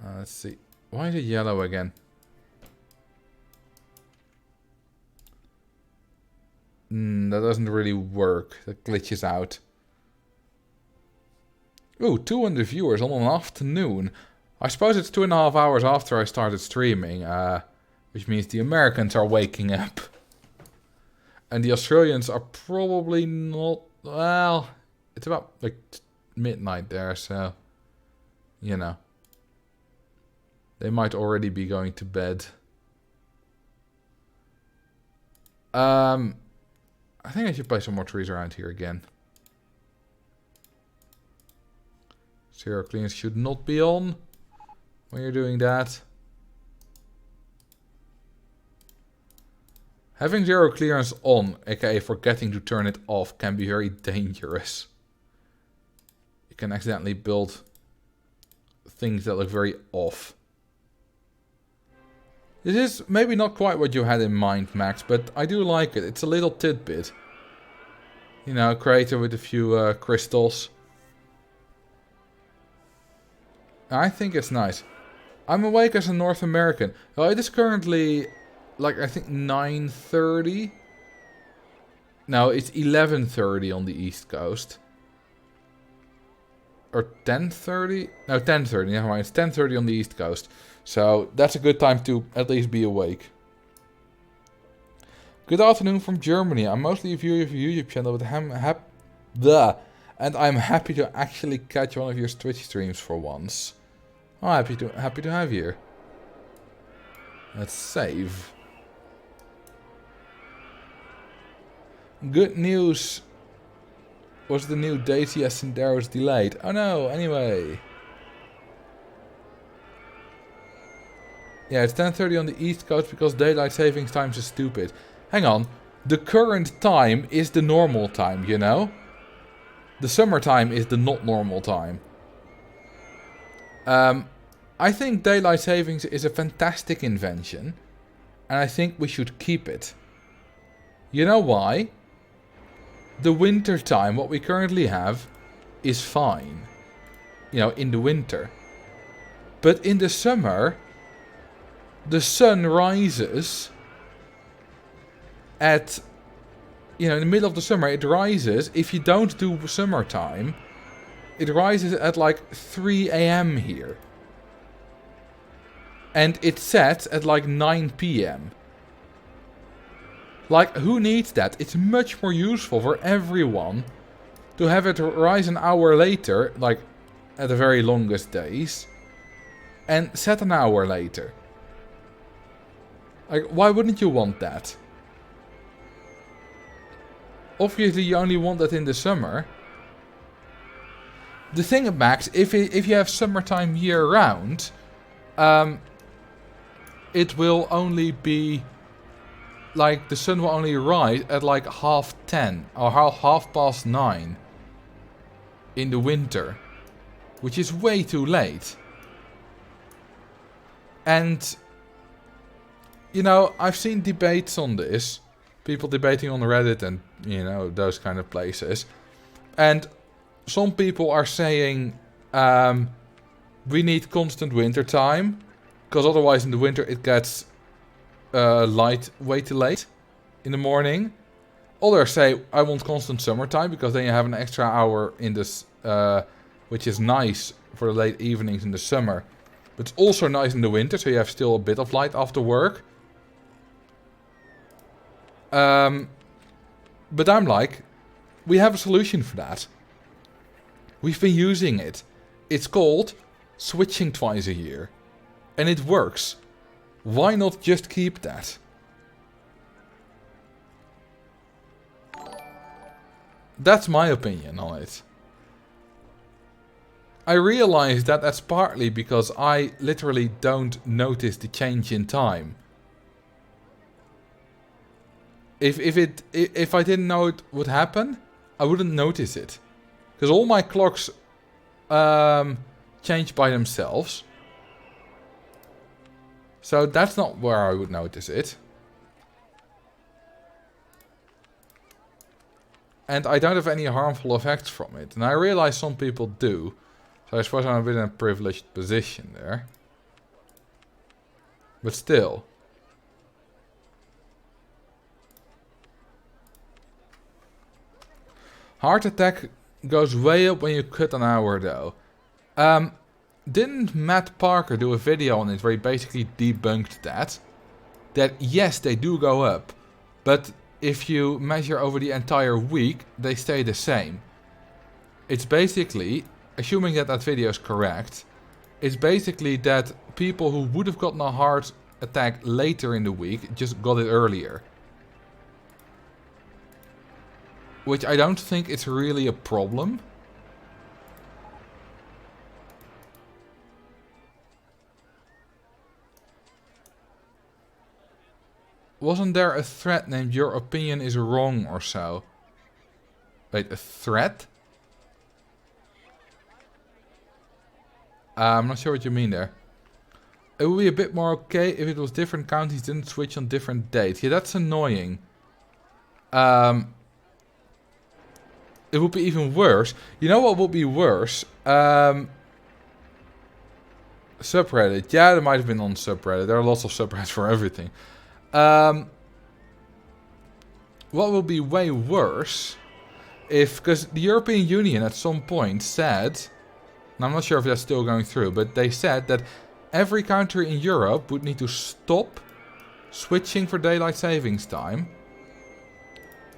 Let's see. Why is it yellow again? That doesn't really work. That glitches out. Ooh, 200 viewers on an afternoon. I suppose it's 2.5 hours after I started streaming. Which means the Americans are waking up. And the Australians are probably not... Well, it's about like midnight there, so... You know. They might already be going to bed. I think I should place some more trees around here again. 0 clearance should not be on when you're doing that. Having 0 clearance on, aka forgetting to turn it off, can be very dangerous. You can accidentally build things that look very off. This is maybe not quite what you had in mind, Max, but I do like it. It's a little tidbit. You know, a crater with a few crystals. I think it's nice. I'm awake as a North American. Well, it is currently, like, I think 9:30. No, it's 11:30 on the East Coast. Or 10:30? No, 10:30. Never mind. It's 10:30 on the East Coast. So that's a good time to at least be awake. Good afternoon from Germany. I'm mostly a viewer of your YouTube channel, but and I'm happy to actually catch one of your Twitch streams for once. Oh, happy to have you. Let's save. Good news was the new Daisy as Sindaro delayed. Oh no, anyway. Yeah, it's 10:30 on the East Coast because daylight savings times is stupid. Hang on. The current time is the normal time, you know? The summertime is the not normal time. I think daylight savings is a fantastic invention. And I think we should keep it. You know why? The winter time, what we currently have, is fine. You know, in the winter. But in the summer, the sun rises at, you know, in the middle of the summer, it rises. If you don't do summertime, it rises at like 3 AM here. And it sets at like 9 PM. Like, who needs that? It's much more useful for everyone to have it rise an hour later, like at the very longest days, and set an hour later. Like, why wouldn't you want that? Obviously, you only want that in the summer. The thing, Max, if you have summertime year-round, it will only be like the sun will only rise at like 10:30 or 9:30 in the winter, which is way too late. And you know, I've seen debates on this, people debating on Reddit and you know those kind of places, and some people are saying we need constant winter time because otherwise in the winter it gets light way too late in the morning. Others say I want constant summertime because then you have an extra hour in this, which is nice for the late evenings in the summer. But it's also nice in the winter, so you have still a bit of light after work. But I'm like, we have a solution for that. We've been using it. It's called switching twice a year. And it works. Why not just keep that? That's my opinion on it. I realize that that's partly because I literally don't notice the change in time. If I didn't know it would happen, I wouldn't notice it. Because all my clocks change by themselves. So that's not where I would notice it. And I don't have any harmful effects from it. And I realize some people do. So I suppose I'm a bit in a privileged position there. But still. Heart attack goes way up when you cut an hour though. Didn't Matt Parker do a video on it where he basically debunked that? That yes, they do go up. But if you measure over the entire week, they stay the same. It's basically, assuming that that video is correct, it's basically that people who would have gotten a heart attack later in the week just got it earlier. Which I don't think it's really a problem. Wasn't there a thread named "Your opinion is wrong" or so? Wait, a thread? I'm not sure what you mean there. It would be a bit more okay if it was different counties didn't switch on different dates. Yeah, that's annoying. It would be even worse. You know what would be worse? Subreddit. Yeah, there might have been on subreddit. There are lots of subreddits for everything. What will be way worse if, because the European Union at some point said, and I'm not sure if that's still going through, but they said that every country in Europe would need to stop switching for daylight savings time,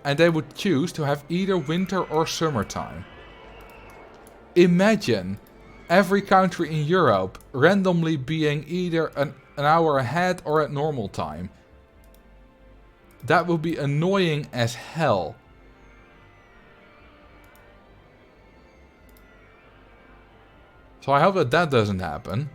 and they would choose to have either winter or summertime. Imagine every country in Europe randomly being either an hour ahead or at normal time. That would be annoying as hell. So I hope that that doesn't happen.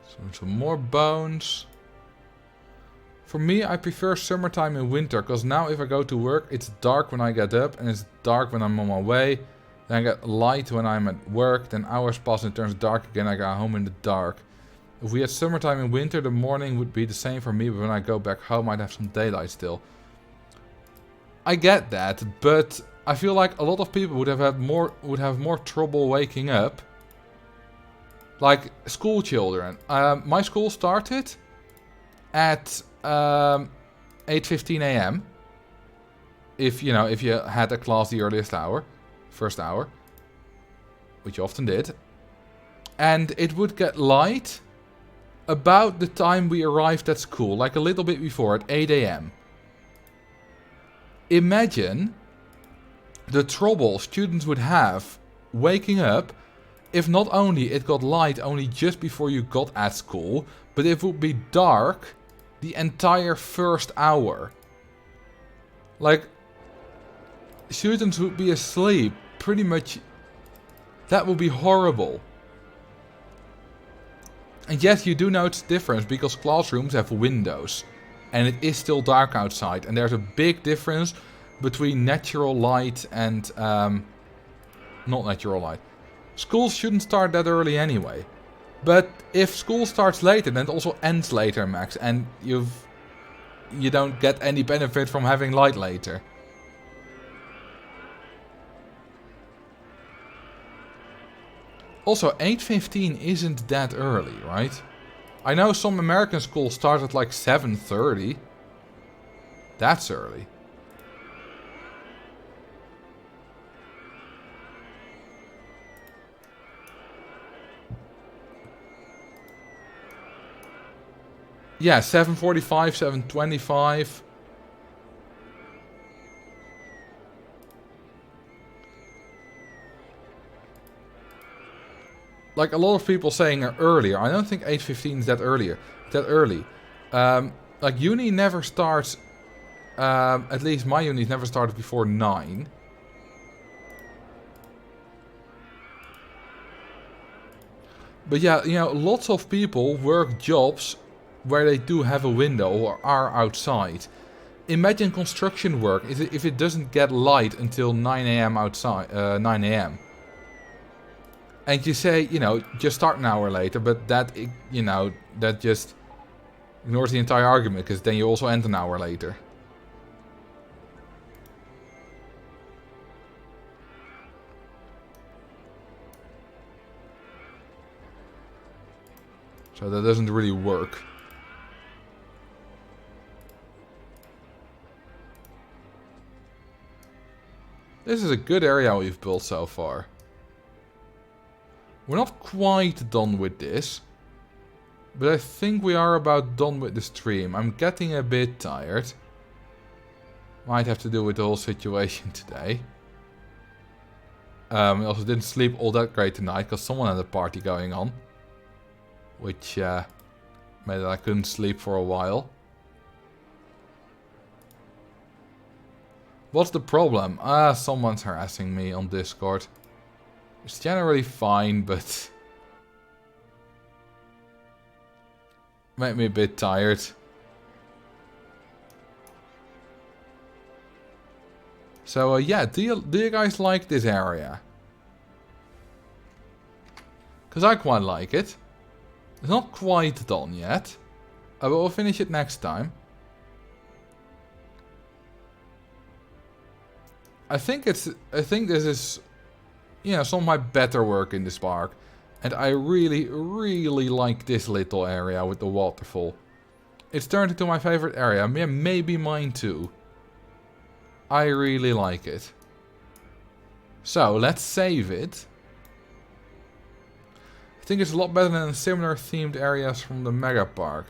So some more bones. For me, I prefer summertime and winter, because now if I go to work, it's dark when I get up, and it's dark when I'm on my way. Then I get light when I'm at work, then hours pass and it turns dark again, I go home in the dark. If we had summertime and winter, the morning would be the same for me, but when I go back home, I'd have some daylight still. I get that, but I feel like a lot of people would have more trouble waking up. Like school children. My school started at 8:15 a.m. If you had a class the earliest hour, first hour, which you often did, and it would get light about the time we arrived at school, like a little bit before, at 8 a.m. Imagine the trouble students would have waking up if not only it got light only just before you got at school, but it would be dark the entire first hour. Like, students would be asleep. Pretty much, that would be horrible. And yes, you do notice the difference because classrooms have windows. And it is still dark outside. And there's a big difference between natural light and not natural light. Schools shouldn't start that early anyway. But if school starts later, then it also ends later, Max. And you don't get any benefit from having light later. Also, 8:15 isn't that early, right? I know some American schools start at like 7:30. That's early. Yeah, 7:45, 7:25. Like a lot of people saying earlier. I don't think 8:15 is that early. Like uni never starts. At least my uni never started before 9. But yeah, you know, lots of people work jobs where they do have a window or are outside. Imagine construction work if it doesn't get light until 9 a.m. outside, 9 a.m. And you say, you know, just start an hour later, but that, you know, that just ignores the entire argument, because then you also end an hour later. So that doesn't really work. This is a good area we've built so far. We're not quite done with this. But I think we are about done with the stream. I'm getting a bit tired. Might have to do with the whole situation today. I also didn't sleep all that great tonight because someone had a party going on. Which made it I couldn't sleep for a while. What's the problem? Someone's harassing me on Discord. It's generally fine, but made me a bit tired. So yeah, do you guys like this area? Because I quite like it. It's not quite done yet, but we'll finish it next time. I think this is, you know, some of my better work in this park. And I really, really like this little area with the waterfall. It's turned into my favorite area. Maybe mine too. I really like it. So, let's save it. I think it's a lot better than similar themed areas from the Mega Park.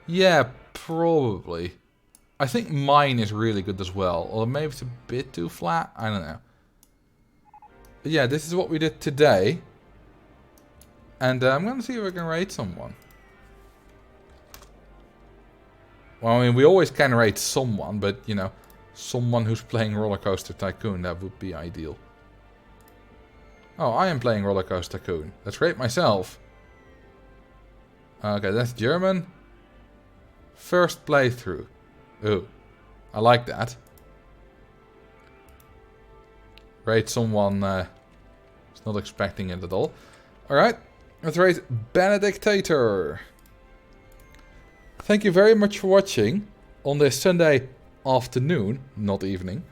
Yeah, probably. I think mine is really good as well. Or maybe it's a bit too flat. I don't know. But yeah, this is what we did today. And I'm going to see if I can raid someone. Well, I mean, we always can raid someone. But, you know, someone who's playing Roller Coaster Tycoon. That would be ideal. Oh, I am playing Roller Coaster Tycoon. Let's rate myself. Okay, that's German. First playthrough. Ooh, I like that. Rate someone is not expecting it at all. Alright, let's rate Benedictator. Thank you very much for watching on this Sunday afternoon, not evening.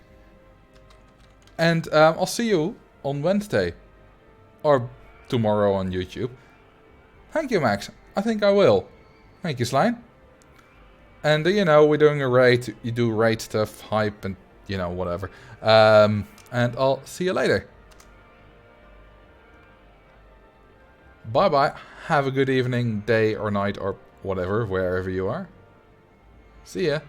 And I'll see you on Wednesday. Or tomorrow on YouTube. Thank you, Max. I think I will. Thank you, Slime. And, you know, we're doing a raid. You do raid stuff, hype, and, you know, whatever. And I'll see you later. Bye-bye. Have a good evening, day, or night, or whatever, wherever you are. See ya.